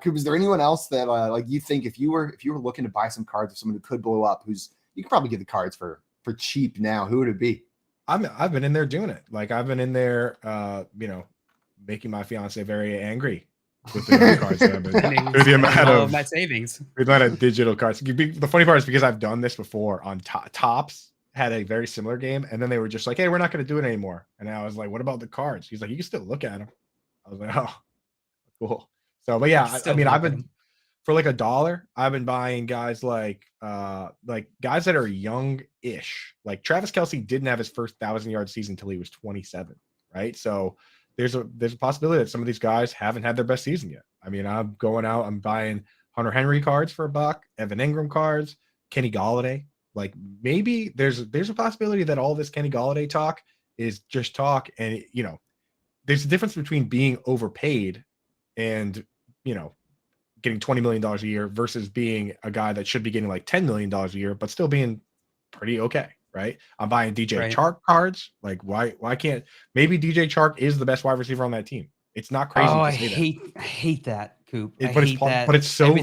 Coop, is there anyone else that like you think if you were looking to buy some cards of someone who could blow up, who's you could probably get the cards for cheap now? Who would it be? I've been in there doing it. Like I've been in there, making my fiance very angry with the cards that I've been with the amount of my savings. With the amount of digital cards. The funny part is because I've done this before on Tops had a very similar game, and then they were just like, "Hey, we're not going to do it anymore." And I was like, "What about the cards?" He's like, "You can still look at them." I was like, "Oh, cool." So, but yeah, I've been for like $1. I've been buying guys like guys that are young-ish. Like Travis Kelce didn't have his first 1,000-yard season until he was 27, right? So there's a possibility that some of these guys haven't had their best season yet. I mean, I'm going out, I'm buying Hunter Henry cards for $1, Evan Ingram cards, Kenny Golladay. Like maybe there's a possibility that all this Kenny Golladay talk is just talk, and there's a difference between being overpaid and getting $20 million a year versus being a guy that should be getting like $10 million a year, but still being pretty okay, right? I'm buying DJ Chark cards. Like why can't maybe DJ Chark is the best wide receiver on that team? It's not crazy. Oh, I hate that, Coop. But it's so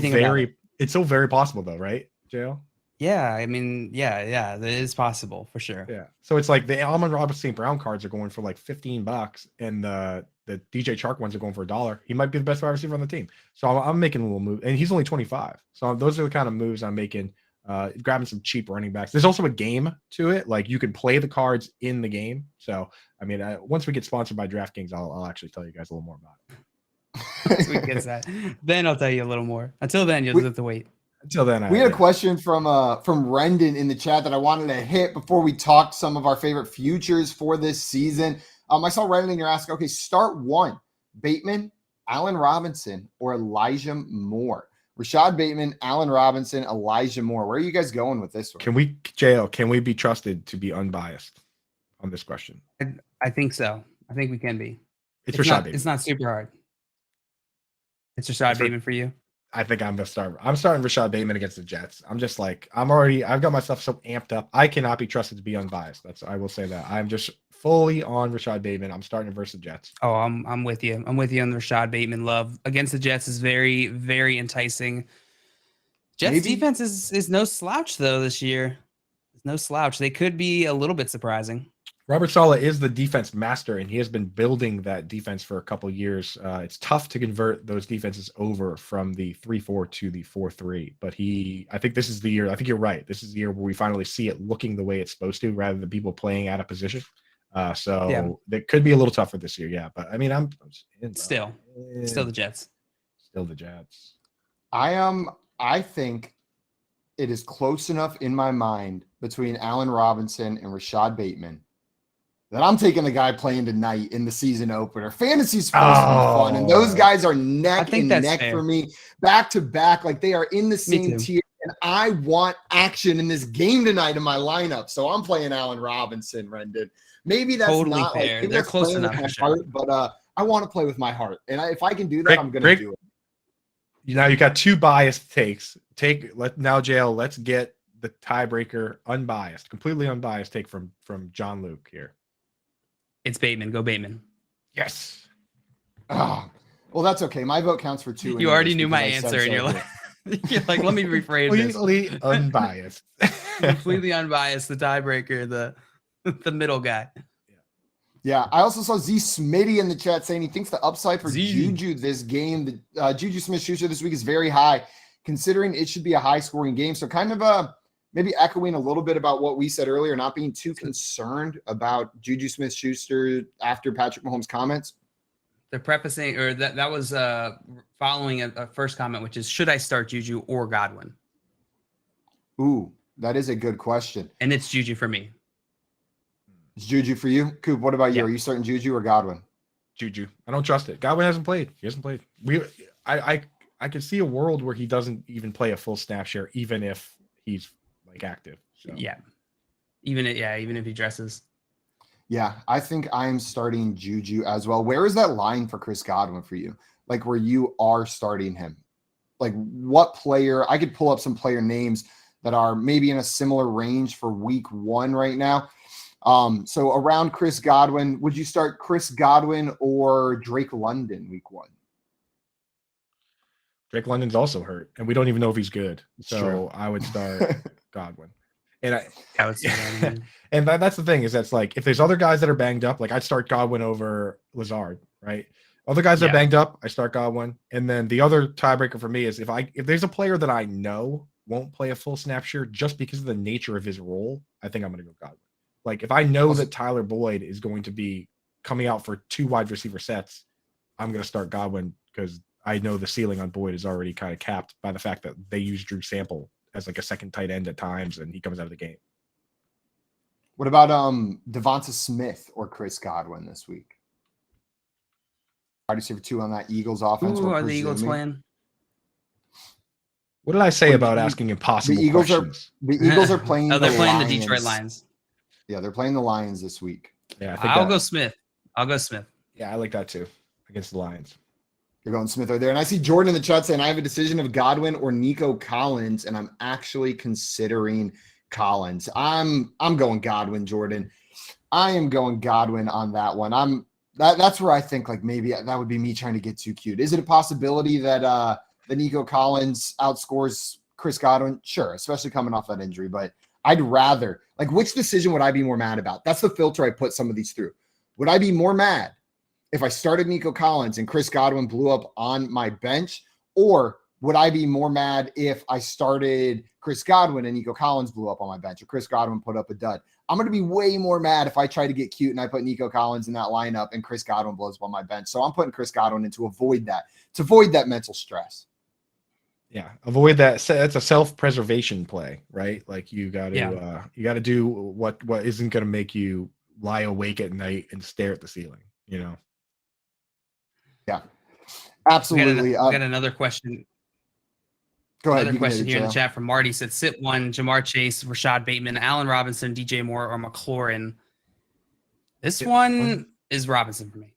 very possible though, right, JL? Yeah, I mean, yeah, that is possible for sure. Yeah. So it's like the Amon-Ra St. Brown cards are going for like $15, and the DJ Chark ones are going for $1. He might be the best wide receiver on the team. So I'm making a little move, and he's only 25. So those are the kind of moves I'm making. Grabbing some cheap running backs. There's also a game to it. Like you can play the cards in the game. So I mean, once we get sponsored by DraftKings, I'll actually tell you guys a little more about it. We get that. Then I'll tell you a little more. Until then, you'll have to wait. Until then, we had a question from Rendon in the chat that I wanted to hit before we talked some of our favorite futures for this season. I saw Rendon, you're asking, okay, start one: Bateman, Allen Robinson, or Elijah Moore. Rashad Bateman, Allen Robinson, Elijah Moore. Where are you guys going with this one? Can we be trusted to be unbiased on this question? I think so. I think we can be. It's Rashad Bateman. It's not super hard. It's Rashad Bateman for you. I think I'm starting Rashad Bateman against the Jets. I'm just like, I've got myself so amped up. I cannot be trusted to be unbiased. I will say that. I'm just fully on Rashad Bateman. I'm starting versus the Jets. Oh, I'm with you. I'm with you on the Rashad Bateman love against the Jets is very, very enticing. Jets defense is no slouch though this year. It's no slouch. They could be a little bit surprising. Robert Saleh is the defense master, and he has been building that defense for a couple years. It's tough to convert those defenses over from the 3-4 to the 4-3, but I think this is the year. I think you're right. This is the year where we finally see it looking the way it's supposed to, rather than people playing out of position. That could be a little tougher this year. Yeah, but I mean, I'm still the Jets. Still the Jets. I think it is close enough in my mind between Allen Robinson and Rashad Bateman that I'm taking the guy playing tonight in the season opener. Fantasy's supposed to be fun, and those guys are neck and neck for me, back to back. Like they are in the same tier, and I want action in this game tonight in my lineup. So I'm playing Allen Robinson, Rendon. Maybe that's totally not fair. Like, they're close enough, with my heart, but I want to play with my heart, and if I can do that, I'm going to do it. Now you got two biased takes. Let's get the tiebreaker unbiased, completely unbiased take from John Luke here. It's Bateman. Go Bateman. Yes. Oh, well, that's okay. My vote counts for 2. You already knew my answer, and you're like, let me rephrase this. Completely unbiased. Completely unbiased. The tiebreaker, the middle guy. Yeah, I also saw Z Smitty in the chat saying he thinks the upside for Juju this game, the Juju Smith-Schuster this week is very high, considering it should be a high-scoring game. So kind of maybe echoing a little bit about what we said earlier, not being too concerned about Juju Smith-Schuster after Patrick Mahomes' comments. They're prefacing, or that was following a first comment, which is, should I start Juju or Godwin? Ooh, that is a good question. And it's Juju for me. It's Juju for you? Coop, what about you? Are you starting Juju or Godwin? Juju. I don't trust it. Godwin hasn't played. He hasn't played. I could see a world where he doesn't even play a full snap share, even if he's like active. So. Yeah. Even if he dresses. Yeah, I think I'm starting Juju as well. Where is that line for Chris Godwin for you? Like where you are starting him? Like what player? I could pull up some player names that are maybe in a similar range for week 1 right now. So around Chris Godwin, would you start Chris Godwin or Drake London week 1? Drake London's also hurt, and we don't even know if he's good. So true. I would start Godwin. And I would say that. And that's the thing is that's like if there's other guys that are banged up, like I'd start Godwin over Lazard, right? Other guys that are banged up, I start Godwin. And then the other tiebreaker for me is if there's a player that I know won't play a full snap share just because of the nature of his role, I think I'm going to go Godwin. Like if I know that Tyler Boyd is going to be coming out for 2 wide receiver sets, I'm going to start Godwin because I know the ceiling on Boyd is already kind of capped by the fact that they use Drew Sample as like a second tight end at times, and he comes out of the game. What about Devonta Smith or Chris Godwin this week? Wide receiver 2 on that Eagles offense. Who are the Eagles playing? What did I say about asking impossible questions? The Eagles are playing. They're playing Lions. the Detroit Lions. Yeah, they're playing the Lions this week. Yeah, I'll go Smith. Yeah, I like that too against the Lions. You're going Smith right there. And I see Jordan in the chat saying, I have a decision of Godwin or Nico Collins, and I'm actually considering Collins. I'm going Godwin, Jordan. I am going Godwin on that one. That's where I think like maybe that would be me trying to get too cute. Is it a possibility that the Nico Collins outscores Chris Godwin? Sure, especially coming off that injury. But I'd rather, like, which decision would I be more mad about? That's the filter I put some of these through. Would I be more mad if I started Nico Collins and Chris Godwin blew up on my bench? Or would I be more mad if I started Chris Godwin and Nico Collins blew up on my bench, or Chris Godwin put up a dud? I'm going to be way more mad if I try to get cute and I put Nico Collins in that lineup and Chris Godwin blows up on my bench. So I'm putting Chris Godwin in to avoid that mental stress. Yeah, avoid that. That's a self-preservation play, right? Like you got to do what isn't going to make you lie awake at night and stare at the ceiling, you know? Yeah, absolutely. We got another question. Go ahead. Another question here in the chat from Marty said, sit 1, Jamar Chase, Rashad Bateman, Allen Robinson, DJ Moore, or McLaurin. This one is Robinson for me.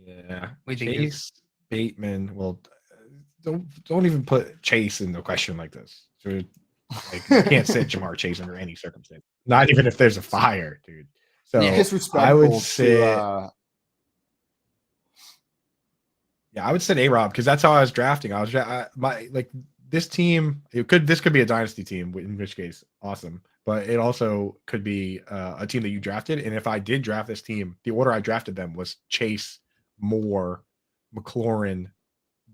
Yeah. We think Chase, Bateman. Well, don't even put Chase in the question like this. So, like, you can't sit Jamar Chase under any circumstance. Not even if there's a fire, dude. So I would say, I would say A-Rob because that's how I was drafting. This team. This could be a dynasty team, in which case, awesome. but it also could be a team that you drafted. And if I did draft this team, the order I drafted them was Chase, Moore, McLaurin,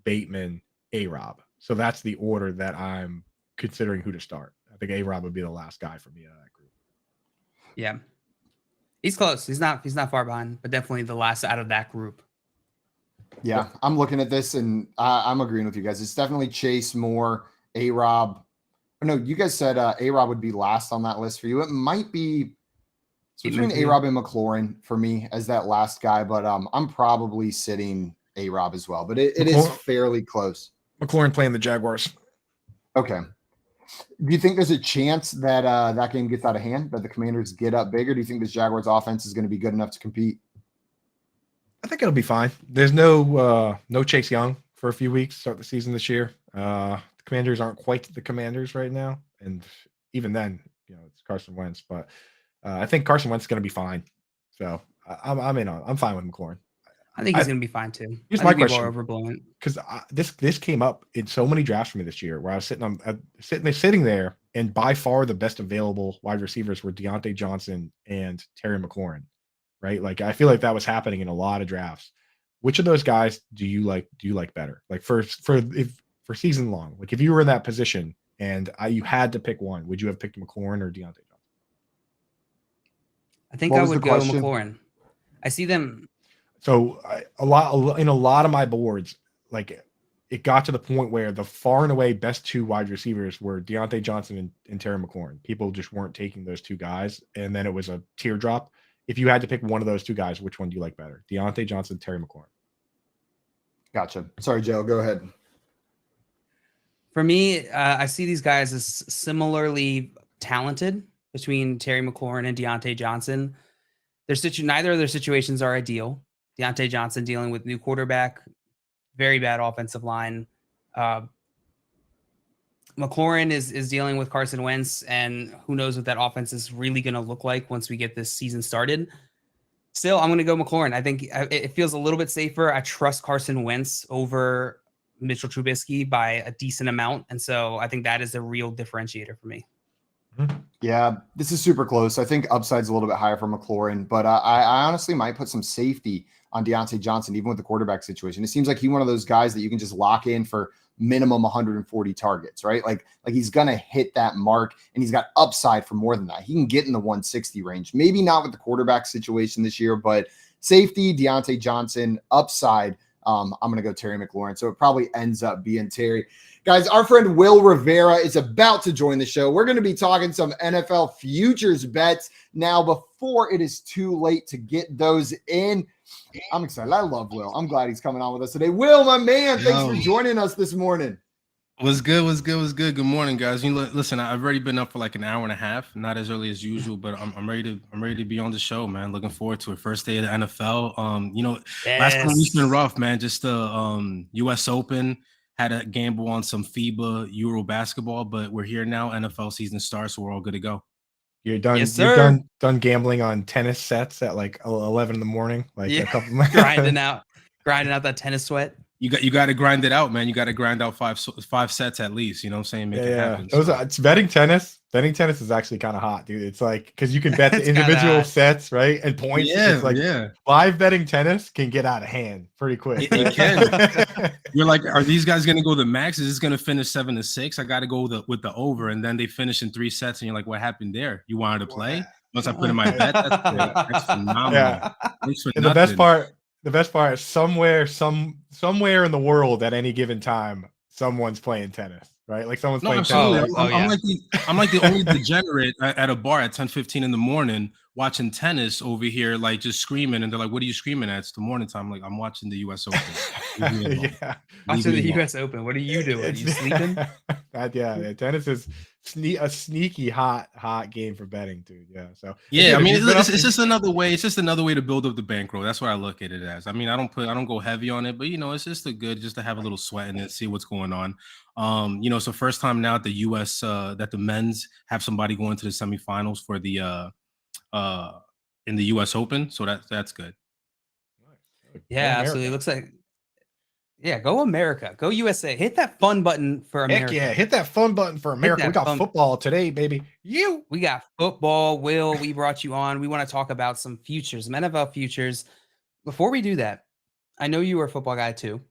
Bateman, A-Rob. So that's the order that I'm considering who to start. I think A-Rob would be the last guy for me out of that group. Yeah. He's close. He's not far behind, but definitely the last out of that group. Yeah, I'm looking at this and I'm agreeing with you guys. It's definitely Chase, Moore, A-Rob. No, you guys said A-Rob would be last on that list for you. It might be between A-Rob and McLaurin for me as that last guy, but I'm probably sitting A-Rob as well. But it is fairly close. McLaurin playing the Jaguars. Okay. Do you think there's a chance that that game gets out of hand, that the Commanders get up big, or do you think this Jaguars offense is going to be good enough to compete? I think it'll be fine. There's no Chase Young for a few weeks to start the season this year. The Commanders aren't quite the Commanders right now, and even then, it's Carson Wentz. But I think Carson Wentz is going to be fine. So I'm fine with McLaurin. I think he's going to be fine too. Here's my question: overblowing because this came up in so many drafts for me this year, where I was sitting there, and by far the best available wide receivers were Deontay Johnson and Terry McLaurin, right? Like I feel like that was happening in a lot of drafts. Which of those guys do you like better? Like for season long, like if you were in that position and you had to pick one, would you have picked McLaurin or Deontay Johnson? I think I would go McLaurin. I see them. So a lot of my boards, like it got to the point where the far and away best two wide receivers were Deontay Johnson and Terry McLaurin. People just weren't taking those two guys, and then it was a teardrop. If you had to pick one of those two guys, which one do you like better? Deontay Johnson, Terry McLaurin. Gotcha. Sorry, Joe. Go ahead. For me, I see these guys as similarly talented between Terry McLaurin and Deontay Johnson. Neither of their situations are ideal. Deontay Johnson dealing with new quarterback, very bad offensive line. McLaurin is dealing with Carson Wentz, and who knows what that offense is really going to look like once we get this season started. Still, I'm going to go McLaurin. I think it feels a little bit safer. I trust Carson Wentz over Mitchell Trubisky by a decent amount, and so I think that is a real differentiator for me. Yeah, this is super close. I think upside's a little bit higher for McLaurin, but I honestly might put some safety on Deontay Johnson, even with the quarterback situation. It seems like he's one of those guys that you can just lock in for minimum 140 targets, right? Like he's going to hit that mark, and he's got upside for more than that. He can get in the 160 range. Maybe not with the quarterback situation this year, but safety, Deontay Johnson, upside. I'm going to go Terry McLaurin. So it probably ends up being Terry. Guys, our friend Will Rivera is about to join the show. We're going to be talking some NFL futures bets now before it is too late to get those in. I'm excited. I love Will. I'm glad he's coming on with us today. Will, my man, thanks for joining us this morning. What's good? Good morning, guys. Listen, I've already been up for like an hour and a half, not as early as usual, but I'm ready to be on the show, man. Looking forward to it. First day of the NFL. Last couple weeks been rough, man. Just the US Open, had a gamble on some FIBA Euro basketball, but we're here now. NFL season starts, so we're all good to go. You're done. Yes, you're sir. done gambling on tennis sets at like 11 in the morning, like a couple grinding out that tennis sweat. You got to grind it out, man. You got to grind out five sets at least. You know what I'm saying? Make it happen. It's betting tennis. Betting tennis is actually kind of hot, dude. It's like because you can bet the individual sets, right, and points. Live betting tennis can get out of hand pretty quick. It can. You're like, are these guys going to go the max? Is this going to finish 7-6? I got to go with the over, and then they finish in 3 sets, and you're like, what happened there? You wanted to play? Once I put in my bet, that's phenomenal. Yeah. And the best part is somewhere in the world at any given time, someone's playing tennis, right? Like someone's playing tennis. I'm like the only degenerate at a bar at 10:15 in the morning watching tennis over here, like just screaming, and they're like, "What are you screaming at? It's the morning time." I'm like, I'm watching the U.S. Open. Watching the U.S. Open. What are you doing? Are you sleeping? Tennis is a sneaky hot game for betting, dude. Yeah. So it's just another way. It's just another way to build up the bankroll. That's what I look at it as. I mean, I don't go heavy on it, but it's just just to have a little sweat in it, see what's going on. So first time now at the U.S. That the men's have somebody going to the semifinals for the in the U.S. Open, so that's good. Yeah, absolutely. It looks like Yeah, go America. Go USA. Hit that fun button for America. Heck yeah, hit that fun button for America. We got football today, baby. We got football. Will, we brought you on. We want to talk about some futures, some NFL futures. Before we do that, I know you are a football guy too.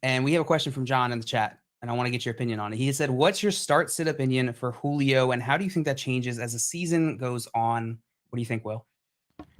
And we have a question from John in the chat, and I want to get your opinion on it. He said, what's your start-sit opinion for Julio, and how do you think that changes as the season goes on? What do you think, Will?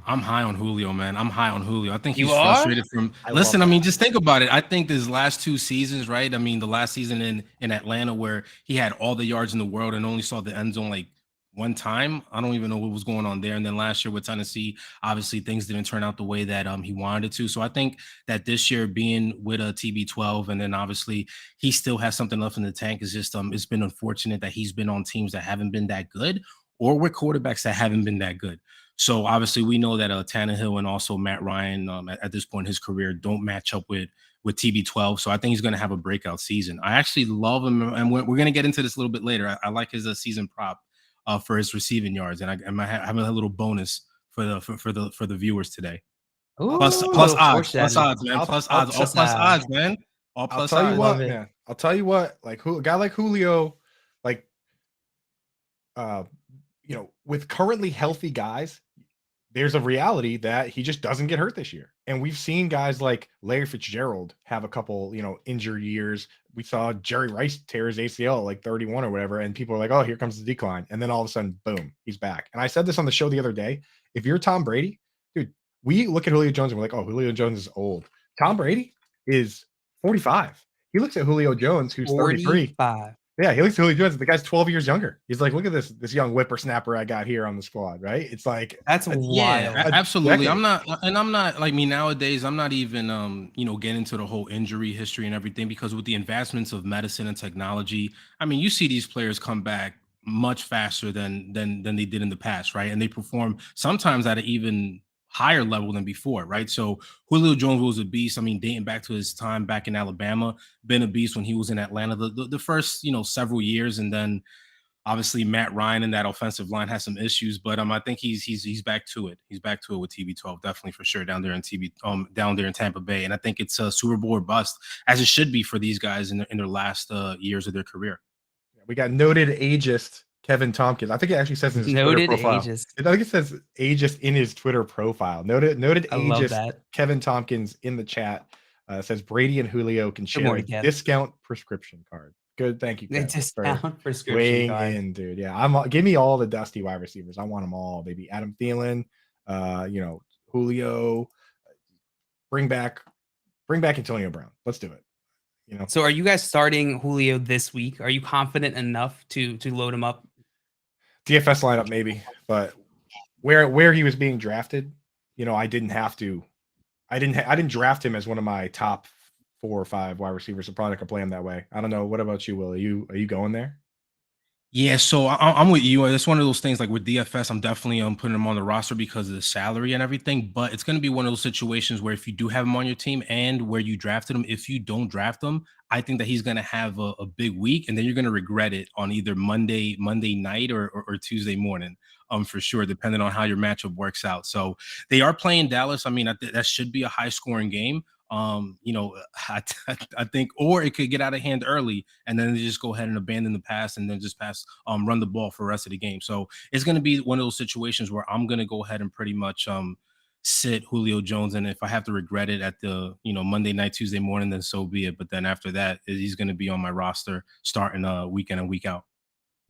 I'm high on Julio, man. I'm high on Julio. I think he's You are? frustrated from. Listen, I mean, just think about it. I think his last 2 seasons, right? I mean, the last season in Atlanta where he had all the yards in the world and only saw the end zone like one time. I don't even know what was going on there. And then last year with Tennessee, obviously things didn't turn out the way that he wanted it to. So I think that this year being with a TB12, and then obviously he still has something left in the tank, is just it's been unfortunate that he's been on teams that haven't been that good, or with quarterbacks that haven't been that good. So obviously we know that Tannehill and also Matt Ryan at this point in his career don't match up with TB12. So I think he's going to have a breakout season. I actually love him, and we're going to get into this a little bit later. I like his season prop for his receiving yards, and I have a little bonus for the viewers today. Ooh, plus odds, man. Plus odds, man. All plus odds. I'll tell you what, man. I'll tell you what. Like a guy like Julio, like with currently healthy guys, there's a reality that he just doesn't get hurt this year. And we've seen guys like Larry Fitzgerald have a couple, injured years. We saw Jerry Rice tear his ACL like 31 or whatever, and people are like, oh, here comes the decline. And then all of a sudden, boom, he's back. And I said this on the show the other day. If you're Tom Brady, dude, we look at Julio Jones and we're like, oh, Julio Jones is old. Tom Brady is 45. He looks at Julio Jones, who's 33. Yeah, he looks at Julio Jones. The guy's 12 years younger. He's like, look at this young whippersnapper I got here on the squad, right? It's like that's wild. Yeah, absolutely. I'm not like me nowadays. I'm not even getting into the whole injury history and everything, because with the advancements of medicine and technology, I mean, you see these players come back much faster than they did in the past, right? And they perform sometimes at an even higher level than before, right? So Julio Jones was a beast. I mean, dating back to his time back in Alabama, been a beast when he was in Atlanta the first several years, and then obviously Matt Ryan and that offensive line has some issues, but I think he's back to it. He's back to it with TB12, definitely for sure down there in Tampa Bay, and I think it's a Super Bowl or bust, as it should be for these guys in their last years of their career. We got noted ageist Kevin Tompkins. I think it actually says in his Twitter profile. Ageist. I think it says ageist in his Twitter profile. Noted ageist Kevin Tompkins in the chat says Brady and Julio can share a discount prescription card. Good, thank you. Discount prescription weighing card. in, dude. Yeah, give me all the dusty wide receivers. I want them all, baby. Adam Thielen, Julio. Bring back Antonio Brown. Let's do it. So are you guys starting Julio this week? Are you confident enough to load him up? DFS lineup maybe, but where he was being drafted, I didn't have to. I didn't draft him as one of my top 4 or 5 wide receivers. So probably not gonna play him that way. I don't know. What about you, Will? Are you going there? Yeah, so I'm with you. It's one of those things like with DFS, I'm definitely putting him on the roster because of the salary and everything. But it's going to be one of those situations where if you do have him on your team and where you drafted him, if you don't draft him, I think that he's going to have a big week, and then you're going to regret it on either Monday night or Tuesday morning, for sure, depending on how your matchup works out. So they are playing Dallas. I mean, that should be a high scoring game. I think, or it could get out of hand early and then they just go ahead and abandon the pass and then just run the ball for the rest of the game. So it's going to be one of those situations where I'm going to go ahead and pretty much sit Julio Jones, and if I have to regret it at the Monday night, Tuesday morning, then so be it. But then after that, he's going to be on my roster starting week in and week out.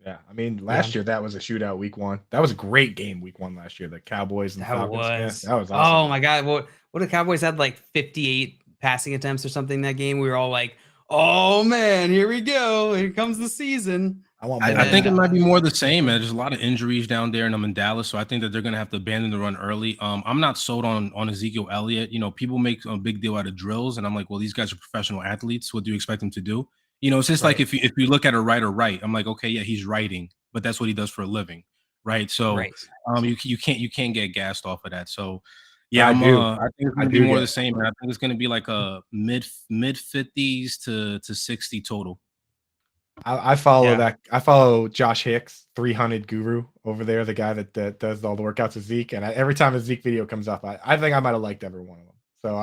Yeah, I mean, last year that was a shootout week 1. That was a great game week 1 last year. The Cowboys and Falcons. That was awesome. Oh my God, what the Cowboys had like 58 passing attempts or something that game. We were all like, "Oh man, here we go! Here comes the season." I think it might be more the same, man. There's a lot of injuries down there, and I'm in Dallas, so I think that they're going to have to abandon the run early. I'm not sold on Ezekiel Elliott. People make a big deal out of drills, and I'm like, well, these guys are professional athletes. What do you expect them to do? It's just like if you look at a writer, I'm like, okay, yeah, he's writing, but that's what he does for a living, right? So you can't get gassed off of that. So yeah, I think it's going to be more the same. Man. I think it's going to be like a mid 50s to 60 total. I follow that. I follow Josh Hicks, 300 Guru over there, the guy that does all the workouts with Zeke. And every time a Zeke video comes up, I think I might have liked every one of them. So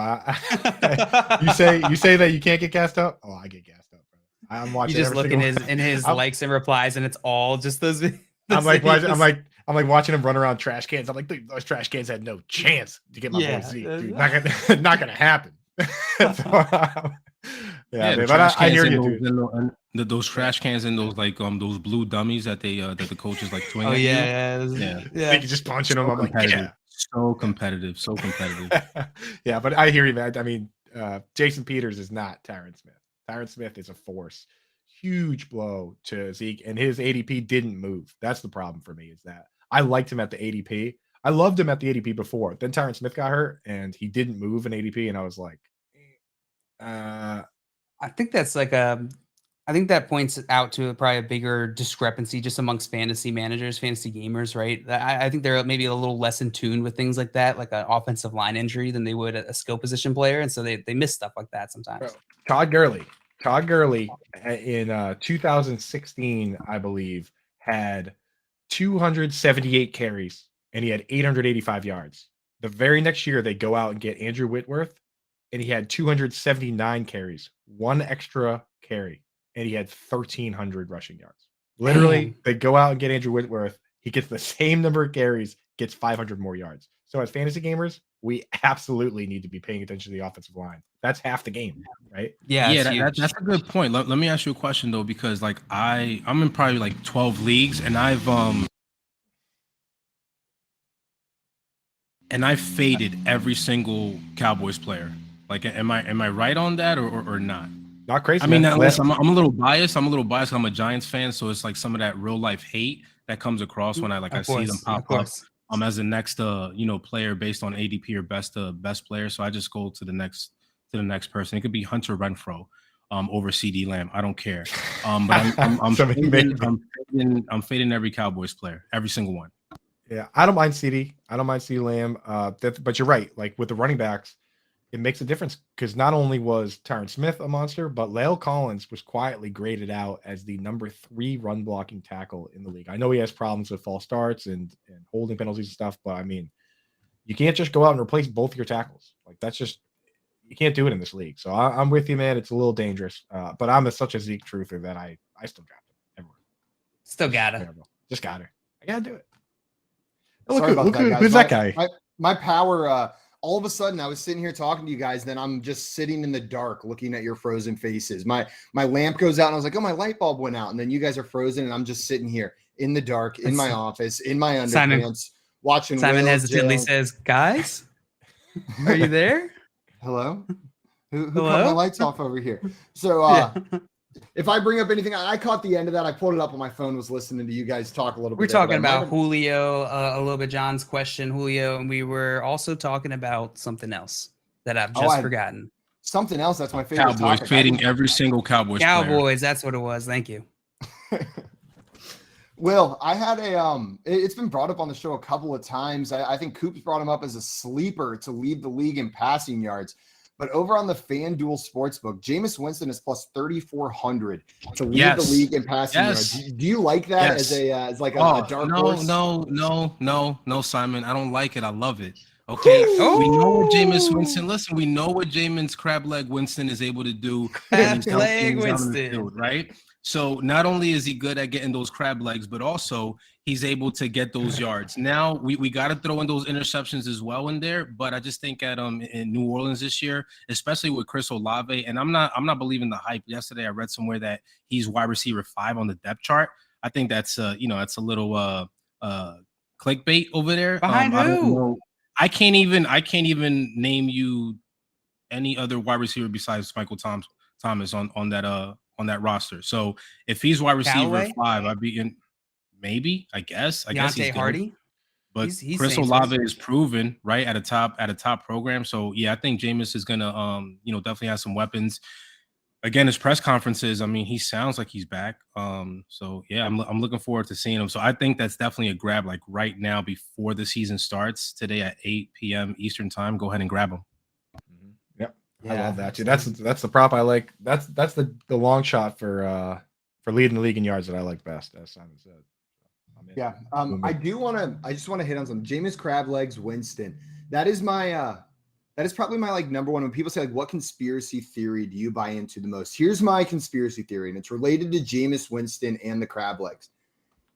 you say that you can't get gassed up. Oh, I get gassed up, bro. I'm watching. You just look in his likes and replies, and it's all just those. I'm like watching him run around trash cans. I'm like, dude, those trash cans had no chance to get my boy Zeke, dude. Not gonna happen. But I hear you, dude. Those trash cans and those those blue dummies that that the coaches like swing. Oh at yeah. They just punching them. I'm like, yeah. So competitive. Yeah, but I hear you, man. I mean, Jason Peters is not Tyron Smith. Tyron Smith is a force. Huge blow to Zeke, and his ADP didn't move. That's the problem for me, is that I liked him at the ADP. I loved him at the ADP before. Then Tyron Smith got hurt, and he didn't move an ADP, and I was like, I think that's I think that points out to probably a bigger discrepancy just amongst fantasy managers, fantasy gamers, right? I think they're maybe a little less in tune with things like that, like an offensive line injury, than they would a skill position player. And so they miss stuff like that sometimes. Bro, Todd Gurley in 2016, I believe, had 278 carries and he had 885 yards. The very next year, they go out and get Andrew Whitworth, and he had 279 carries, one extra carry, and he had 1,300 rushing yards. Literally, they go out and get Andrew Whitworth. He gets the same number of carries, gets 500 more yards. So as fantasy gamers, we absolutely need to be paying attention to the offensive line. That's half the game, right? Yeah, that's a good point. Let me ask you a question though, because like I'm in probably like 12 leagues, and I've faded every single Cowboys player. Like, am I right on that or not? Not crazy. I mean, listen, I'm a little biased. I'm a Giants fan, so it's like some of that real life hate that comes across when I see them pop up. As the next player based on ADP or best player. So I just go to the next person. It could be Hunter Renfrow over CD Lamb. I don't care. But I'm fading every Cowboys player, every single one. Yeah, I don't mind CD. I don't mind CD Lamb. But you're right. Like with the running backs, it makes a difference because not only was Tyron Smith a monster, but La'el Collins was quietly graded out as the number 3 run blocking tackle in the league. I know he has problems with false starts and holding penalties and stuff, but I mean, you can't just go out and replace both your tackles. Like that's just, you can't do it in this league. So I'm with you, man. It's a little dangerous, but I'm such a Zeke truther that I still got him everywhere. Still got it. Just got her. I gotta do it. Who's that guy? My power. All of a sudden, I was sitting here talking to you guys. Then I'm just sitting in the dark, looking at your frozen faces. My lamp goes out, and I was like, "Oh, my light bulb went out." And then you guys are frozen, and I'm just sitting here in the dark, in my office, in my underpants, watching. Simon hesitantly says, "Guys, are you there? Hello? Who cut my lights off over here?" So, if I bring up anything, I caught the end of that. I pulled it up on my phone, was listening to you guys talk a little bit. We're talking about Julio, a little bit John's question, Julio, and we were also talking about something else that I've just forgotten. Something else, that's my favorite Cowboys topic. fading every single Cowboys player. That's what it was. Thank you. Will, I had it's been brought up on the show a couple of times. I think Coop's brought him up as a sleeper to lead the league in passing yards. But over on the FanDuel Sportsbook, Jameis Winston is plus 3,400 to lead the league in passing yards. Do you like that as a dark horse? No, Simon. I don't like it. I love it. Okay. We know what Jameis Winston. Listen, we know what Jameis Crab Leg Winston is able to do. Crab Leg Winston, field, right? So not only is he good at getting those crab legs, but also he's able to get those yards. Now we got to throw in those interceptions as well in there. But I just think at in New Orleans this year, especially with Chris Olave, and I'm not believing the hype. Yesterday I read somewhere that he's wide receiver 5 on the depth chart. I think that's that's a little clickbait over there. Behind who? I can't even name you any other wide receiver besides Michael Thomas on that roster. So if he's wide receiver 5, I'd be in. Maybe, I guess he's Hardy. Good. But he's Chris Olave is proven right at a top program. So yeah, I think Jameis is gonna definitely have some weapons. Again, his press conferences, I mean, he sounds like he's back. So yeah, I'm looking forward to seeing him. So I think that's definitely a grab, like right now before the season starts today at 8 p.m. Eastern time. Go ahead and grab him. Yep. Yeah, I love that too. That's the prop I like. That's the long shot for leading the league in yards that I like best, as Simon said. Yeah. I just want to hit on some Jameis Crab Legs Winston. That is my That is probably my number one. When people say what conspiracy theory do you buy into the most? Here's my conspiracy theory, and it's related to Jameis Winston and the crab legs.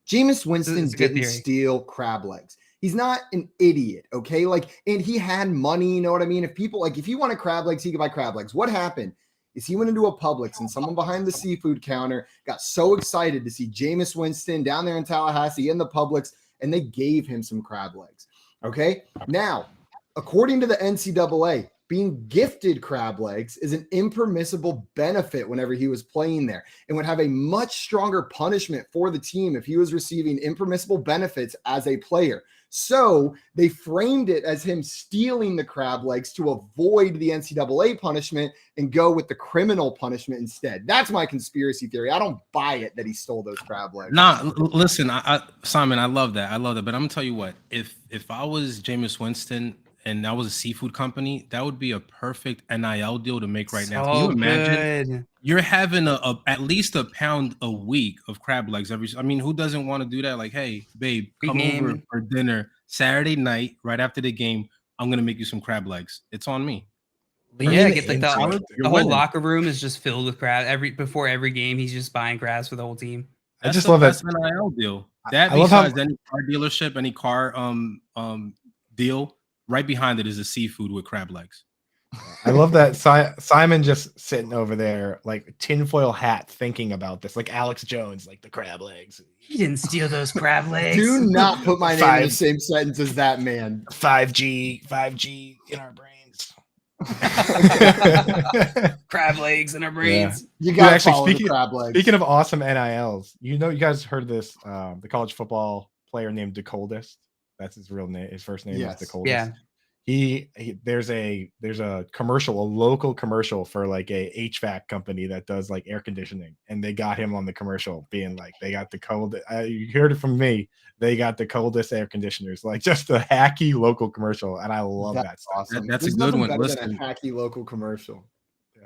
Jameis Winston didn't steal crab legs. He's not an idiot, okay? And he had money, you know what I mean? If he wanted crab legs, he could buy crab legs. What happened is he went into a Publix and someone behind the seafood counter got so excited to see Jameis Winston down there in Tallahassee in the Publix, and they gave him some crab legs, okay? Now, according to the NCAA, being gifted crab legs is an impermissible benefit whenever he was playing there and would have a much stronger punishment for the team if he was receiving impermissible benefits as a player. So they framed it as him stealing the crab legs to avoid the NCAA punishment and go with the criminal punishment instead. That's my conspiracy theory. I don't buy it that he stole those crab legs. Nah, listen, Simon, I love that. But I'm gonna tell you what, if I was Jameis Winston and that was a seafood company, that would be a perfect NIL deal to make right now. Can you imagine? You're having at least a pound a week of crab legs who doesn't want to do that? Hey, babe, come over for dinner Saturday night right after the game. I'm gonna make you some crab legs. It's on me. Yeah, get the whole locker room is just filled with crab. Before every game, he's just buying crabs for the whole team. I just love that NIL deal. That besides any car dealership, any car deal. Right behind it is a seafood with crab legs. I love that Simon just sitting over there, tinfoil hat, thinking about this, like Alex Jones, the crab legs. He didn't steal those crab legs. Do not put my name in the same sentence as that man. 5G in our brains. Crab legs in our brains. Yeah. You got to follow the crab legs. Speaking of awesome NILs, you guys heard of this? The college football player named DeColdest. That's his real name. His first name is DeColdest. Yeah. There's a commercial, a local commercial for a HVAC company that does air conditioning, and they got him on the commercial being they got the cold. You heard it from me. They got the coldest air conditioners, just a hacky local commercial, and I love that. Awesome. That's a good one. Listen, a hacky local commercial.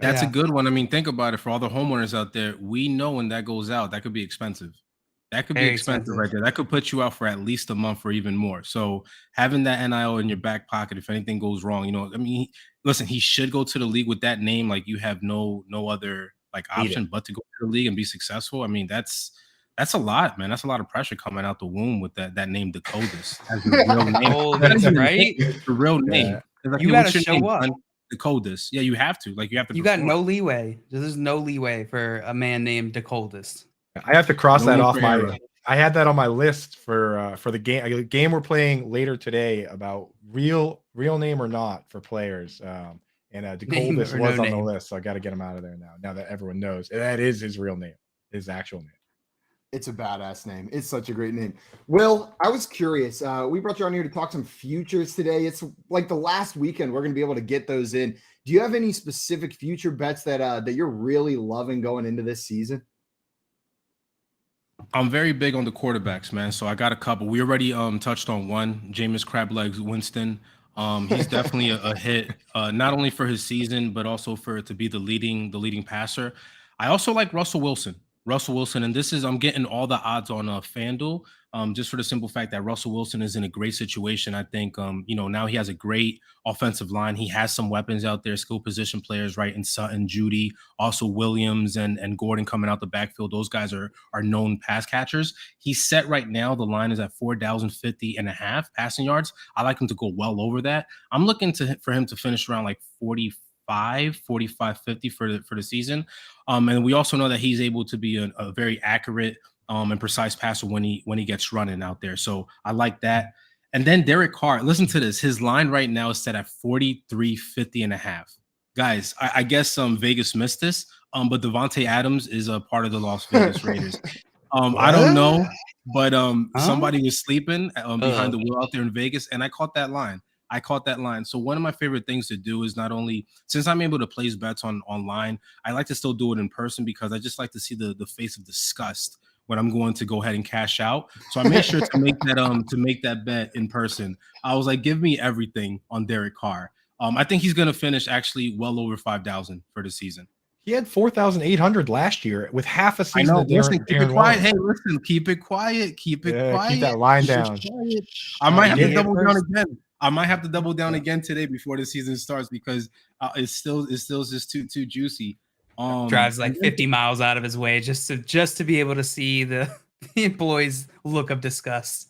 That's a good one. Think about it. For all the homeowners out there, we know when that goes out, that could be expensive. That could be expensive right there. That could put you out for at least a month or even more. So having that NIL in your back pocket, if anything goes wrong, listen, he should go to the league with that name. You have no other option but to go to the league and be successful. That's a lot, man. That's a lot of pressure coming out the womb with that name, Dakotas. As your real name. That's right. It's the real name. Yeah. You got to show up. Dakotas. Yeah, you have to. You have to. You got no leeway. There's no leeway for a man named Dakotas. I have to cross that off my. I had that on my list for the game we're playing later today about real name or not for players. And DeColdest was on the list, so I got to get him out of there now. Now that everyone knows that is his real name, his actual name. It's a badass name. It's such a great name. Will, I was curious. We brought you on here to talk some futures today. It's the last weekend. We're going to be able to get those in. Do you have any specific future bets that you're really loving going into this season? I'm very big on the quarterbacks, man. So I got a couple. We already touched on one, Jameis Crablegs Winston. He's definitely a hit, not only for his season, but also to be the leading passer. I also like Russell Wilson, and I'm getting all the odds on FanDuel, just for the simple fact that Russell Wilson is in a great situation. I think, now he has a great offensive line. He has some weapons out there, skill position players, right? And Sutton, Judy, also Williams and Gordon coming out the backfield. Those guys are known pass catchers. He's set right now. The line is at 4,050.5 passing yards. I like him to go well over that. I'm looking for him to finish around 45-50 for the season. And we also know that he's able to be a very accurate and precise passer when he gets running out there. So I like that. And then Derek Carr, listen to this. His line right now is set at 43.50.5. Guys, I guess Vegas missed this, but Devontae Adams is a part of the Las Vegas Raiders. I don't know, but somebody was sleeping behind the wheel out there in Vegas, and I caught that line. So one of my favorite things to do is not only, since I'm able to place bets online, I like to still do it in person because I just like to see the face of disgust when I'm going to go ahead and cash out. So I made sure to make that bet in person. I was like, give me everything on Derek Carr. I think he's going to finish actually well over 5,000 for the season. He had 4,800 last year with half a season. I know. Listen, keep it quiet. Hey, listen, keep it quiet. Keep it quiet. Keep that line down. I might have to double down again. I might have to double down again today before the season starts because it's still just too juicy. Drives like 50 miles out of his way just to be able to see the employees' look of disgust.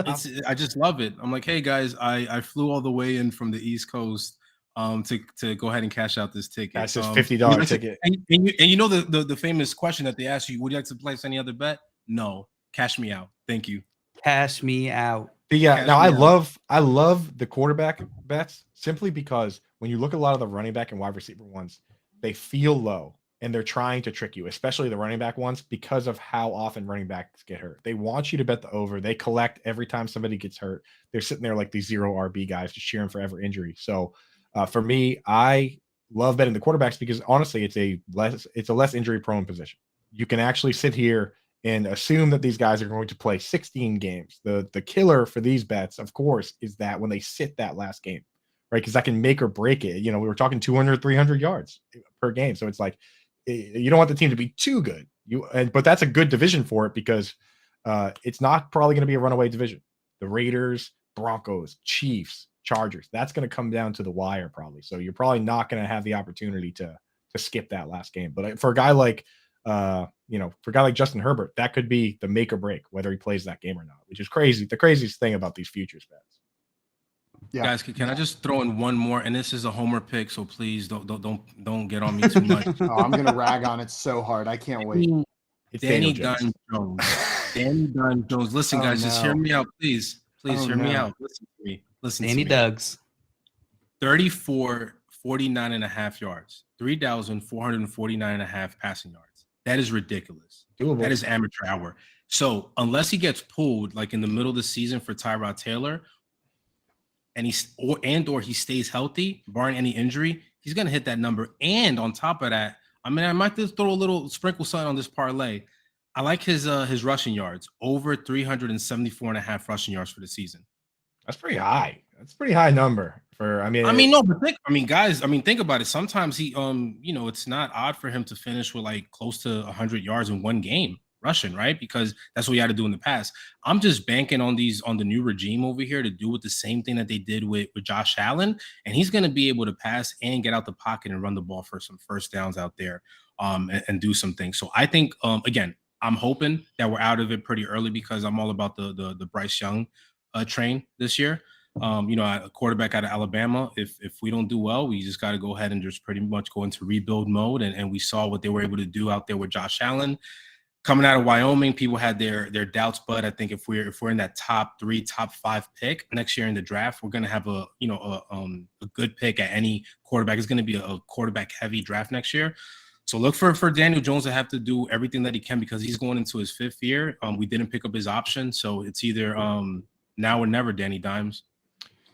I just love it. I'm like, hey guys, I flew all the way in from the East Coast to go ahead and cash out this ticket. That's just $50 ticket. And you know the famous question that they ask you, would you like to place any other bet? No, cash me out. Thank you. Cash me out. Yeah, now I love the quarterback bets simply because when you look at a lot of the running back and wide receiver ones, they feel low and they're trying to trick you, especially the running back ones, because of how often running backs get hurt. They want you to bet the over. They collect every time somebody gets hurt. They're sitting there like these 0 RB guys just cheering for every injury. So for me, I love betting the quarterbacks because honestly, it's a less injury prone position. You can actually sit here and assume that these guys are going to play 16 games. The killer for these bets, of course, is that when they sit that last game, right? Because that can make or break it. You know, we were talking 200, 300 yards per game. So it's like, you don't want the team to be too good. But that's a good division for it because it's not probably going to be a runaway division. The Raiders, Broncos, Chiefs, Chargers, that's going to come down to the wire probably. So you're probably not going to have the opportunity to skip that last game. But for a guy like, Justin Herbert, that could be the make or break whether he plays that game or not, which is crazy. The craziest thing about these futures bets. Yeah. Guys, can I just throw in one more? And this is a homer pick, so please don't get on me too much. I'm gonna rag on it so hard. I can't wait. It's Danny Dunn Jones. Danny Dunn Jones. Listen, guys, just hear me out, please. Please hear me out. Listen to me. Danny Duggs. 34, 49.5 yards, 3,449.5 passing yards. That is ridiculous. Doable. That is amateur hour. So unless he gets pulled like in the middle of the season for Tyrod Taylor, and he stays healthy, barring any injury, he's gonna hit that number. And on top of that, I mean, I might just throw a little sprinkle something on this parlay. I like his rushing yards, over 374.5 rushing yards for the season. That's pretty high. That's a pretty high number for. Think about it. Sometimes he, it's not odd for him to finish with like close to 100 yards in one game rushing, right? Because that's what he had to do in the past. I'm just banking on the new regime over here to do with the same thing that they did with Josh Allen, and he's going to be able to pass and get out the pocket and run the ball for some first downs out there, and do some things. So I think, again, I'm hoping that we're out of it pretty early because I'm all about the Bryce Young train this year. A quarterback out of Alabama. If we don't do well, we just got to go ahead and just pretty much go into rebuild mode. And we saw what they were able to do out there with Josh Allen. Coming out of Wyoming, people had their doubts, but I think if we're in that top 3, top 5 pick next year in the draft, we're going to have a good pick at any quarterback. It's going to be a quarterback heavy draft next year. So look for Daniel Jones to have to do everything that he can because he's going into his 5th year. We didn't pick up his option, so it's either now or never. Danny Dimes.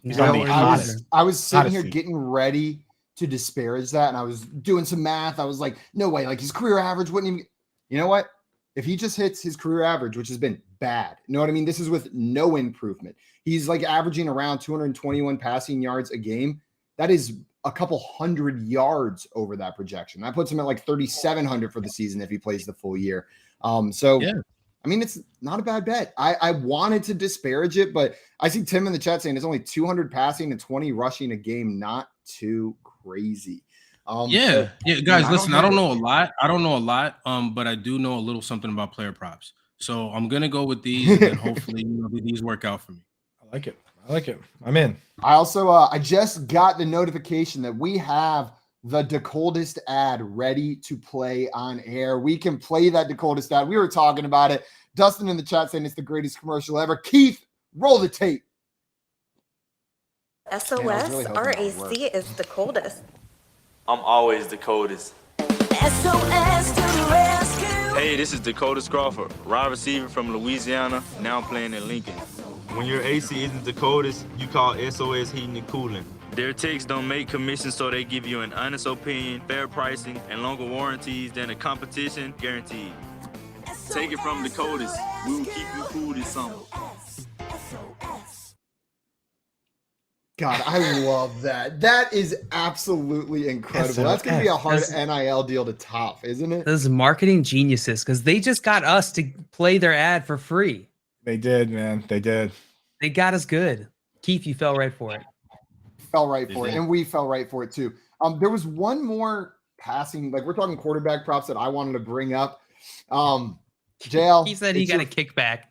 I was sitting here getting ready to disparage that, and I was doing some math. I was like, no way, like his career average wouldn't even. You know what? If he just hits his career average, which has been bad, you know what I mean? This is with no improvement. He's like averaging around 221 passing yards a game. That is a couple hundred yards over that projection. That puts him at like 3,700 for the season if he plays the full year. Yeah. I mean, it's not a bad bet. I wanted to disparage it, but I see Tim in the chat saying it's only 200 passing and 20 rushing a game. Not too crazy. Guys, listen, I don't know a lot, but I do know a little something about player props. So I'm gonna go with these, and then hopefully these work out for me. I like it. I'm in. I also I just got the notification that we have the DeColdest ad ready to play on air. We can play that DeColdest ad. We were talking about it. Dustin in the chat saying it's the greatest commercial ever. Keith, roll the tape. SOS RAC is the coldest. I'm always the coldest. SOS to the rescue. Hey, this is Dakota Crawford, wide receiver from Louisiana, now playing in Lincoln. When your AC isn't the coldest, you call SOS Heating and Cooling. Their techs don't make commissions, so they give you an honest opinion, fair pricing, and longer warranties than the competition guaranteed. Take it from the coldest. We will keep you cool this summer. God, I love that. That is absolutely incredible. That's going to be a hard NIL deal to top, isn't it? Those marketing geniuses, because they just got us to play their ad for free. They did, man. They did. They got us good. Keith, you fell right for it. Fell right for it, and we fell right for it too. There was one more passing, like we're talking quarterback props that I wanted to bring up. JL, He said he got a kickback.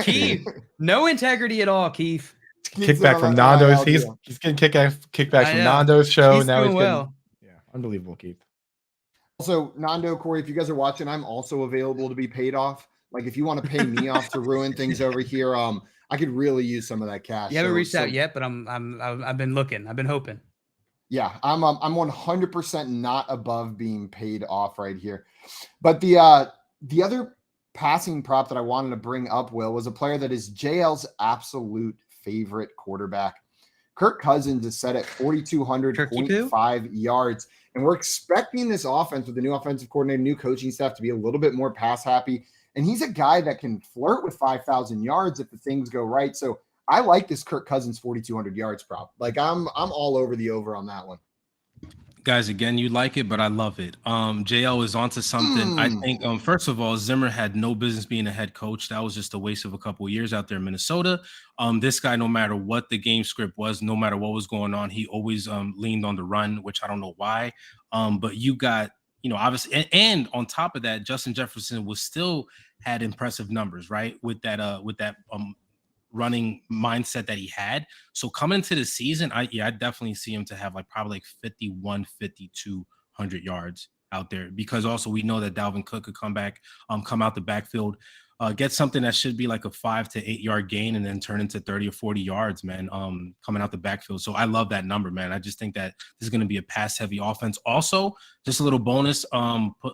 Keith, no integrity at all, Keith. Kickback from Nando's. He's getting kickbacks from Nando's show. He's now doing he's well. Yeah, unbelievable, Keith. Also, Nando, Corey, if you guys are watching, I'm also available to be paid off. Like if you want to pay me off to ruin things over here, I could really use some of that cash. You haven't reached out yet, but I've been looking. I've been hoping. Yeah, I'm 100% not above being paid off right here. But the other passing prop that I wanted to bring up, Will, was a player that is JL's absolute favorite quarterback. Kirk Cousins is set at 4,200.5 yards. And we're expecting this offense with the new offensive coordinator, new coaching staff to be a little bit more pass happy. And he's a guy that can flirt with 5,000 yards if the things go right. So I like this Kirk Cousins 4,200 yards prop. Like I'm all over the over on that one. Guys, again, you like it, but I love it. JL is onto something. I think, first of all, Zimmer had no business being a head coach. That was just a waste of a couple of years out there in Minnesota. This guy, no matter what the game script was, no matter what was going on, he always leaned on the run, which I don't know why. But you got, obviously, and on top of that, Justin Jefferson was still had impressive numbers, right? With that running mindset that he had. So coming into the season, I definitely see him to have probably 5,200 yards out there, because also we know that Dalvin Cook could come out the backfield, get something that should be like a 5 to 8 yard gain and then turn into 30 or 40 yards, man, coming out the backfield. So I love that number, man. I just think that this is going to be a pass heavy offense. Also, just a little bonus,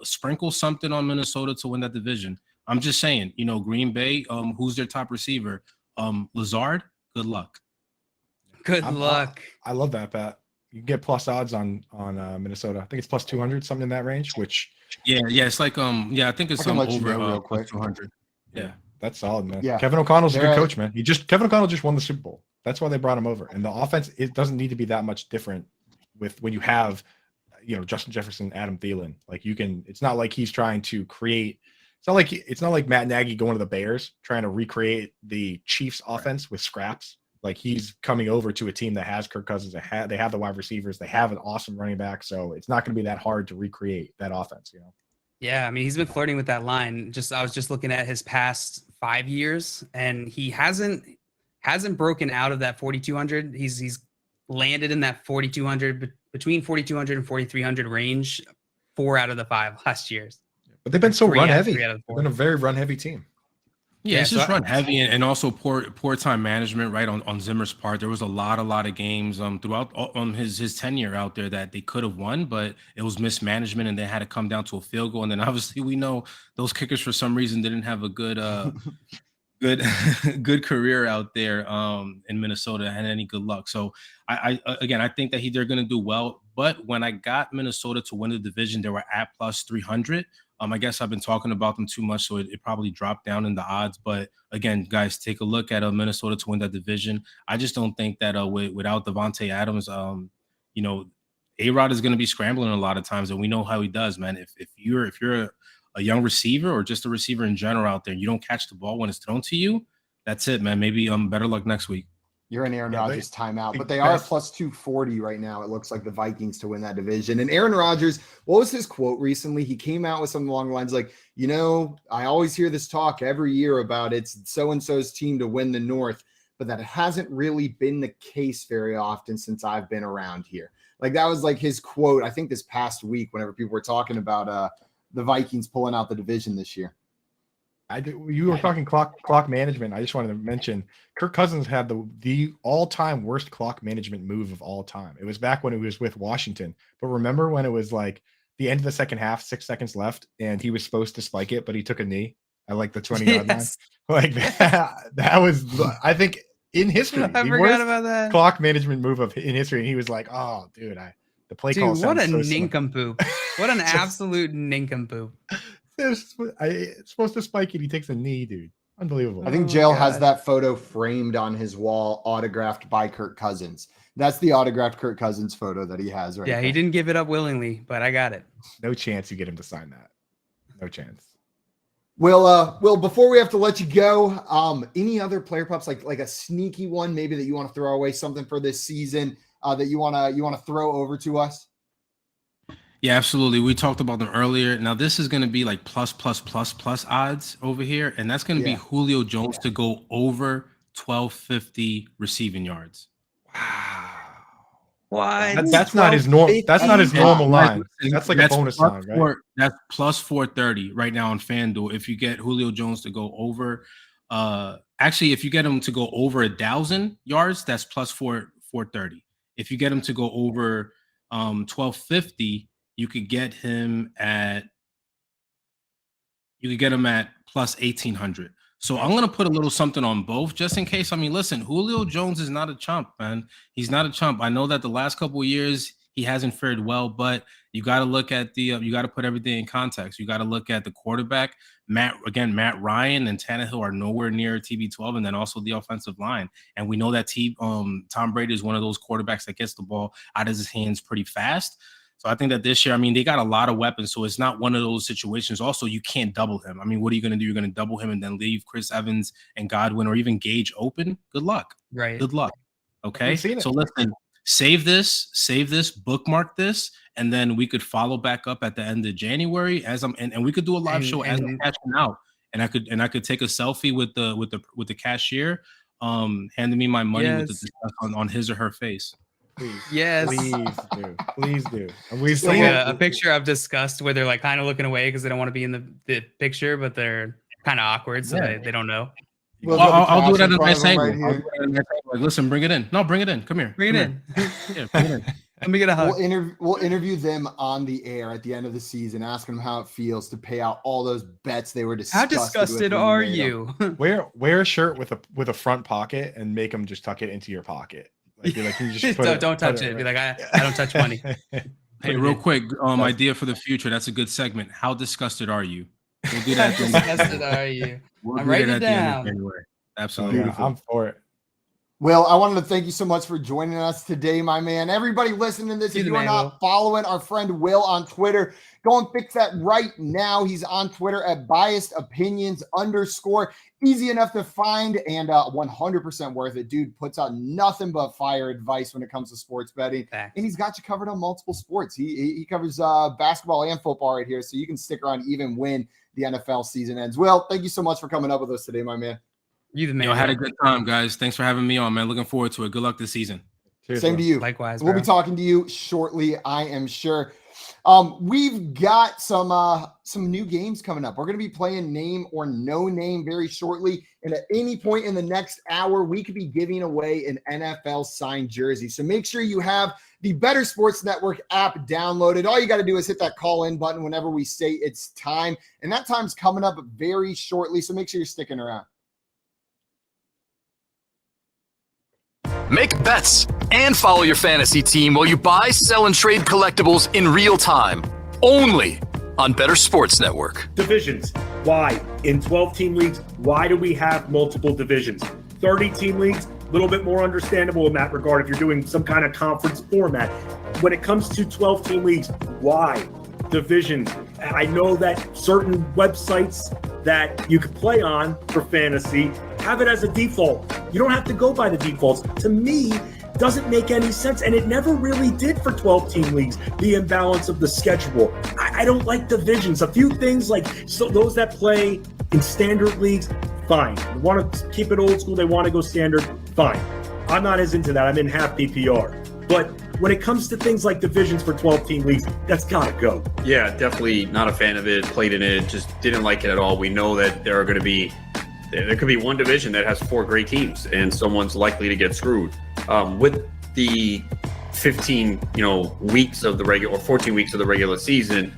sprinkle something on Minnesota to win that division. I'm just saying, Green Bay, who's their top receiver? Lazard, good luck. Good luck. I love that, Pat. You can get plus odds on Minnesota. I think it's plus 200, something in that range, which it's like I think it's some over real quick. 200. Yeah, that's solid, man. Yeah. Kevin O'Connell's a good coach, man. Kevin O'Connell just won the Super Bowl. That's why they brought him over. And the offense, it doesn't need to be that much different with when you have Justin Jefferson, Adam Thielen. Like it's not like he's trying to create. It's not like Matt Nagy going to the Bears trying to recreate the Chiefs offense with scraps. Like he's coming over to a team that has Kirk Cousins. They have the wide receivers. They have an awesome running back. So it's not going to be that hard to recreate that offense, Yeah, I mean, he's been flirting with that line. I was just looking at his past 5 years, and he hasn't broken out of that 4,200. He's landed in that 4,200, between 4,200 and 4,300 range 4 out of the 5 last years. But they've been so run heavy. They've been a very run heavy team. Yeah, it's just run heavy and also poor time management, right, on Zimmer's part. There was a lot of games throughout his tenure out there that they could have won, but it was mismanagement and they had to come down to a field goal. And then obviously we know those kickers for some reason didn't have a good good career out there in Minnesota and any good luck. So I think that they're going to do well. But when I got Minnesota to win the division, they were at plus 300. I guess I've been talking about them too much, so it probably dropped down in the odds. But again, guys, take a look at Minnesota to win that division. I just don't think that without Davante Adams, A-Rod is going to be scrambling a lot of times, and we know how he does, man. If you're a young receiver or just a receiver in general out there, you don't catch the ball when it's thrown to you, that's it, man. Maybe better luck next week. You're in Aaron Rodgers timeout, but they are plus 240 right now. It looks like the Vikings to win that division. And Aaron Rodgers, what was his quote recently? He came out with something along the lines like, I always hear this talk every year about it's so-and-so's team to win the North, but that hasn't really been the case very often since I've been around here. Like that was like his quote, I think this past week, whenever people were talking about the Vikings pulling out the division this year. You were talking clock management. I just wanted to mention Kirk Cousins had the all-time worst clock management move of all time. It was back when he was with Washington. But remember when it was like the end of the second half, 6 seconds left, and he was supposed to spike it, but he took a knee at like the 20-yard line. Like that was, I think, in history. I forgot about that clock management move in history. And he was like, "Oh, dude, the play call." What a nincompoop! What an absolute nincompoop! It's supposed to spike it. He takes a knee, dude. Unbelievable. I think JL has that photo framed on his wall, autographed by Kirk Cousins. That's the autographed Kirk Cousins photo that he has right Yeah, there. he didn't give it up willingly, but I got it. No chance you get him to sign that. No chance. Will, before we have to let you go, any other player props like a sneaky one maybe that you want to throw away, something for this season that you want to throw over to us? Yeah, absolutely. We talked about them earlier. Now this is going to be like plus odds over here, and that's going to be Julio Jones to go over 1250 receiving yards. Wow. Why? That's not his normal. That's not his normal line. That's like a bonus line, right? That's plus 430 right now on FanDuel. If you get Julio Jones to go over, actually, if you get him to go over 1,000 yards, that's plus 430. If you get him to go over 1250, you could get him at plus 1,800. So I'm going to put a little something on both just in case. I mean, listen, Julio Jones is not a chump, man. He's not a chump. I know that the last couple of years he hasn't fared well, but you got to look at you got to put everything in context. You got to look at the quarterback. Matt Ryan and Tannehill are nowhere near TB12, and then also the offensive line. And we know that Tom Brady is one of those quarterbacks that gets the ball out of his hands pretty fast. So I think that this year, I mean, they got a lot of weapons, so it's not one of those situations. Also, you can't double him. I mean, what are you going to do? You're going to double him and then leave Chris Evans and Godwin or even Gage open? Good luck. Right. Good luck. Okay. So listen, save this, bookmark this, and then we could follow back up at the end of January and we could do a live show as I'm cashing out. And I could take a selfie with the cashier, handing me my money with the discuss on his or her face. Please, yes, please do. And we've seen a picture I've discussed where they're like kind of looking away because they don't want to be in the picture, but they're kind of awkward, so they don't know. Well, I'll do it at a nice angle. Listen, bring it in. No, bring it in. Come here. Bring it in. Yeah, bring it in. Let me get a hug. We'll interview them on the air at the end of the season, ask them how it feels to pay out all those bets they were disgusted. How disgusted are you? Wear a shirt with a front pocket and make them just tuck it into your pocket. Like you just don't touch it. Be like, I don't touch money. Hey, real quick, idea for the future. That's a good segment. How disgusted are you? We'll do that. How disgusted are you? I'm writing it down. Absolutely. Yeah, I'm for it. Will, I wanted to thank you so much for joining us today, my man. Everybody listening to this, if you are not following our friend Will on Twitter, go and fix that right now. He's on Twitter at biasedopinions_. Easy enough to find and 100% worth it. Dude puts out nothing but fire advice when it comes to sports betting. And he's got you covered on multiple sports. He covers basketball and football right here, so you can stick around even when the NFL season ends. Will, thank you so much for coming up with us today, my man. You the man. I had a good time, guys. Thanks for having me on, man. Looking forward to it. Good luck this season. Cheers, Same to you. Likewise. We'll be talking to you shortly, I am sure. We've got some new games coming up. We're going to be playing Name or No Name very shortly. And at any point in the next hour, we could be giving away an NFL signed jersey. So make sure you have the Better Sports Network app downloaded. All you got to do is hit that call in button whenever we say it's time. And that time's coming up very shortly. So make sure you're sticking around. Make bets and follow your fantasy team while you buy, sell, and trade collectibles in real time. Only on Better Sports Network. Divisions. Why? In 12-team leagues, why do we have multiple divisions? 30-team leagues, a little bit more understandable in that regard if you're doing some kind of conference format. When it comes to 12-team leagues, why? Divisions. I know that certain websites that you could play on for fantasy have it as a default. You don't have to go by the defaults. To me, doesn't make any sense, and it never really did for 12-team leagues, the imbalance of the schedule. I don't like divisions. A few things like those that play in standard leagues, fine. They want to keep it old school, they want to go standard, fine. I'm not as into that. I'm in half PPR. But when it comes to things like divisions for 12-team leagues, that's got to go. Yeah, definitely not a fan of it. Played in it, just didn't like it at all. We know that there could be one division that has 4 great teams, and someone's likely to get screwed. With the 15, weeks of the regular or 14 weeks of the regular season.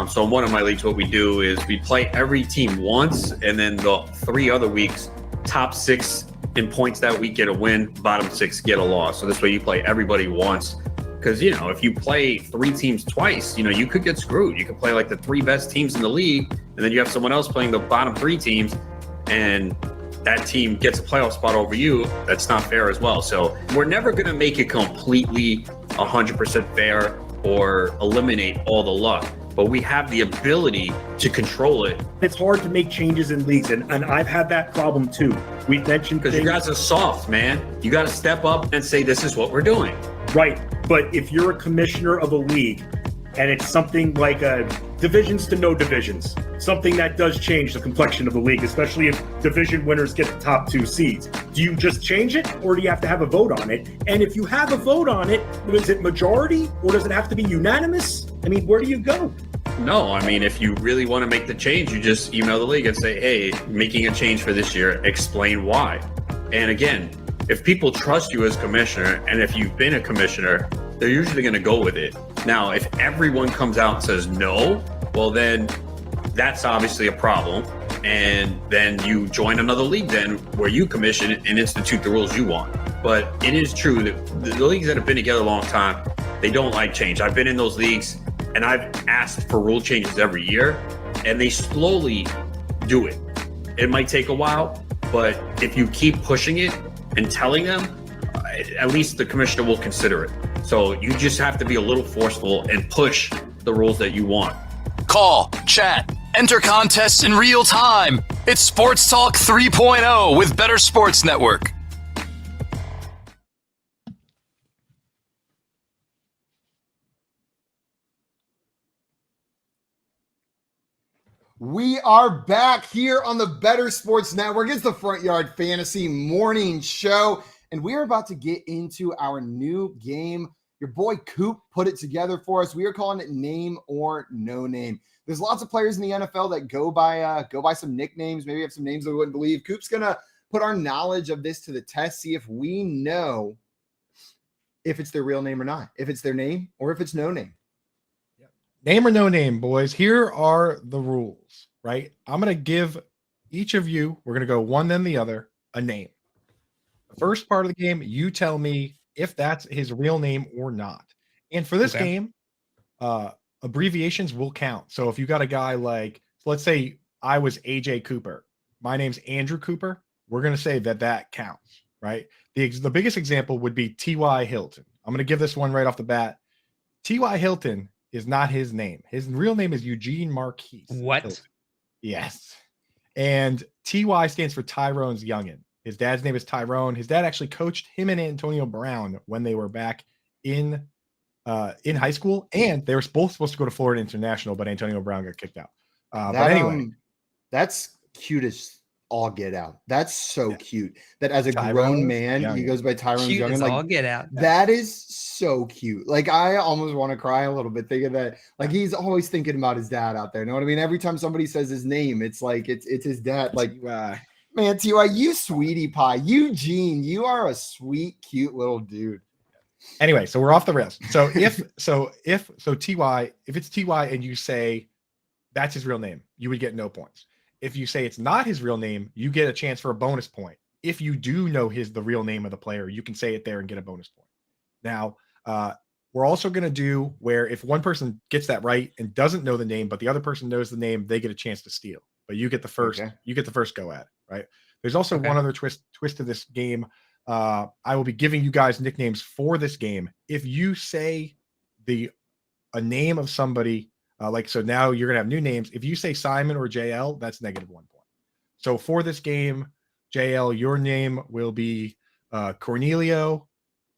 So in one of my leagues, what we do is we play every team once, and then the 3 other weeks, top 6 in points that week get a win, bottom 6 get a loss. So this way you play everybody once. Because, if you play 3 teams twice, you could get screwed. You could play like the 3 best teams in the league, and then you have someone else playing the bottom 3 teams, and that team gets a playoff spot over you. That's not fair as well. So we're never going to make it completely 100% fair or eliminate all the luck. but we have the ability to control it. It's hard to make changes in leagues, and I've had that problem too. We've mentioned because you guys are soft, man. You got to step up and say, this is what we're doing. Right. But if you're a commissioner of a league and it's something like a divisions to no divisions, something that does change the complexion of the league, especially if division winners get the top 2 seeds, do you just change it or do you have to have a vote on it? And if you have a vote on it, is it majority or does it have to be unanimous? I mean, where do you go? No, I mean, if you really want to make the change, you just email the league and say, hey, making a change for this year, explain why. And again, if people trust you as commissioner, and if you've been a commissioner, they're usually going to go with it. Now, if everyone comes out and says no, well, then that's obviously a problem. And then you join another league then where you commission and institute the rules you want. But it is true that the leagues that have been together a long time, they don't like change. I've been in those leagues and I've asked for rule changes every year, and they slowly do it. It might take a while, but if you keep pushing it and telling them, at least the commissioner will consider it. So you just have to be a little forceful and push the rules that you want. Call, chat, enter contests in real time. It's Sports Talk 3.0 with Better Sports Network. We are back here on the Better Sports Network. It's the Front Yard Fantasy Morning Show, and we are about to get into our new game. Your boy Coop put it together for us. We are calling it Name or No Name. There's lots of players in the NFL that go by some nicknames. Maybe have some names that we wouldn't believe. Coop's gonna put our knowledge of this to the test, see if we know if it's their real name or not, if it's their name or if it's no name. Name or no name, boys. Here are the rules, right? I'm going to give each of you, we're going to go one then the other, a name. The first part of the game, you tell me if that's his real name or not. And for this game, abbreviations will count. So if you got a guy like, let's say I was AJ Cooper, my name's Andrew Cooper, we're going to say that counts, right? The biggest example would be T.Y. Hilton. I'm going to give this one right off the bat. T.Y. Hilton is not his name. His real name is Eugene Marquise. What? Hilton. Yes. And TY stands for Tyrone's Youngin. His dad's name is Tyrone. His dad actually coached him and Antonio Brown when they were back in high school, and they were both supposed to go to Florida International, but Antonio Brown got kicked out. But anyway, that's cute as all get out. That's so cute that as a grown man, he goes by Tyrone's Cute Youngin. as Like, all get out. that is so cute. Like, I almost want to cry a little bit thinking that, like, he's always thinking about his dad out there. You know what I mean? Every time somebody says his name, it's like it's his dad. Like, man, T.Y., you sweetie pie. Eugene, you are a sweet, cute little dude. Anyway, so we're off the rails. So if T.Y., if it's T.Y. and you say that's his real name, you would get no points. If you say it's not his real name, you get a chance for a bonus point. If you do know the real name of the player, you can say it there and get a bonus point. Now, we're also going to do where if one person gets that right and doesn't know the name, but the other person knows the name, they get a chance to steal. But you get the first. Okay. You get the first go at it, right? There's also one other twist to this game. I will be giving you guys nicknames for this game. If you say a name of somebody. So now you're going to have new names. If you say Simon or JL, that's -1 point. So for this game, JL, your name will be Cornelio,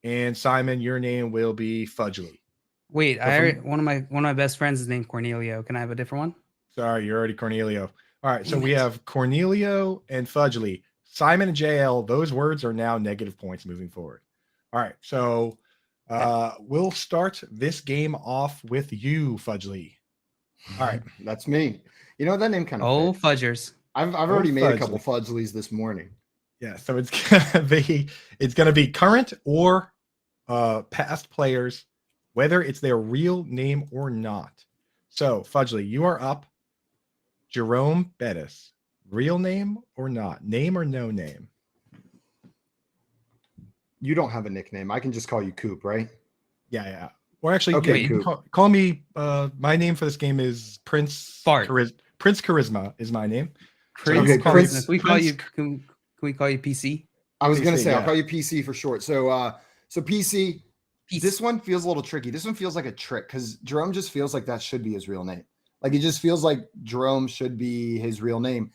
and Simon, your name will be Fudgley. Wait, one of my best friends is named Cornelio. Can I have a different one? Sorry, you're already Cornelio. All right, so we have Cornelio and Fudgley. Simon and JL, those words are now negative points moving forward. All right, so we'll start this game off with you, Fudgley. All right, that's me. You know that name kind of Fudgers. I've already made a couple Fudgleys this morning. Yeah, so it's gonna be current or past players, whether it's their real name or not. So Fudgley, you are up. Jerome Bettis, real name or not? Name or no name? You don't have a nickname. I can just call you Coop, right? Yeah. Or actually, okay, call me. My name for this game is Prince Fart. Prince Charisma is my name. Prince. Okay, Prince. Can we call you PC? I was gonna say I'll call you PC for short. So PC. This one feels a little tricky. This one feels like a trick because Jerome just feels like that should be his real name. Like, it just feels like Jerome should be his real name.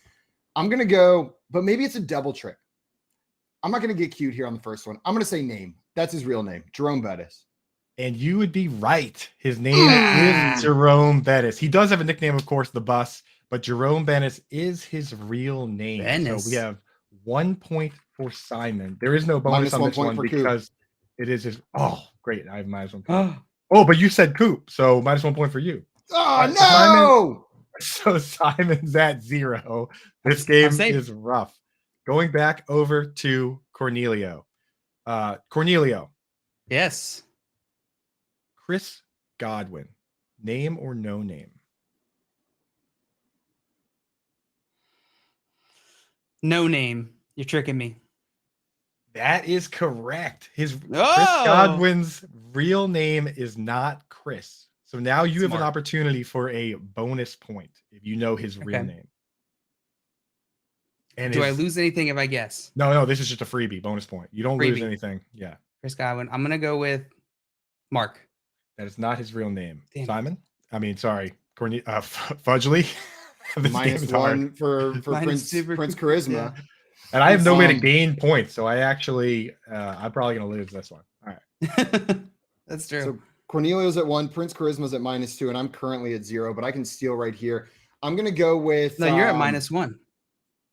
I'm going to go, but maybe it's a double trick. I'm not going to get cute here on the first one. I'm going to say name. That's his real name, Jerome Bettis. And you would be right. His name is Jerome Bettis. He does have a nickname, of course, the Bus, but Jerome Bettis is his real name. Bettis. So we have 1 point for Simon. There is no bonus on this one because it is his. Oh, great. I have -1 point. Oh, but you said Coop. So -1 point for you. Oh, no. Simon's at 0. This game is rough. Going back over to Cornelio. Cornelio. Yes. Chris Godwin. Name or no name? No name. You're tricking me. That is correct. Chris Godwin's real name is not Chris. So now you have an opportunity for a bonus point if you know his real name. And do I lose anything if I guess? No, this is just a freebie bonus point. You don't lose anything. Yeah. Chris Godwin. I'm gonna go with Mark. That is not his real name. Damn. Simon? I mean, sorry. Fudgley. -1 for Prince Charisma. Yeah. And I have no way to gain points. So I actually, I'm probably going to lose this one. All right. That's true. So Cornelio's at 1, Prince Charisma's at -2, and I'm currently at 0, but I can steal right here. I'm going to go with. No, you're at -1.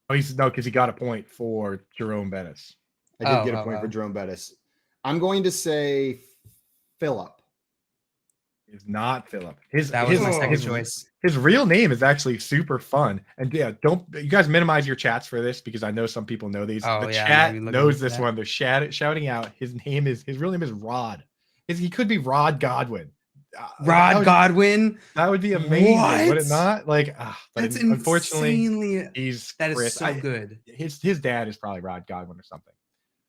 Oh, because he got a point for Jerome Bettis. I did get a point for Jerome Bettis. I'm going to say Philip. Is not Philip. That was my second choice. His real name is actually super fun. And yeah, don't you guys minimize your chats for this because I know some people know these. Oh, the yeah, chat knows this one. They're shouting out. His real name is Rod. He could be Rod Godwin. Godwin. That would be amazing, What? would it not? Like, That's unfortunately, he's that is Chris. so good. His dad is probably Rod Godwin or something.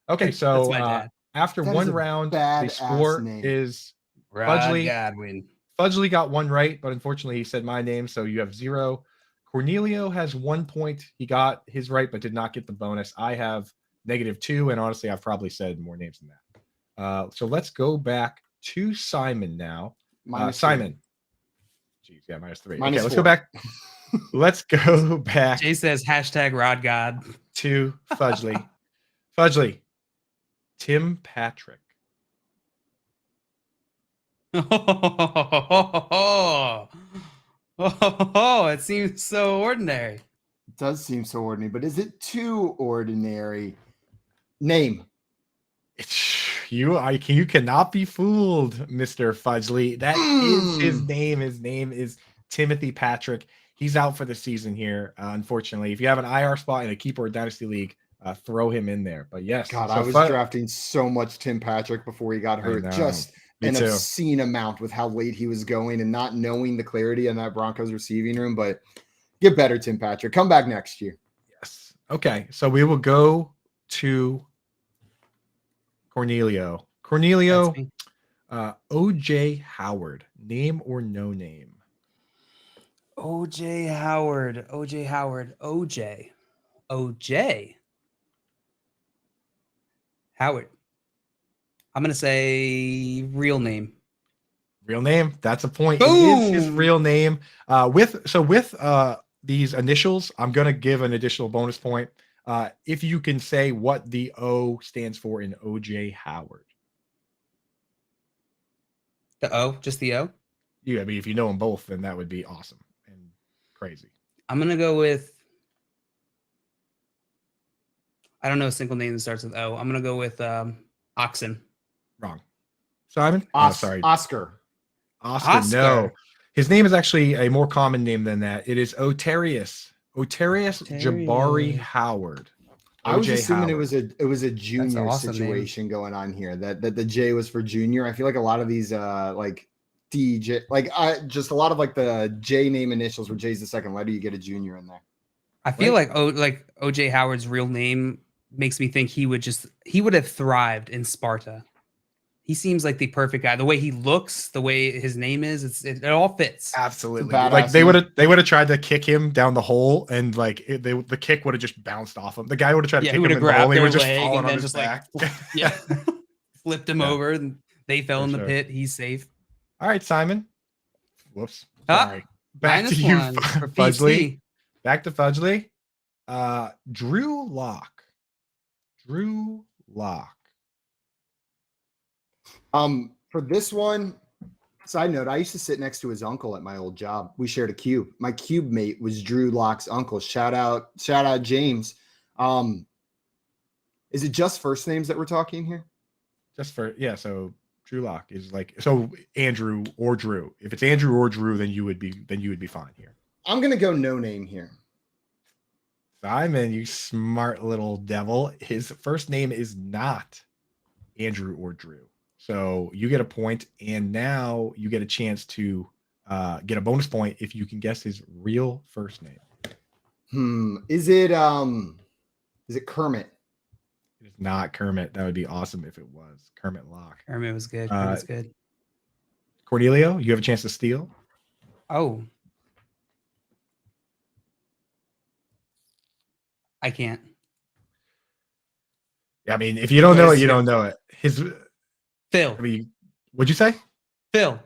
Okay, so my dad. after one round, the score is Godwin. Fudgley got 1 right, but unfortunately he said my name, so you have 0. Cornelio has 1 point. He got his right, but did not get the bonus. I have -2, and honestly, I've probably said more names than that. So let's go back to Simon now. Simon. Jeez, yeah, -3. Okay, let's go back. Let's go back. Jay says #RodGod to Fudgley. Fudgley. Tim Patrick. It seems so ordinary. It does seem so ordinary, but is it too ordinary? Name. You cannot be fooled, Mr. Fudgley. That is his name. His name is Timothy Patrick. He's out for the season here, unfortunately. If you have an IR spot in a keeper or dynasty league, throw him in there. But yes, God, I was drafting so much Tim Patrick before he got hurt. Just an obscene amount with how late he was going and not knowing the clarity in that Broncos receiving room. But get better, Tim Patrick. Come back next year. Yes. Okay. So we will go to Cornelio. Cornelio, OJ Howard. Name or no name? OJ Howard. OJ Howard. I'm going to say real name. Real name. That's a point. Boom! It is his real name. With these initials, I'm going to give an additional bonus point. If you can say what the O stands for in OJ Howard. The O? Just the O? Yeah, I mean, if you know them both, then that would be awesome and crazy. I'm going to go with, I don't know a single name that starts with O. I'm going to go with Oxen. Wrong. Simon? Sorry. Oscar. No. His name is actually a more common name than that. It is Otarius Jabari Howard. I was assuming it was a junior situation going on here. That the J was for junior. I feel like a lot of these like DJ, just a lot of like the J name initials where J's the second letter, you get a junior in there. I feel like OJ Howard's real name makes me think he would have thrived in Sparta. He seems like the perfect guy. The way he looks, the way his name is, it all fits. Absolutely. Like they would have tried to kick him down the hole, and the kick would have just bounced off him. The guy would have tried to kick him in the hole. He would just fallen on his back. Flipped him over, and they fell in the pit. He's safe. All right, Simon. Whoops. Sorry. back to you, -1 for Fudgley. PC. Back to Fudgley. Drew Lock. Drew Lock. For this one, side note, I used to sit next to his uncle at my old job. We shared a cube. My cube mate was Drew Lock's uncle. Shout out James. Is it just first names that we're talking here? So Drew Lock is so Andrew or Drew. If it's Andrew or Drew, then you would be fine here. I'm gonna go no name here. Simon, you smart little devil. His first name is not Andrew or Drew. So you get a point, and now you get a chance to get a bonus point if you can guess his real first name. Is it Kermit? It is not Kermit. That would be awesome if it was Kermit Lock. Kermit was good. Kermit was good. Cornelio, you have a chance to steal. Oh. I can't. Yeah, I mean, if you don't know it, you don't know it. Phil. I mean, what'd you say? Phil.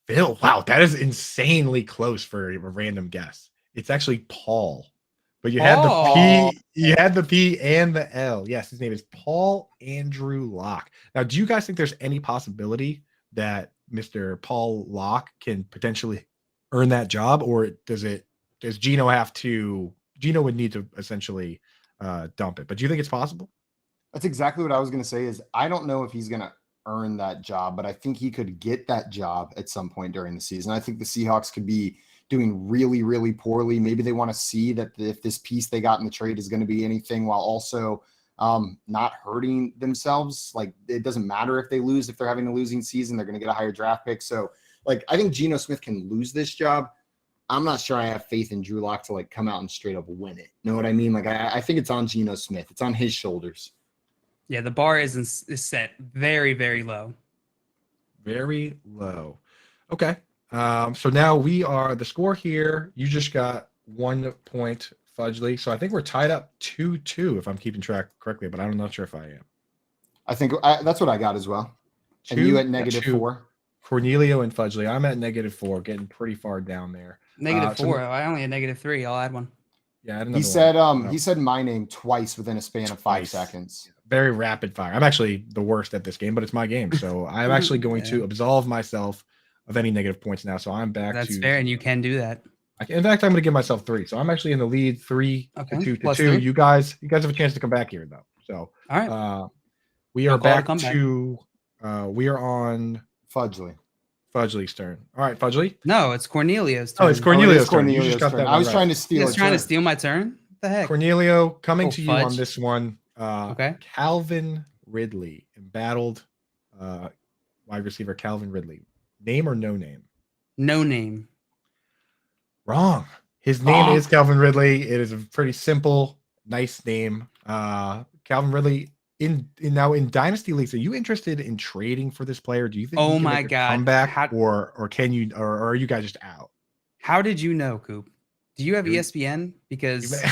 Wow, that is insanely close for a random guess. It's actually Paul. But you had the P and the L. Yes, his name is Paul Andrew Locke. Now, do you guys think there's any possibility that Mr. Paul Locke can potentially earn that job, or does Gino would need to essentially dump it? But do you think it's possible? That's exactly what I was going to say. Is I don't know if he's going to earn that job, but I think he could get that job at some point during the season. I think the Seahawks could be doing really, really poorly. Maybe they want to see that if this piece they got in the trade is going to be anything, while also not hurting themselves. Like, it doesn't matter if they lose. If they're having a losing season, they're going to get a higher draft pick. So, like, I think Geno Smith can lose this job. I'm not sure I have faith in Drew Lock to come out and straight up win it. Know what I mean? Like, I think it's on Geno Smith. It's on his shoulders. Yeah, the bar is set very, very low. Very low. Okay. So now the score here. You just got 1 point, Fudgley. So I think we're tied up 2-2 if I'm keeping track correctly, but I'm not sure if I am. I think that's what I got as well. And you at -4. Cornelio and Fudgley. I'm at -4, getting pretty far down there. -4. I only had -3. I'll add one. Yeah, he said my name twice within a span of 5 seconds. Very rapid fire. I'm actually the worst at this game, but it's my game, so I'm actually going to absolve myself of any negative points now. So I'm back. That's fair, and you can do that. In fact, I'm going to give myself 3. So I'm actually in the lead, 3-2 to 2. 3. You guys have a chance to come back here, though. So all right, we are back to we are on Fudgley's turn. All right, Fudgley. No, it's Cornelio's turn. Oh, it's Cornelio's turn. You just got that. I was trying to steal. He was trying to steal my turn. What the heck? Cornelio, coming to you on this one. Okay. Calvin Ridley, embattled wide receiver Calvin Ridley. Name or no name? No name. Wrong. His name is Calvin Ridley. It is a pretty simple, nice name. Calvin Ridley in Dynasty leagues. Are you interested in trading for this player? Do you think? Oh my God! Come back, or can you? Or are you guys just out? How did you know, Coop? Do you have ESPN? Because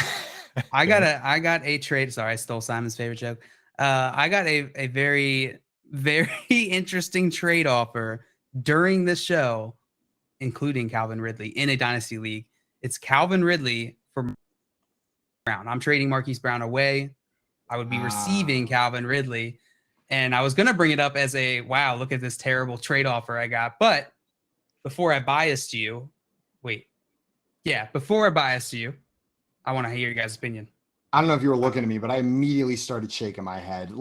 I got a trade. Sorry, I stole Simon's favorite joke. I got a very, very interesting trade offer during this show, including Calvin Ridley in a dynasty league. It's Calvin Ridley for Brown. I'm trading Marquise Brown away. I would be receiving Calvin Ridley. And I was going to bring it up as a, wow, look at this terrible trade offer I got. But before I biased you, I want to hear your guys' opinion. I don't know if you were looking at me, but I immediately started shaking my head.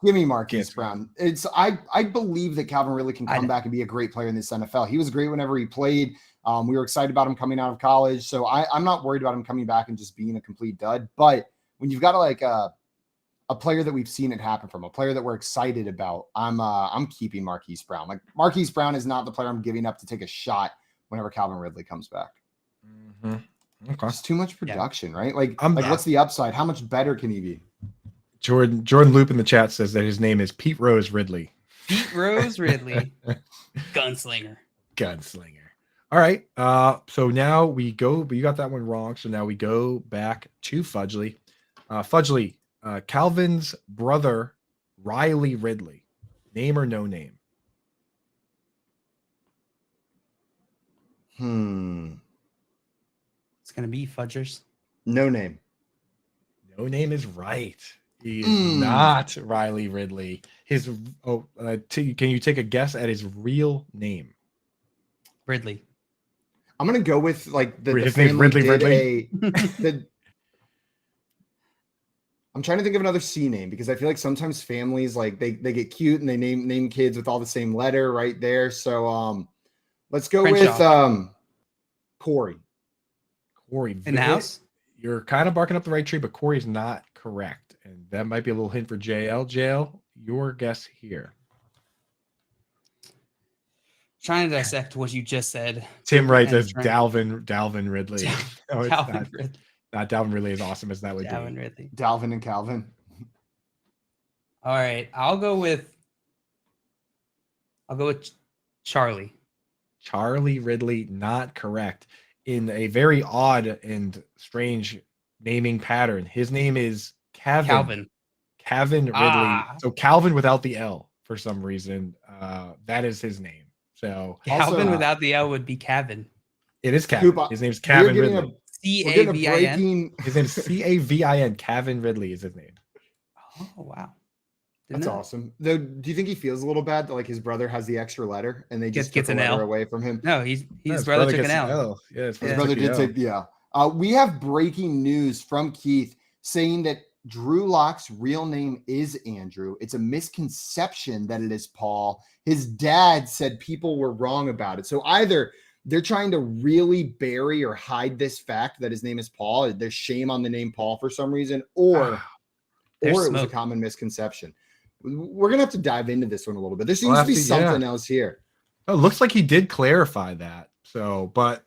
Give me Marquise Brown. I believe that Calvin Ridley can come back and be a great player in this NFL. He was great whenever he played. We were excited about him coming out of college. So I'm not worried about him coming back and just being a complete dud. But when you've got a player that we've seen it happen from, a player that we're excited about, I'm keeping Marquise Brown. Like, Marquise Brown is not the player I'm giving up to take a shot whenever Calvin Ridley comes back. Mm-hmm. Okay. It's too much production, right? What's the upside? How much better can he be? Jordan Loop in the chat says that his name is Pete Rose Ridley. Pete Rose Ridley. Gunslinger. All right. So now we go, but you got that one wrong. So now we go back to Fudgley. Fudgley, Calvin's brother, Riley Ridley. Name or no name? It's gonna be Fudgers. No name. No name is right. He is not Riley Ridley. Can you take a guess at his real name? Ridley. I'm gonna go with like the His name's family Ridley. I'm trying to think of another C name because I feel like sometimes families like they get cute and they name kids with all the same letter right there. So let's go Crenshaw. with Corey. Corey In the house? You're kind of barking up the right tree, but Corey's not correct. And that might be a little hint for JL. JL, your guess here. Trying to dissect what you just said. Tim Wright And says trying- Dalvin Ridley. No, it's Dalvin Ridley. not Dalvin Ridley as awesome as that would Dalvin be. Ridley. Dalvin and Calvin. All right, I'll go with Charlie. Charlie Ridley, not correct. In a very odd and strange naming pattern, his name is Calvin Ridley. So Calvin without the L for some reason. That is his name. So Calvin without the L would be Cavin. it is Calvin. His name's Calvin Ridley. Cavin. His name's Cavin. Calvin Ridley is his name. Oh wow. That's awesome. Though, do you think he feels a little bad that like his brother has the extra letter and they just Gets took an a letter L away from him? No, his his brother brother took an gets an L. L. Yeah, his brother did take the L. We have breaking news from Keith saying that Drew Lock's real name is Andrew. It's a misconception that it is Paul. His dad said people were wrong about it. So either they're trying to really bury or hide this fact that his name is Paul. There's shame on the name Paul for some reason, or it was a common misconception. We're going to have to dive into this one a little bit. There seems to be something else here. Oh, it looks like he did clarify that. So, but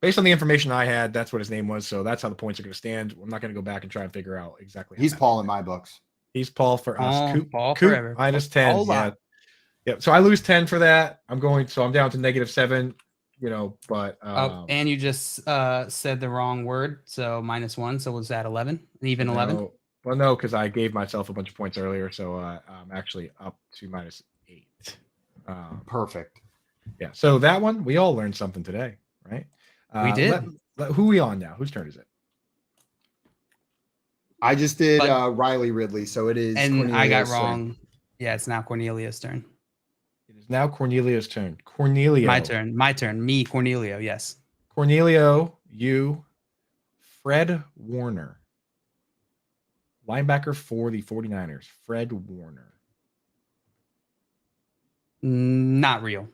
based on the information I had, that's what his name was. So that's how the points are going to stand. I'm not going to go back and try and figure out exactly. He's Paul in my books. He's Paul for us. Paul Coop forever. minus 10. Yeah. Yep. So I lose 10 for that. I'm down to -7, but and you just said the wrong word. So -1. So was that 11? Even 11? Well, no, because I gave myself a bunch of points earlier. So I'm actually up to -8. Perfect. Yeah. So that one, we all learned something today, right? We did. Who are we on now? Whose turn is it? I just did Riley Ridley, so it is. And Cornelius I got turn. wrong. Yeah, it's now Cornelia's turn. It is now Cornelia's turn. Cornelio. My turn. My turn. Me, Cornelio. Yes. Cornelio, you, Fred Warner. Linebacker for the 49ers. Fred Warner. Not real.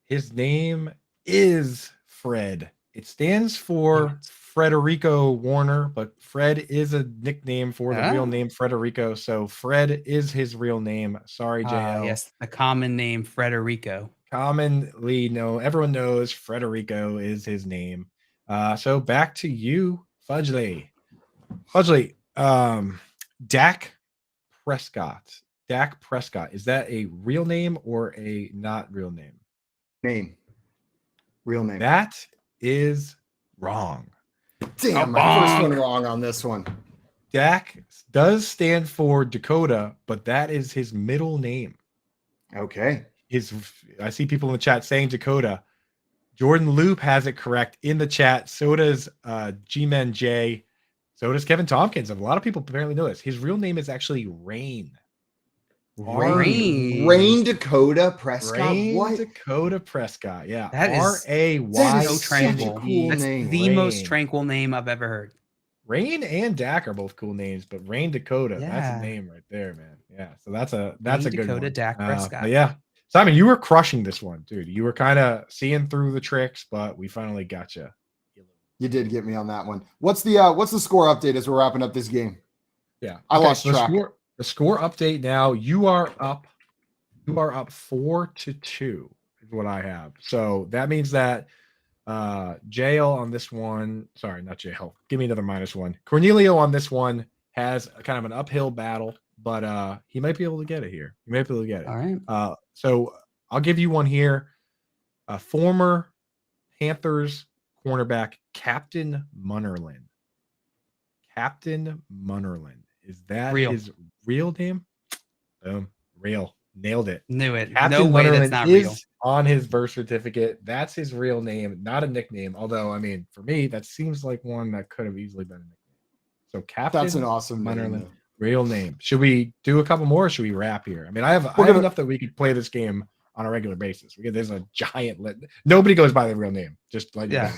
His name is Fred. It stands for Frederico Warner, but Fred is a nickname for the real name Frederico. So Fred is his real name. Sorry, JL. Yes, the common name Frederico. Commonly known, everyone knows Frederico is his name. So back to you, Fudgley. Fudgley, Dak Prescott. Dak Prescott. Is that a real name or a not real name? Name. Real name. That is wrong. Damn, my first one wrong on this one. Dak does stand for Dakota, but that is his middle name. Okay. I see people in the chat saying Dakota. Jordan Loop has it correct in the chat. So does G-Men J. So does Kevin Tompkins. A lot of people apparently know this. His real name is actually Rain. Rain Dakota Prescott. Rain What? Dakota Prescott. Yeah. That is R-A-Y. so tranquil. cool That's name. the most Rain. tranquil name I've ever heard. Rain and Dak are both cool names, but Rain Dakota, that's Yeah. a name right there, man. Yeah. So that's a Rain good Dakota one. Dak Prescott. But yeah. Simon, you were crushing this one, dude. You were kind of seeing through the tricks, but we finally got you. You did get me on that one. What's the score update as we're wrapping up this game? Yeah. I lost track. The score update now, you are up 4-2 is what I have. So that means that JL on this one, sorry, not JL. Give me another -1. Cornelio on this one has a kind of an uphill battle, but he might be able to get it here. He might be able to get it. All right. So I'll give you one here. Former Panthers cornerback Captain Munnerlyn. Captain Munnerlyn. Is that Real. his real name? Boom. Real. Nailed it. Knew it. Captain No way Munnerlyn that's not is real. on his birth certificate. That's his real name, not a nickname. Although, I mean, for me, that seems like one that could have easily been a nickname. So Captain That's an awesome Munnerlyn, name, real name. Should we do a couple more or should we wrap here? I mean, I have enough that we could play this game on a regular basis. There's a giant list. Nobody goes by their real name. Just like I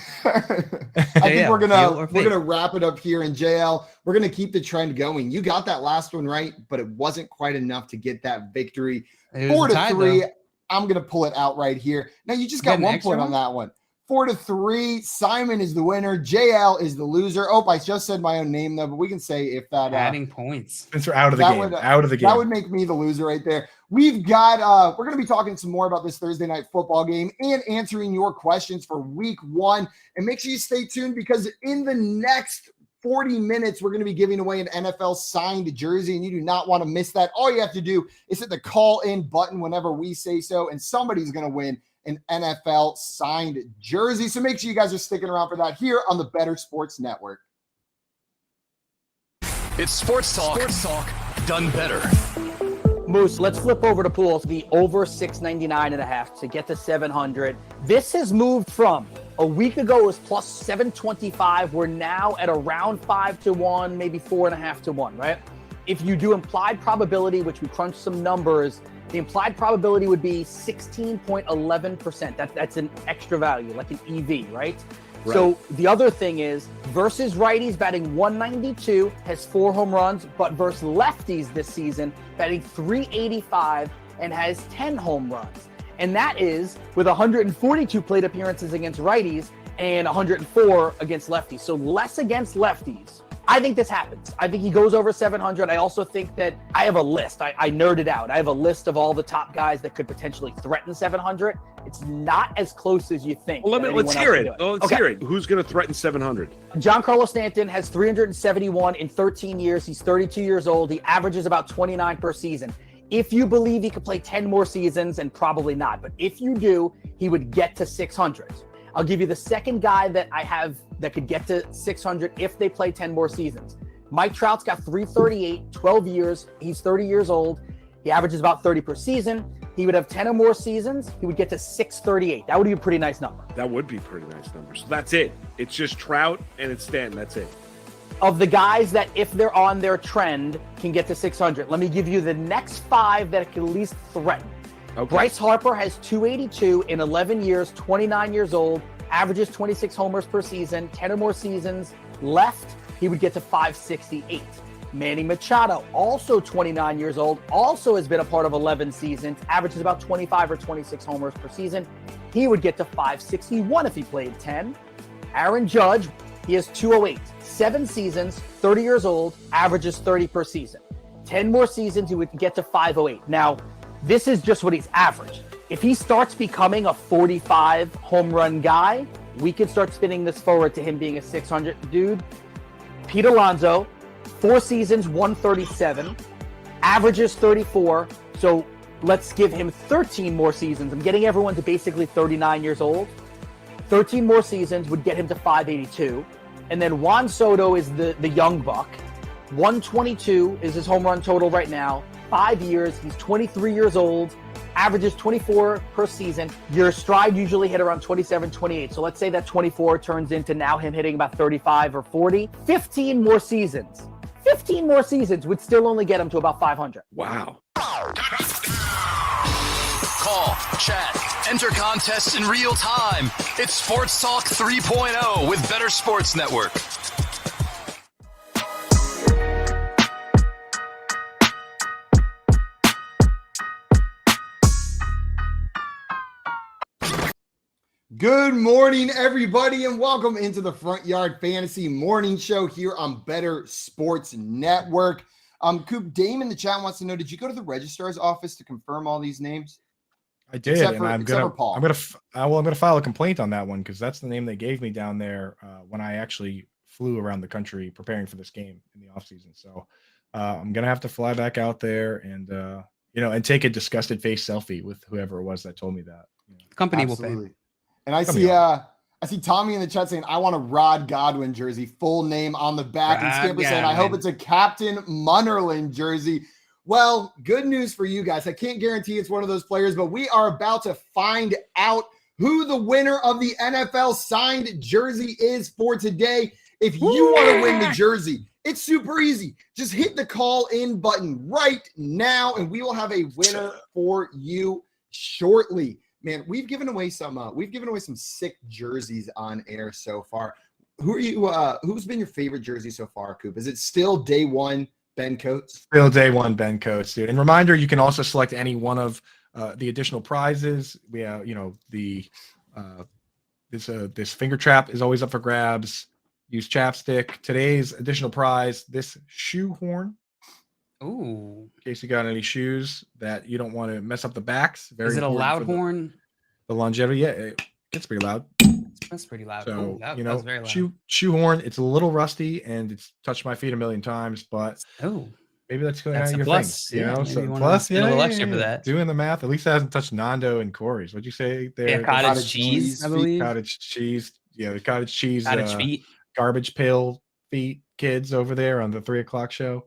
think we're gonna wrap it up here. And JL, we're gonna keep the trend going. You got that last one right, but it wasn't quite enough to get that victory. 4-3. Though. I'm gonna pull it out right here. Now you just got 1 point on that one. 4-3. Simon is the winner. JL is the loser. Oh, I just said my own name though, but we can say if that adding points. Since we're out of the game. Out of the game. That would make me the loser right there. We've got we're going to be talking some more about this Thursday night football game and answering your questions for week 1. And make sure you stay tuned because in the next 40 minutes, we're going to be giving away an NFL signed jersey, and you do not want to miss that. All you have to do is hit the call in button whenever we say so, and somebody's going to win an NFL signed jersey. So make sure you guys are sticking around for that here on the Better Sports Network. It's Sports Talk done better. Moose, let's flip over to pools. The over 699.5 to get to 700. This has moved from a week ago it was plus 725. We're now at around 5-1, maybe 4.5-1, right? If you do implied probability, which we crunched some numbers, the implied probability would be 16.11%. That's an extra value, like an EV, right? So the other thing is versus righties batting 192 has 4 home runs, but versus lefties this season batting 385 and has 10 home runs. And that is with 142 plate appearances against righties and 104 against lefties. So less against lefties. I think this happens. I think he goes over 700. I also think that I have a list. I nerded out. I have a list of all the top guys that could potentially threaten 700. It's not as close as you think. Well, let's hear it. Let's hear it. Who's going to threaten 700? Giancarlo Stanton has 371 in 13 years. He's 32 years old. He averages about 29 per season. If you believe he could play 10 more seasons, and probably not, but if you do, he would get to 600. I'll give you the second guy that I have that could get to 600 if they play 10 more seasons. Mike Trout's got 338, 12 years. He's 30 years old. He averages about 30 per season. He would have 10 or more seasons. He would get to 638. That would be a pretty nice number. That would be a pretty nice number. So that's it. It's just Trout and it's Stanton. That's it. Of the guys that, if they're on their trend, can get to 600. Let me give you the next 5 that can at least threaten. Okay. Bryce Harper has 282 in 11 years, 29 years old, averages 26 homers per season, 10 or more seasons left. He would get to 568. Manny Machado, also 29 years old, also has been a part of 11 seasons, averages about 25 or 26 homers per season. He would get to 561 if he played 10. Aaron Judge, he has 208, 7 seasons, 30 years old, averages 30 per season. 10 more seasons, he would get to 508. Now, this is just what he's averaged. If he starts becoming a 45 home run guy, we could start spinning this forward to him being a 600 dude. Pete Alonso, 4 seasons, 137, averages 34. So let's give him 13 more seasons. I'm getting everyone to basically 39 years old. 13 more seasons would get him to 582. And then Juan Soto is the young buck. 122 is his home run total right now. 5 years, he's 23 years old, averages 24 per season. Your stride usually hit around 27, 28. So let's say that 24 turns into now him hitting about 35 or 40. 15 more seasons. 15 more seasons would still only get him to about 500. Wow. Call, chat, enter contests in real time. It's Sports Talk 3.0 with Better Sports Network. Good morning, everybody, and welcome into the Front Yard Fantasy Morning Show here on Better Sports Network. Coop, Dame in the chat wants to know, did you go to the registrar's office to confirm all these names? I did, and I'm gonna file a complaint on that one because that's the name they gave me down there when I actually flew around the country preparing for this game in the offseason. So I'm gonna have to fly back out there and and take a disgusted face selfie with whoever it was that told me that. The company will pay. And I see Tommy in the chat saying, I want a Rod Godwin jersey, full name on the back. And Skipper saying, I hope it's a Captain Munnerlyn jersey. Well, good news for you guys. I can't guarantee it's one of those players, but we are about to find out who the winner of the NFL signed jersey is for today. If you want to win the jersey, it's super easy. Just hit the call in button right now, and we will have a winner for you shortly. Man, we've given away some sick jerseys on air so far. Who's been your favorite jersey so far, Coop? Is it still day one Ben Coates? Still day one Ben Coates, dude. And reminder, you can also select any one of the additional prizes. We have, this finger trap is always up for grabs. Use chapstick. Today's additional prize, this shoe horn. Ooh. In case you got any shoes that you don't want to mess up the backs. Is it a loud horn? The longevity, yeah, it gets pretty loud. That's pretty loud. So, ooh, that was very loud. Shoe horn, it's a little rusty and it's touched my feet a million times, but maybe that's going out of your plus. thing. Yeah, So plus, a little extra for that. Doing the math, at least it hasn't touched Nando and Corey's. What'd you say there? Yeah, cottage cheese, I believe. Cottage cheese. Yeah, the cottage cheese. Cottage feet. Garbage pail feet kids over there on the 3 o'clock show.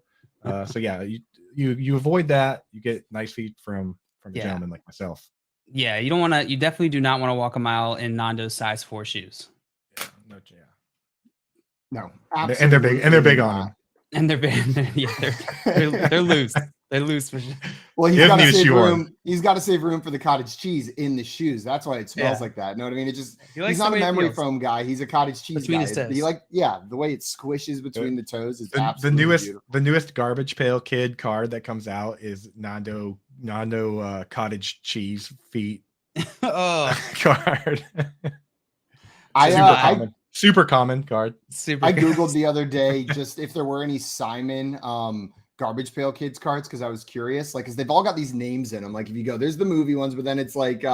So yeah, you avoid that. You get nice feet from a gentleman like myself. Yeah, you definitely do not want to walk a mile in Nando's size 4 shoes. No, and they're big on them. And they're big. Yeah, they're loose. They're loose for sure. Well, he's got to save room. He's got to save room for the cottage cheese in the shoes. That's why it smells like that. Know what I mean? It just he's not a memory foam guy. He's a cottage cheese between guy. his toes. The way it squishes between the toes is the newest garbage pail kid card that comes out is Nando cottage cheese feet card. Super common card. I googled the other day just if there were any Simon garbage pail kids cards because I was curious, like, because they've all got these names in them. Like if you go, there's the movie ones, but then it's like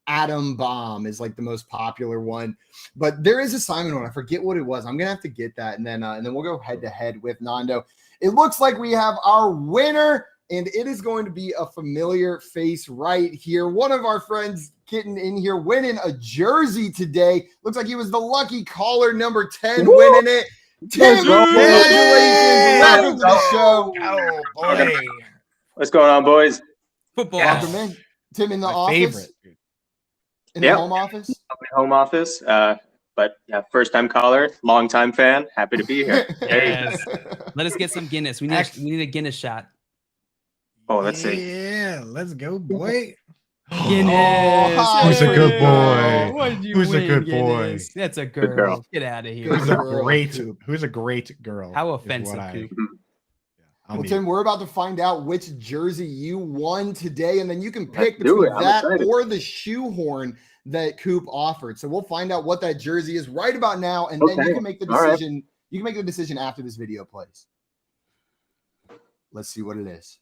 Atom Bomb is like the most popular one. But there is a Simon one. I forget what it was. I'm gonna have to get that, and then we'll go head to head with Nando. It looks like we have our winner, and it is going to be a familiar face right here. One of our friends getting in here, winning a jersey today. Looks like he was the lucky caller, number 10, winning it. Tim, congratulations. Welcome to the show. Oh, boy. What's going on, boys? Football. Welcome in. Tim in the office. Favorite. In the home office? Home office. But yeah, first time caller, long time fan. Happy to be here. Yes. Let us get some Guinness. We need a Guinness shot. Oh, let's see. Yeah, let's go, boy. Guinness. Who's a good boy? Who's a good boy? That's a girl. Get out of here. Who's a great girl? How offensive. Well, Tim, we're about to find out which jersey you won today, and then you can pick between that or the shoehorn that Coop offered. So we'll find out what that jersey is right about now, and then you can make the decision. Right. You can make the decision after this video plays. Let's see what it is.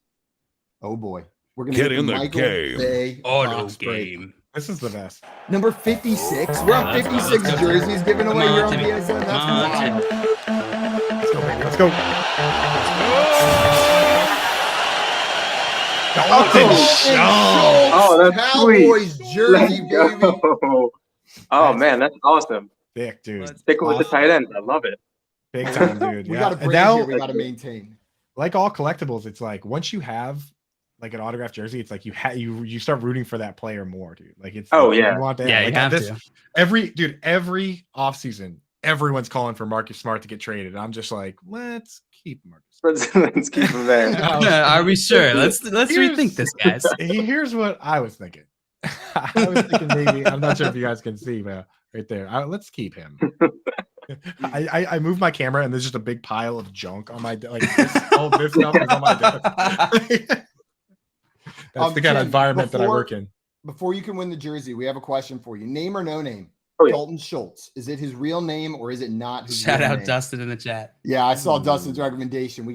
Oh boy. We're gonna get in the game. Auto game. This is the best. Number 56. We're on 56 jerseys given away here on BSN. That's Let's go, baby. Let's go. Oh, that's Cowboys sweet. jersey, baby. Oh man, that's awesome. Thick, dude. Sticking with the tight end. I love it. Big time, dude. We got a brand here we got to maintain. Like all collectibles, it's like once you have like an autographed jersey, it's like you start rooting for that player more, dude. Like it's you want that. Yeah, like you have to. Every offseason, everyone's calling for Marcus Smart to get traded. I'm just like, let's keep Marcus. Let's keep him there. Are we sure? Let's rethink this, guys. Here's what I was thinking. I was thinking maybe I'm not sure if you guys can see, but right there, let's keep him. I moved my camera and there's just a big pile of junk on my all this stuff is on my desk. That's the kind of environment that I work in. Before you can win the jersey, we have a question for you. Name or no name? Dalton Schultz. Is it his real name or is it not his Shout real out name? Dustin in the chat. Yeah, I saw Dustin's recommendation.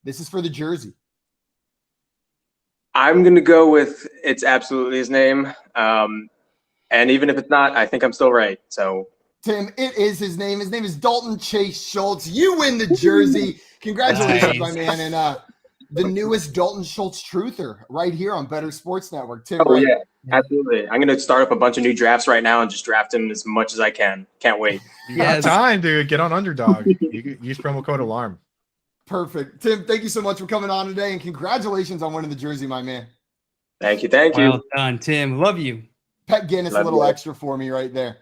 This is for the jersey. I'm gonna go with it's absolutely his name. And even if it's not, I think I'm still right. So Tim, it is his name. His name is Dalton Chase Schultz. You win the jersey. Congratulations, my man. And the newest Dalton Schultz truther right here on Better Sports Network. Tim, yeah, absolutely. I'm going to start up a bunch of new drafts right now and just draft him as much as I can. Can't wait. You got time, dude. Get on Underdog. Use promo code ALARM. Perfect. Tim, thank you so much for coming on today, and congratulations on winning the jersey, my man. Thank you. Thank you. Well done, Tim. Love you. Pet Guinness, Love a little you. extra for me right there.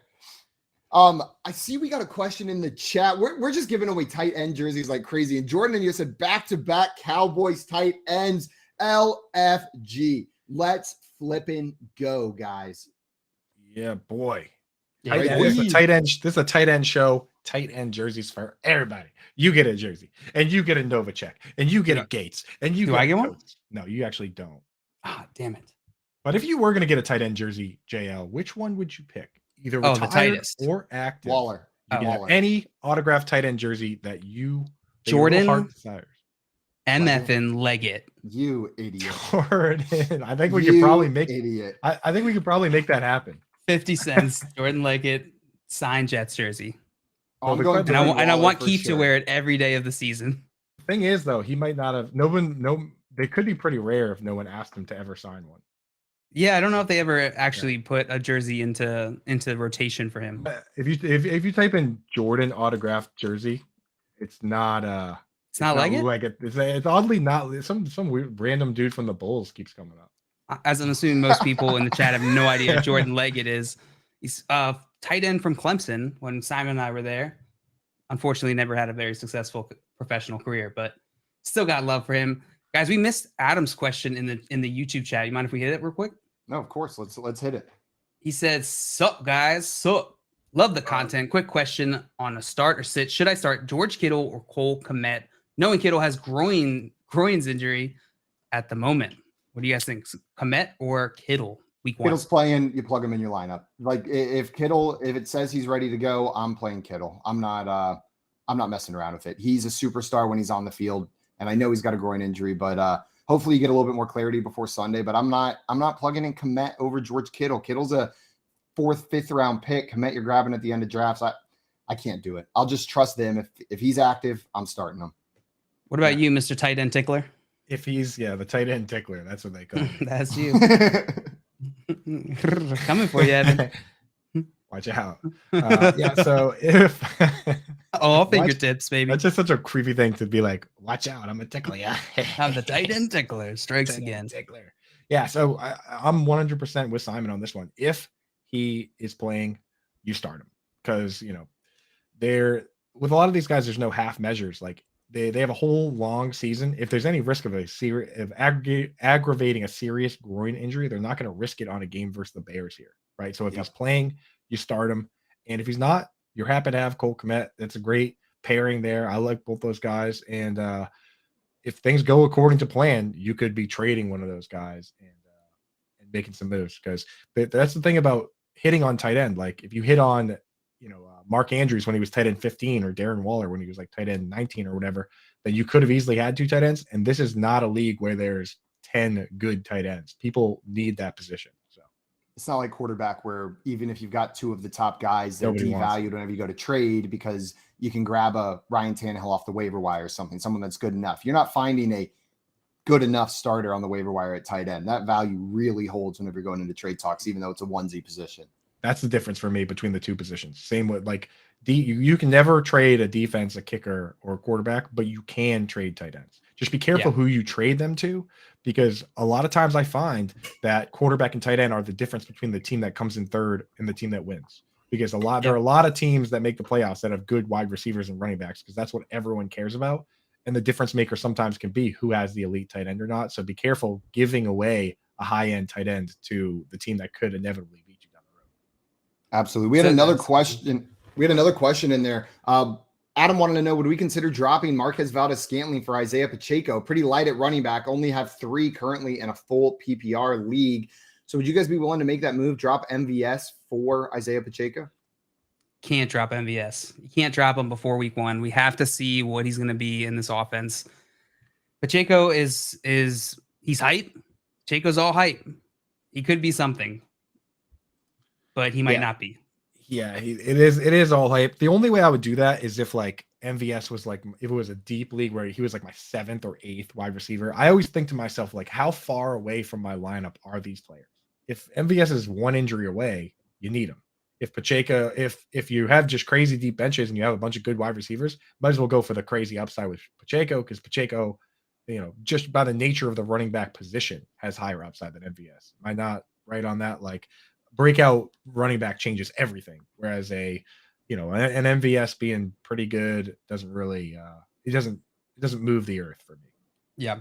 I see we got a question in the chat. We're just giving away tight end jerseys like crazy. And Jordan and you said back-to-back Cowboys tight ends, LFG. Let's flippin' go, guys. Yeah, boy. Yeah, Tight end, this is a tight end show. Tight end jerseys for everybody. You get a jersey, and you get a Novacek, and you get a Gates, and you Do get I a get one? Coates. No, you actually don't. Ah, damn it. But if you were going to get a tight end jersey, JL, which one would you pick? Either Oh, the retired tightest. or active. Waller. You can have Waller. any autographed tight end jersey that your Jordan little heart desires. MFN Leggett. You idiot. Jordan. I think we could probably make idiot. I think we could probably make that happen. 50 cents. Jordan Leggett signed Jets jersey. I'm the going question- And I Waller want for Keith to sure. wear it every day of the season. Thing is, though, he might not have. They could be pretty rare if no one asked him to ever sign one. Yeah, I don't know if they ever actually put a jersey into rotation for him. If you type in Jordan autographed jersey, it's not It's not Leggett? Leggett. It's oddly not some weird random dude from the Bulls keeps coming up. As I'm assuming most people in the chat have no idea who Jordan Leggett is. He's tight end from Clemson when Simon and I were there. Unfortunately, never had a very successful professional career, but still got love for him. Guys, we missed Adam's question in the YouTube chat. You mind if we hit it real quick? No, of course. Let's hit it. He said, "Sup, guys? Sup? Love the content. Quick question on a start or sit. Should I start George Kittle or Cole Kmet? Knowing Kittle has groins injury at the moment. What do you guys think? Kmet or Kittle? Week 1. Kittle's playing, you plug him in your lineup. Like if it says he's ready to go, I'm playing Kittle. I'm not messing around with it. He's a superstar when he's on the field, and I know he's got a groin injury, but hopefully you get a little bit more clarity before Sunday. But I'm not plugging in Kmet over George Kittle. Kittle's a 4th, 5th round pick. Kmet you're grabbing at the end of drafts. I can't do it. I'll just trust them. If he's active, I'm starting him. What about you, Mr. Tight End Tickler? If he's the tight end tickler, that's what they call him. That's you. Coming for you, Evan. Watch out. So if all fingertips, baby. That's just such a creepy thing to be like, watch out, I'm a tickler. Yeah. I'm the tight end tickler. Strikes again. Tickler. Yeah, so I'm 100% with Simon on this one. If he is playing, you start him. Because, they're with a lot of these guys, there's no half measures. Like they have a whole long season. If there's any risk of aggravating a serious groin injury, they're not going to risk it on a game versus the Bears here, right? So if he's playing, you start him. And if he's not, you're happy to have Cole Kmet. That's a great pairing there. I like both those guys. And if things go according to plan, you could be trading one of those guys and making some moves. Because that's the thing about hitting on tight end. Like if you hit on, Mark Andrews when he was tight end 15 or Darren Waller when he was like tight end 19 or whatever, then you could have easily had 2 tight ends. And this is not a league where there's 10 good tight ends. People need that position. So it's not like quarterback where even if you've got 2 of the top guys, they're Nobody wants devalued whenever you go to trade because you can grab a Ryan Tannehill off the waiver wire or someone that's good enough. You're not finding a good enough starter on the waiver wire at tight end. That value really holds whenever you're going into trade talks, even though it's a onesie position. that's the difference for me between the 2 positions. Same with like you can never trade a defense, a kicker, or a quarterback, but you can trade tight ends. Just be careful who you trade them to, because a lot of times I find that quarterback and tight end are the difference between the team that comes in third and the team that wins. Because there are a lot of teams that make the playoffs that have good wide receivers and running backs, because that's what everyone cares about. And the difference maker sometimes can be who has the elite tight end or not. So be careful giving away a high-end tight end to the team that could inevitably beat you down the road. Absolutely. We had another question. We had another question in there. Adam wanted to know, would we consider dropping Marquez Valdez-Scantling for Isaiah Pacheco? Pretty light at running back, only have 3 currently in a full PPR league. So would you guys be willing to make that move, drop MVS for Isaiah Pacheco? Can't drop MVS. You can't drop him before week 1. We have to see what he's going to be in this offense. Pacheco he's hype. Pacheco's all hype. He could be something, but he might not be. Yeah, it is all hype. The only way I would do that is if like MVS was like, if it was a deep league where he was like my 7th or 8th wide receiver. I always think to myself, like, how far away from my lineup are these players? If MVS is 1 injury away, you need him. if Pacheco, if you have just crazy deep benches and you have a bunch of good wide receivers, might as well go for the crazy upside with Pacheco, because Pacheco, just by the nature of the running back position, has higher upside than MVS. Am I not right on that? Like, breakout running back changes everything, whereas an MVS being pretty good doesn't really it doesn't move the earth for me. Yeah.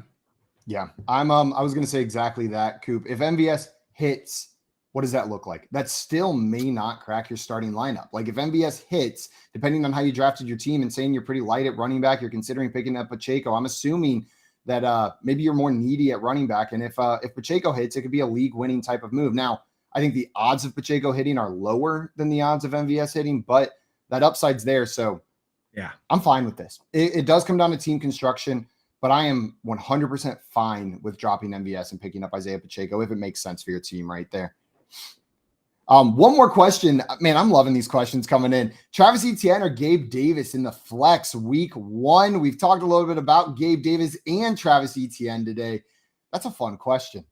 I was going to say exactly that, Coop. If MVS hits, what does that look like? That still may not crack your starting lineup. Like, if MVS hits, depending on how you drafted your team and saying you're pretty light at running back, you're considering picking up Pacheco. I'm assuming that maybe you're more needy at running back. And if Pacheco hits, it could be a league winning type of move. Now, I think the odds of Pacheco hitting are lower than the odds of MVS hitting, but that upside's there. So yeah, I'm fine with this. It does come down to team construction, but I am 100% fine with dropping MVS and picking up Isaiah Pacheco if it makes sense for your team right there. One more question. Man, I'm loving these questions coming in. Travis Etienne or Gabe Davis in the flex week 1? We've talked a little bit about Gabe Davis and Travis Etienne today. That's a fun question.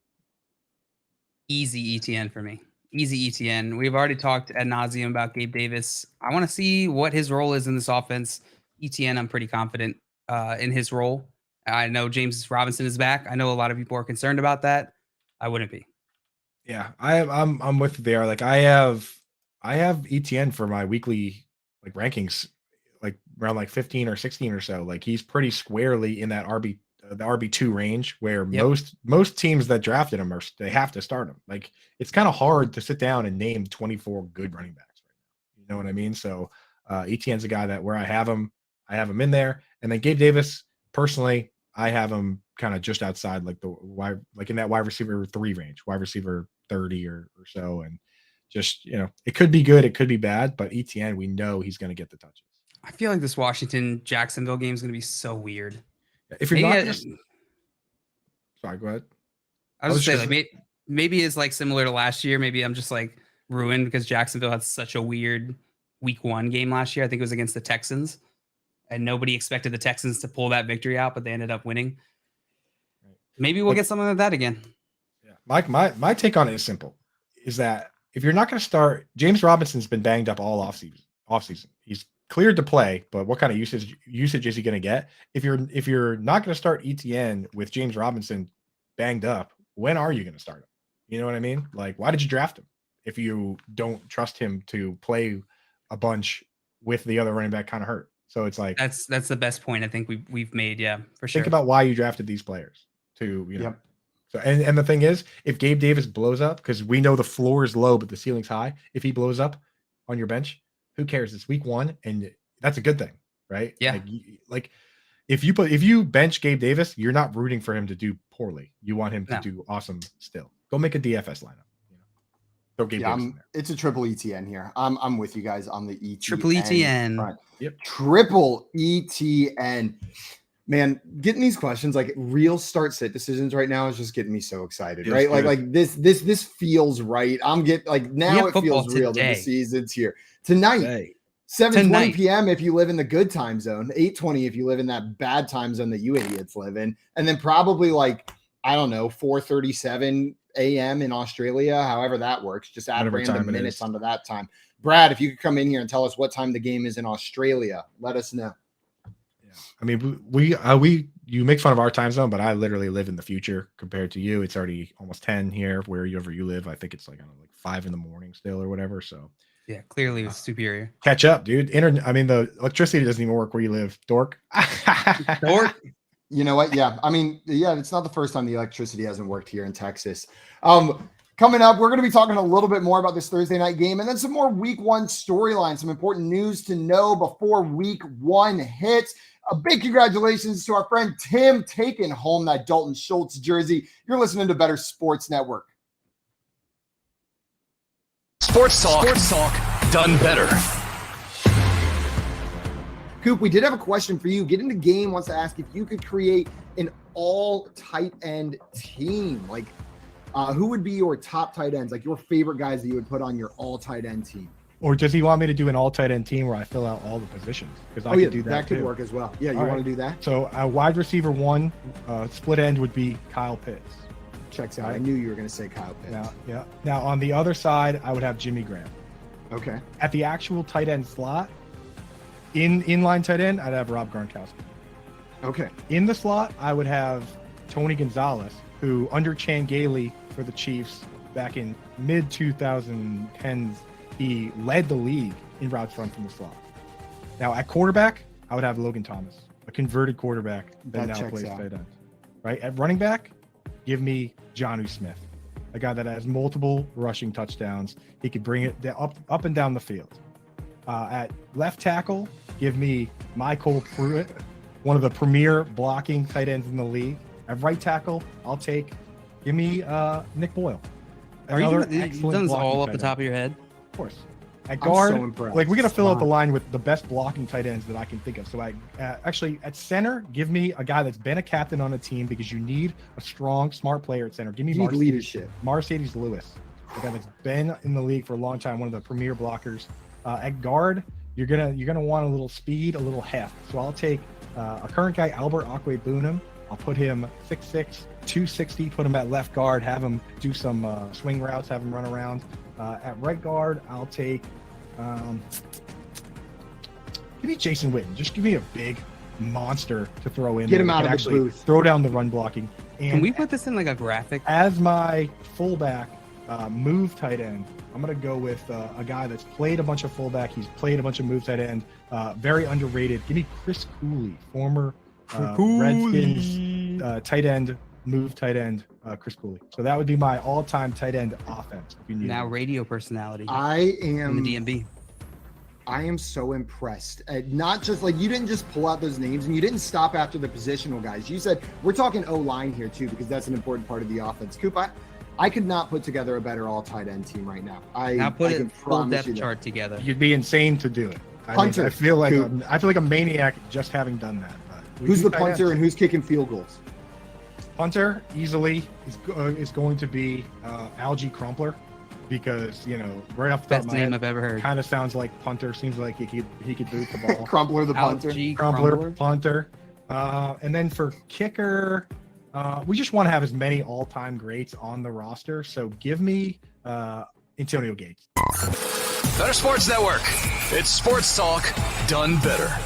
Easy Etienne for me. Easy Etienne. We've already talked ad nauseum about Gabe Davis. I want to see what his role is in this offense. Etienne, I'm pretty confident in his role. I know James Robinson is back. I know a lot of people are concerned about that. I wouldn't be. Yeah, I'm with you there. Like, I have ETN for my weekly rankings, around 15 or 16 or so. Like, he's pretty squarely in that the RB2 range, where most teams that drafted him they have to start him. Like, it's kind of hard to sit down and name 24 good running backs right now. You know what I mean? So ETN's a guy that where I have him in there. And then Gabe Davis, personally, I have him kind of just outside in that wide receiver 3 range, wide receiver 30 or so. And just, it could be good, it could be bad, but ETN, we know he's going to get the touches. I feel like this Washington-Jacksonville game is going to be so weird. If you're sorry, go ahead. I was just saying, maybe it's similar to last year. Maybe I'm just ruined because Jacksonville had such a weird week 1 game last year. I think it was against the Texans, and nobody expected the Texans to pull that victory out, but they ended up winning. Maybe we'll get something like that again. Yeah, my take on it is simple: is that if you're not going to start, James Robinson's been banged up all offseason. He's cleared to play, but what kind of usage is he going to get? If you're not going to start ETN with James Robinson banged up, when are you going to start him? You know what I mean? Like, why did you draft him if you don't trust him to play a bunch with the other running back kind of hurt? So it's like that's the best point I think we've made. Yeah, for sure. Think about why you drafted these players to Yep. So and the thing is, if Gabe Davis blows up, because we know the floor is low but the ceiling's high, if he blows up on your bench, who cares? It's week 1, and that's a good thing, right? Yeah. Like if you bench Gabe Davis, you're not rooting for him to do poorly. You want him to do awesome still. Go make a DFS lineup. Throw Gabe Davis in there. It's a triple ETN here. I'm with you guys on the ETN. Triple ETN. Front. Yep. Triple ETN. Man, getting these questions real start sit decisions right now is just getting me so excited, right? Like this feels right. I'm now it feels real that the season's here. Tonight, 7:20 p.m. if you live in the good time zone, 8:20 if you live in that bad time zone that you idiots live in, and then probably 4:37 a.m. in Australia, however that works. Just add random minutes onto that time. Brad, if you could come in here and tell us what time the game is in Australia, let us know. I mean, you make fun of our time zone, but I literally live in the future compared to you. It's already almost 10 here wherever you live. I think it's 5 in the morning still or whatever. So yeah, clearly it's superior. Catch up, dude. The electricity doesn't even work where you live. Dork. Dork. You know what? Yeah. I mean, yeah, it's not the first time the electricity hasn't worked here in Texas. Coming up, we're going to be talking a little bit more about this Thursday night game and then some more week 1 storylines, some important news to know before week 1 hits. A big congratulations to our friend Tim taking home that Dalton Schultz jersey. You're listening to Better Sports Network. Sports talk done better. Coop, we did have a question for you. Get in the game wants to ask if you could create an all tight end team. Who would be your top tight ends, your favorite guys that you would put on your all tight end team? Or does he want me to do an all tight end team where I fill out all the positions? Because I could do that. That could work as well. Yeah, you want to do that? So wide receiver 1, split end would be Kyle Pitts. Checks out. I knew you were going to say Kyle Pitts. Now on the other side, I would have Jimmy Graham. Okay. At the actual tight end slot, inline tight end, I'd have Rob Gronkowski. Okay. In the slot, I would have Tony Gonzalez, who under Chan Gailey for the Chiefs back in mid 2010s, he led the league in routes run from the slot. Now at quarterback, I would have Logan Thomas, a converted quarterback that now plays tight end. Right at running back, give me Jonnu Smith, a guy that has multiple rushing touchdowns. He could bring it up and down the field. At left tackle, give me Michael Pruitt, one of the premier blocking tight ends in the league. At right tackle, give me Nick Boyle. Are you done this all off the top of your head? Of course. At guard, we're gonna fill out the line with the best blocking tight ends that I can think of. So actually at center, give me a guy that's been a captain on a team because you need a strong, smart player at center. Give me leadership. Mercedes Lewis, a guy that's been in the league for a long time, one of the premier blockers. At guard, you're gonna want a little speed, a little heft. So I'll take a current guy, Albert Akwe-Bunam. I'll put him 6'6", 260, put him at left guard, have him do some swing routes, have him run around. At right guard, I'll take, give me Jason Witten. Just give me a big monster to throw in. Get him out of the booth. Throw down the run blocking. And can we put this in like a graphic? As my fullback move tight end, I'm going to go with a guy that's played a bunch of fullback. He's played a bunch of move tight end. Very underrated. Give me Chris Cooley, former Redskins tight end, move tight end, Chris Cooley. So that would be my all-time tight end offense. If you need now radio personality. I am in the DMB. I am so impressed. Not just like you didn't just pull out those names and you didn't stop after the positional guys. You said we're talking O-line here too because that's an important part of the offense. Coop, I could not put together a better all tight end team right now. Now put a full depth chart together. You'd be insane to do it. Punter. I feel like a maniac just having done that. Who's the punter and who's kicking field goals? Punter easily is going to be Algie Crumpler because right off the top best of my name head, I've ever heard. Kind of sounds like punter. Seems like he could boot the ball. Crumpler the punter. Crumpler punter. And then for kicker, we just want to have as many all-time greats on the roster. So give me Antonio Gates. Better Sports Network. It's sports talk done better.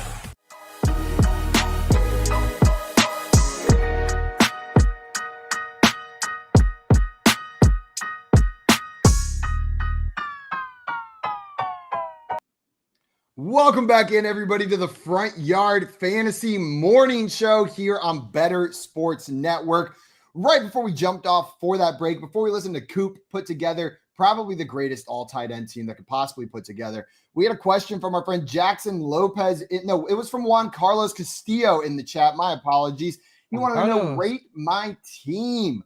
Welcome back in, everybody, to the Front Yard Fantasy Morning Show here on Better Sports Network. Right before we jumped off for that break, before we listened to Coop put together probably the greatest all tight end team that could possibly put together, we had a question from our friend Jackson Lopez. It was from Juan Carlos Castillo in the chat. My apologies. He wanted to know, rate my team.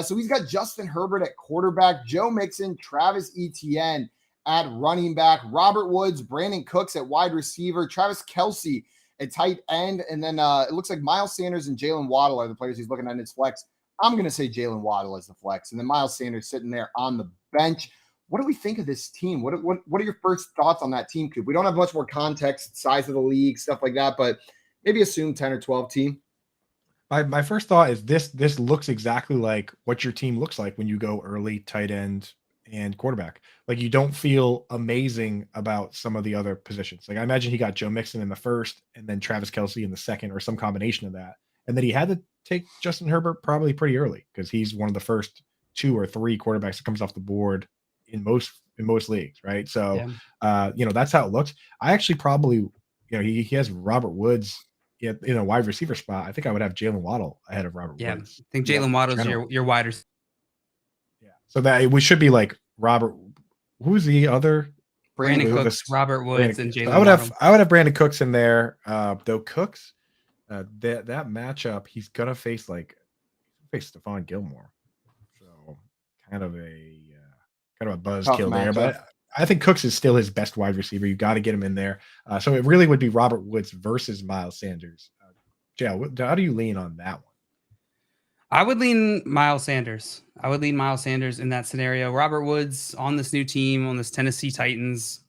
So he's got Justin Herbert at quarterback, Joe Mixon, Travis Etienne at running back, Robert Woods, Brandon Cooks at wide receiver, Travis Kelce at tight end, and then it looks like Miles Sanders and Jalen Waddle are the players he's looking at in his flex. I'm going to say Jalen Waddle as the flex, and then Miles Sanders sitting there on the bench. What do we think of this team? What are your first thoughts on that team, Coop? We don't have much more context, size of the league, stuff like that, but maybe assume 10 or 12 team. My first thought is this looks exactly like what your team looks like when you go early tight end and quarterback. Like, you don't feel amazing about some of the other positions. Like, I imagine he got Joe Mixon in the first and then Travis Kelce in the second or some combination of that. And then he had to take Justin Herbert probably pretty early because he's one of the first 2 or 3 quarterbacks that comes off the board in most leagues. Right. So, that's how it looks. I actually probably, he has Robert Woods in a wide receiver spot. I think I would have Jalen Waddle ahead of Robert Woods. I think Jalen Waddle's your wide receiver. So that we should be like Robert. Who's the other? Brandon Cooks, Robert Woods, and Jalen. I would have Brandon Cooks in there. Though Cooks, that matchup, he's gonna face Stephon Gilmore. So kind of a buzzkill there. But I think Cooks is still his best wide receiver. You got to get him in there. So it really would be Robert Woods versus Miles Sanders. How do you lean on that one? I would lean Miles Sanders. In that scenario. Robert Woods on this new team, on this Tennessee Titans,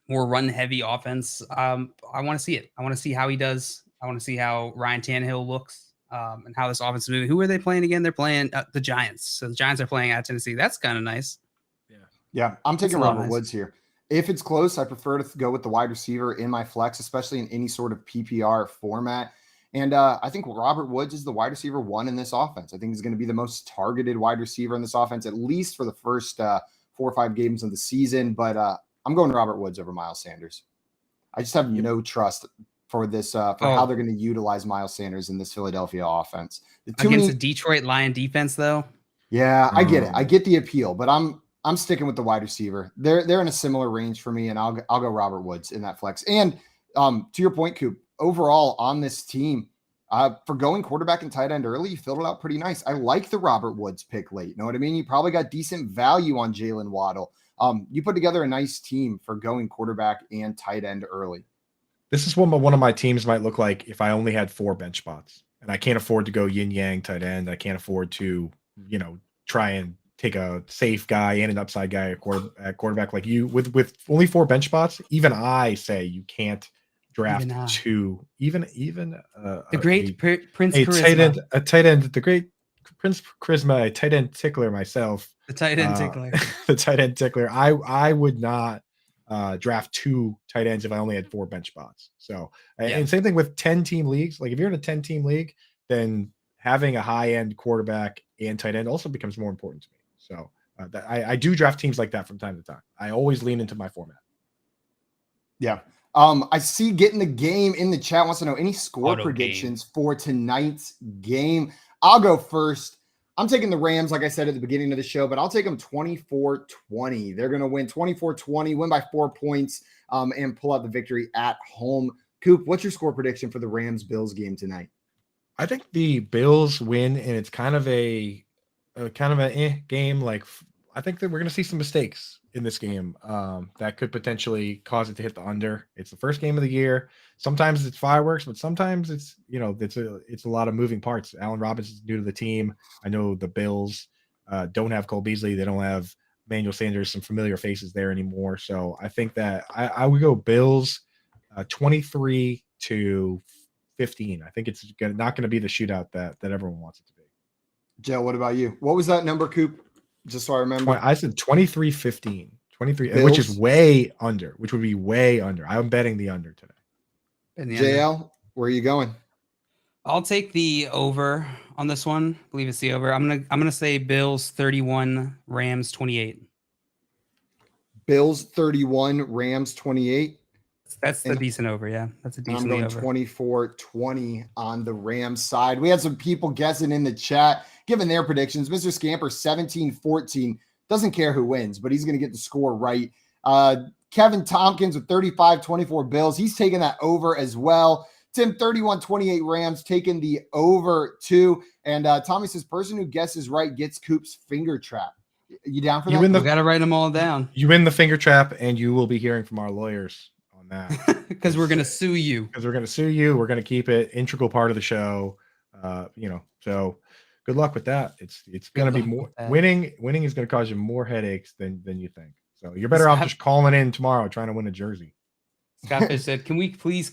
more run-heavy offense. I want to see it. I want to see how he does. I want to see how Ryan Tannehill looks and how this offense is moving. Who are they playing again? They're playing the Giants. So the Giants are playing at Tennessee. That's kind of nice. Yeah, I'm taking Robert Woods here. If it's close, I prefer to go with the wide receiver in my flex, especially in any sort of PPR format. And I think Robert Woods is the wide receiver 1 in this offense. I think he's going to be the most targeted wide receiver in this offense, at least for the first 4 or 5 games of the season. But I'm going Robert Woods over Miles Sanders. I just have no trust for this, for how they're going to utilize Miles Sanders in this Philadelphia offense. Against the Detroit Lion defense, though. Yeah, I get it. I get the appeal, but I'm sticking with the wide receiver. They're in a similar range for me, and I'll go Robert Woods in that flex. And to your point, Coop, overall on this team, for going quarterback and tight end early, you filled it out pretty nice. I like the Robert Woods pick late. You know what I mean? You probably got decent value on Jalen Waddle. You put together a nice team for going quarterback and tight end early. This is what one of my teams might look like if I only had 4 bench spots, and I can't afford to go yin yang tight end. I can't afford to, try and take a safe guy and an upside guy at quarterback like you with only 4 bench spots. Even I say you can't draft 2, even the great Prince Charisma. Tight end, the great Prince Charisma, a tight end tickler myself. The tight end tickler. The tight end tickler. I would not draft 2 tight ends if I only had 4 bench spots. So, and same thing with 10-team leagues. Like if you're in a 10-team league, then having a high-end quarterback and tight end also becomes more important to me. So I do draft teams like that from time to time. I always lean into my format. Yeah. I see Getting the Game in the chat wants to know any score predictions for tonight's game. I'll go first. I'm taking the Rams, like I said at the beginning of the show, but I'll take them 24-20. They're going to win 24-20, win by 4 points, and pull out the victory at home. Coop, what's your score prediction for the Rams-Bills game tonight? I think the Bills win, and it's kind of a game. Like, I think that we're going to see some mistakes in this game that could potentially cause it to hit the under. It's the first game of the year. Sometimes it's fireworks, but sometimes it's it's a lot of moving parts. Allen Robinson's new to the team. I know the Bills don't have Cole Beasley. They don't have Emmanuel Sanders, some familiar faces there anymore. So I think that I would go Bills 23-15. I think it's not going to be the shootout that everyone wants it to be. Joe, what about you? What was that number, Coop? Just so I remember. I said 23-15. 23, Bills? Which is way under, which would be way under. I'm betting the under today. JL, where are you going? I'll take the over on this one. I believe it's the over. I'm gonna say Bills 31, Rams 28. Bills 31, Rams 28. That's a decent over, yeah. That's a decent over. I'm going 24-20 on the Rams side. We had some people guessing in the chat, giving their predictions. Mr. Scamper 17-14. Doesn't care who wins, but he's going to get the score right. Kevin Tompkins with 35-24 Bills. He's taking that over as well. Tim 31-28 Rams, taking the over too. And Tommy says, person who guesses right gets Coop's finger trap. You down for that? We got to write them all down. You win the finger trap, and you will be hearing from our lawyers on that. Because we're going to sue you. We're going to keep it integral part of the show. So good luck with that. It's going to be more winning is going to cause you more headaches than you think. So you're better off just calling in tomorrow trying to win a jersey. Scottfish said, can we please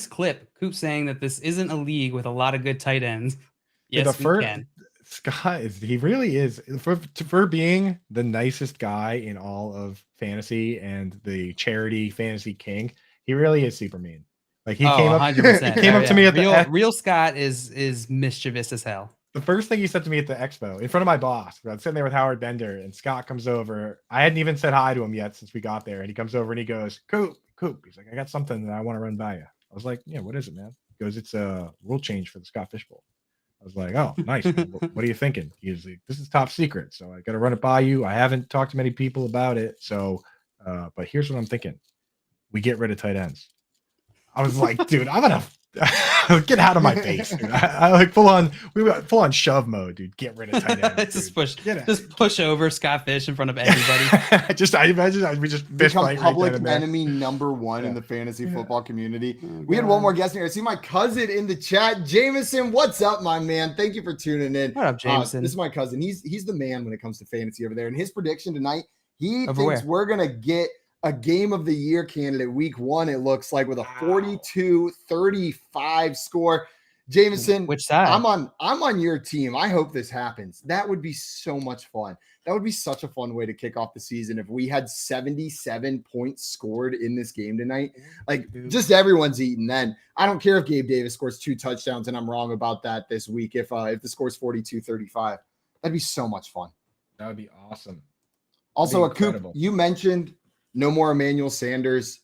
clip Coop saying that this isn't a league with a lot of good tight ends? Yes, we can. Scott he really is for being the nicest guy in all of fantasy and the charity fantasy king. He really is super mean. Like he came up, 100%. He came up to me at real Scott is mischievous as hell. The first thing he said to me at the expo in front of my boss, I was sitting there with Howard Bender, and Scott comes over. I hadn't even said hi to him yet since we got there. And he comes over and he goes, Coop. He's like, I got something that I want to run by you. I was like, yeah, what is it, man? He goes, it's a rule change for the Scott Fish Bowl. I was like, oh, nice. What are you thinking? He's like, this is top secret. So I got to run it by you. I haven't talked to many people about it. So, but here's what I'm thinking. We get rid of tight ends. I was like, dude, I'm going to get out of my face, dude. I like we went full on shove mode, dude. Get rid of tight ends. just push over Scott Fish in front of everybody. I imagine we just become public enemy number one in the fantasy football community. We had one more guest here. I see my cousin in the chat. Jameson, what's up, my man? Thank you for tuning in. What up, Jameson? This is my cousin. He's the man when it comes to fantasy over there. And his prediction tonight, he thinks we're gonna get a game of the year candidate week 1, it looks like, with a 42-35 score. Jameson, Which side? I'm on your team. I hope this happens. That would be so much fun. That would be such a fun way to kick off the season if we had 77 points scored in this game tonight. Like, just everyone's eating. Then I don't care if Gabe Davis scores 2 touchdowns and I'm wrong about that this week. If the score's 42-35, that'd be so much fun. That would be awesome. Also, Coop, you mentioned no more Emmanuel Sanders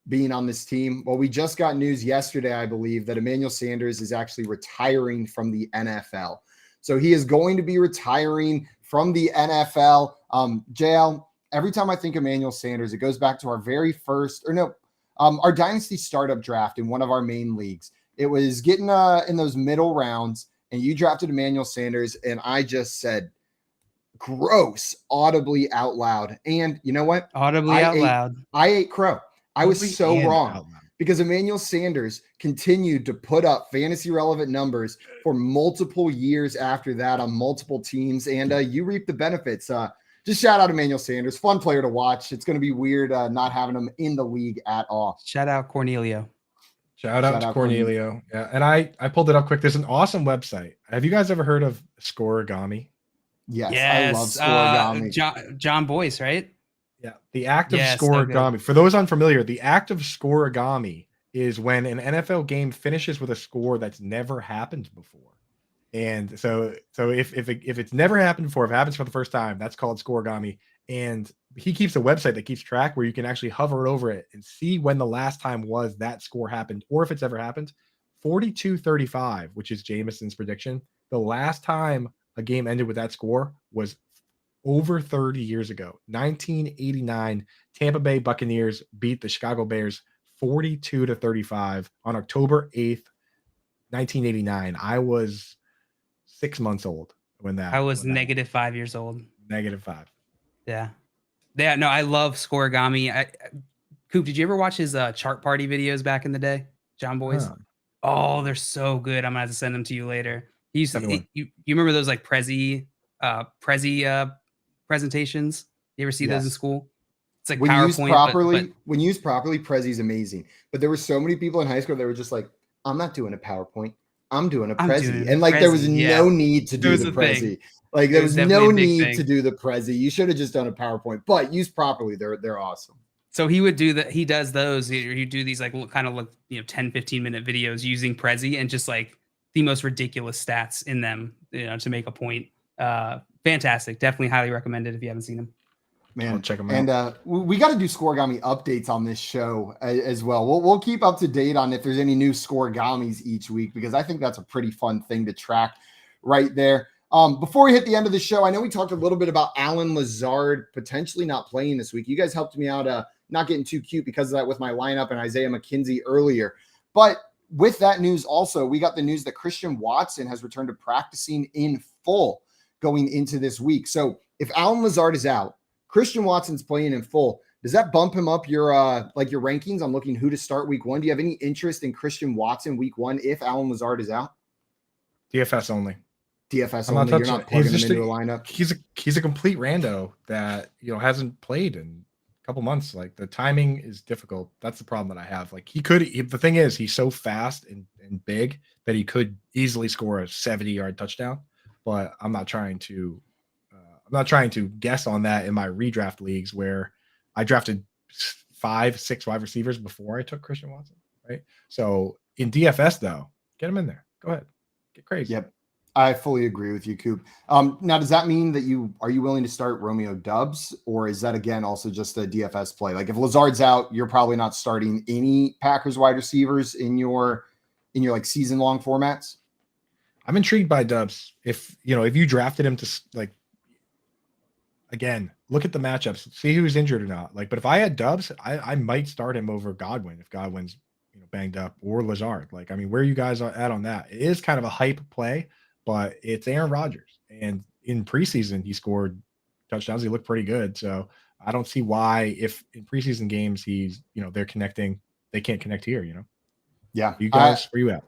being on this team. Well, we just got news yesterday, I believe, that Emmanuel Sanders is actually retiring from the NFL. So he is going to be retiring from the NFL. JL, every time I think Emmanuel Sanders, it goes back to our very first, our dynasty startup draft in one of our main leagues. It was getting in those middle rounds, and you drafted Emmanuel Sanders, and I just said, gross, audibly out loud. And you know what? Audibly out loud. I ate crow. I was so wrong because Emmanuel Sanders continued to put up fantasy relevant numbers for multiple years after that on multiple teams. And you reap the benefits. Just shout out Emmanuel Sanders. Fun player to watch. It's going to be weird not having him in the league at all. Shout out Cornelio. Shout out to Cornelio. Yeah. And I pulled it up quick. There's an awesome website. Have you guys ever heard of Scoregami? Yes. I love Scoregami. John Boyce, right? Yeah, the act of scoregami. For those unfamiliar, the act of scoregami is when an NFL game finishes with a score that's never happened before. And so if it's never happened before, if it happens for the first time, that's called scoregami. And he keeps a website that keeps track where you can actually hover over it and see when the last time was that score happened, or if it's ever happened. 42-35, which is Jameson's prediction. The last time a game ended with that score was over 30 years ago. 1989, Tampa Bay Buccaneers beat the Chicago Bears 42-35 on October 8th, 1989. I was 6 months old when that. I was -5 years old. -5. Yeah. Yeah. No, I love Scoregami. Coop, did you ever watch his chart party videos back in the day? John Boyce? Oh, they're so good. I'm gonna have to send them to you later. He used to, you remember those like Prezi presentations? You ever see those in school? It's like when PowerPoint. Used properly, when used properly, Prezi's amazing. But there were so many people in high school that were just like, I'm not doing a PowerPoint. I'm doing a Prezi. And like there was no need to do the Prezi. Like there was no need to do the Prezi. You should have just done a PowerPoint. But used properly, they're awesome. So he would do that. He does those. He'd do these like kind of like 10-15 minute videos using Prezi and just like the most ridiculous stats in them, to make a point. Fantastic. Definitely highly recommended if you haven't seen them. Man, I'll check them out. And we got to do Scoregami updates on this show as well. We'll keep up to date on if there's any new Scoregamis each week, because I think that's a pretty fun thing to track right there. Before we hit the end of the show, I know we talked a little bit about Allen Lazard potentially not playing this week. You guys helped me out not getting too cute because of that with my lineup and Isaiah McKenzie earlier. But with that news also, we got the news that Christian Watson has returned to practicing in full going into this week. So if Allen Lazard is out, Christian Watson's playing in full. Does that bump him up your your rankings? I'm looking who to start week 1. Do you have any interest in Christian Watson week 1 if Allen Lazard is out? DFS only. DFS only. You're not plugging him into a lineup. He's a complete rando that hasn't played in a couple months. Like the timing is difficult. That's the problem that I have. Like the thing is he's so fast and big that he could easily score a 70-yard touchdown. But I'm not trying to guess on that in my redraft leagues where I drafted 5-6 wide receivers before I took Christian Watson, right? So in DFS though, get him in there. Go ahead, get crazy. Yep, I fully agree with you, Coop. Now, does that mean that are you willing to start Romeo Doubs, or is that again also just a DFS play? Like if Lazard's out, you're probably not starting any Packers wide receivers in your like season long formats. I'm intrigued by Doubs. If you drafted him to again, look at the matchups, see who's injured or not. Like, but if I had Doubs, I might start him over Godwin if Godwin's banged up, or Lazard. Like, I mean, where are you guys at on that? It is kind of a hype play, but it's Aaron Rodgers, and in preseason he scored touchdowns. He looked pretty good, so I don't see why if in preseason games he's they're connecting, they can't connect here. Yeah, you guys, where you at?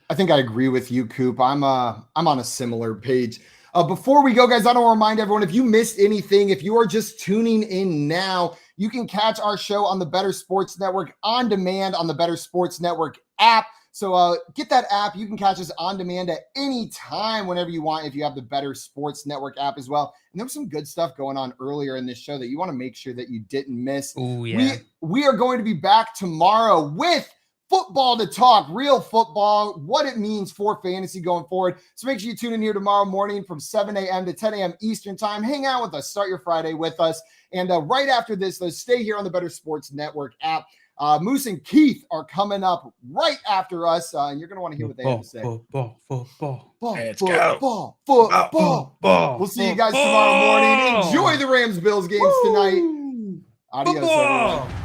I think I agree with you, Coop. I'm on a similar page. Before we go, guys, I want to remind everyone, if you missed anything, if you are just tuning in now, you can catch our show on the Better Sports Network on demand on the Better Sports Network app. So get that app. You can catch us on demand at any time, whenever you want, if you have the Better Sports Network app as well. And there was some good stuff going on earlier in this show that you want to make sure that you didn't miss. Oh, yeah. We are going to be back tomorrow with football to talk, real football, what it means for fantasy going forward. So make sure you tune in here tomorrow morning from 7 a.m. to 10 a.m. Eastern time. Hang out with us. Start your Friday with us. And right after this, let's stay here on the Better Sports Network app. Moose and Keith are coming up right after us, and you're going to want to hear what they have to say. Football. Let's go. Football. We'll see you guys tomorrow morning. Enjoy the Rams-Bills games tonight. Adios, everyone.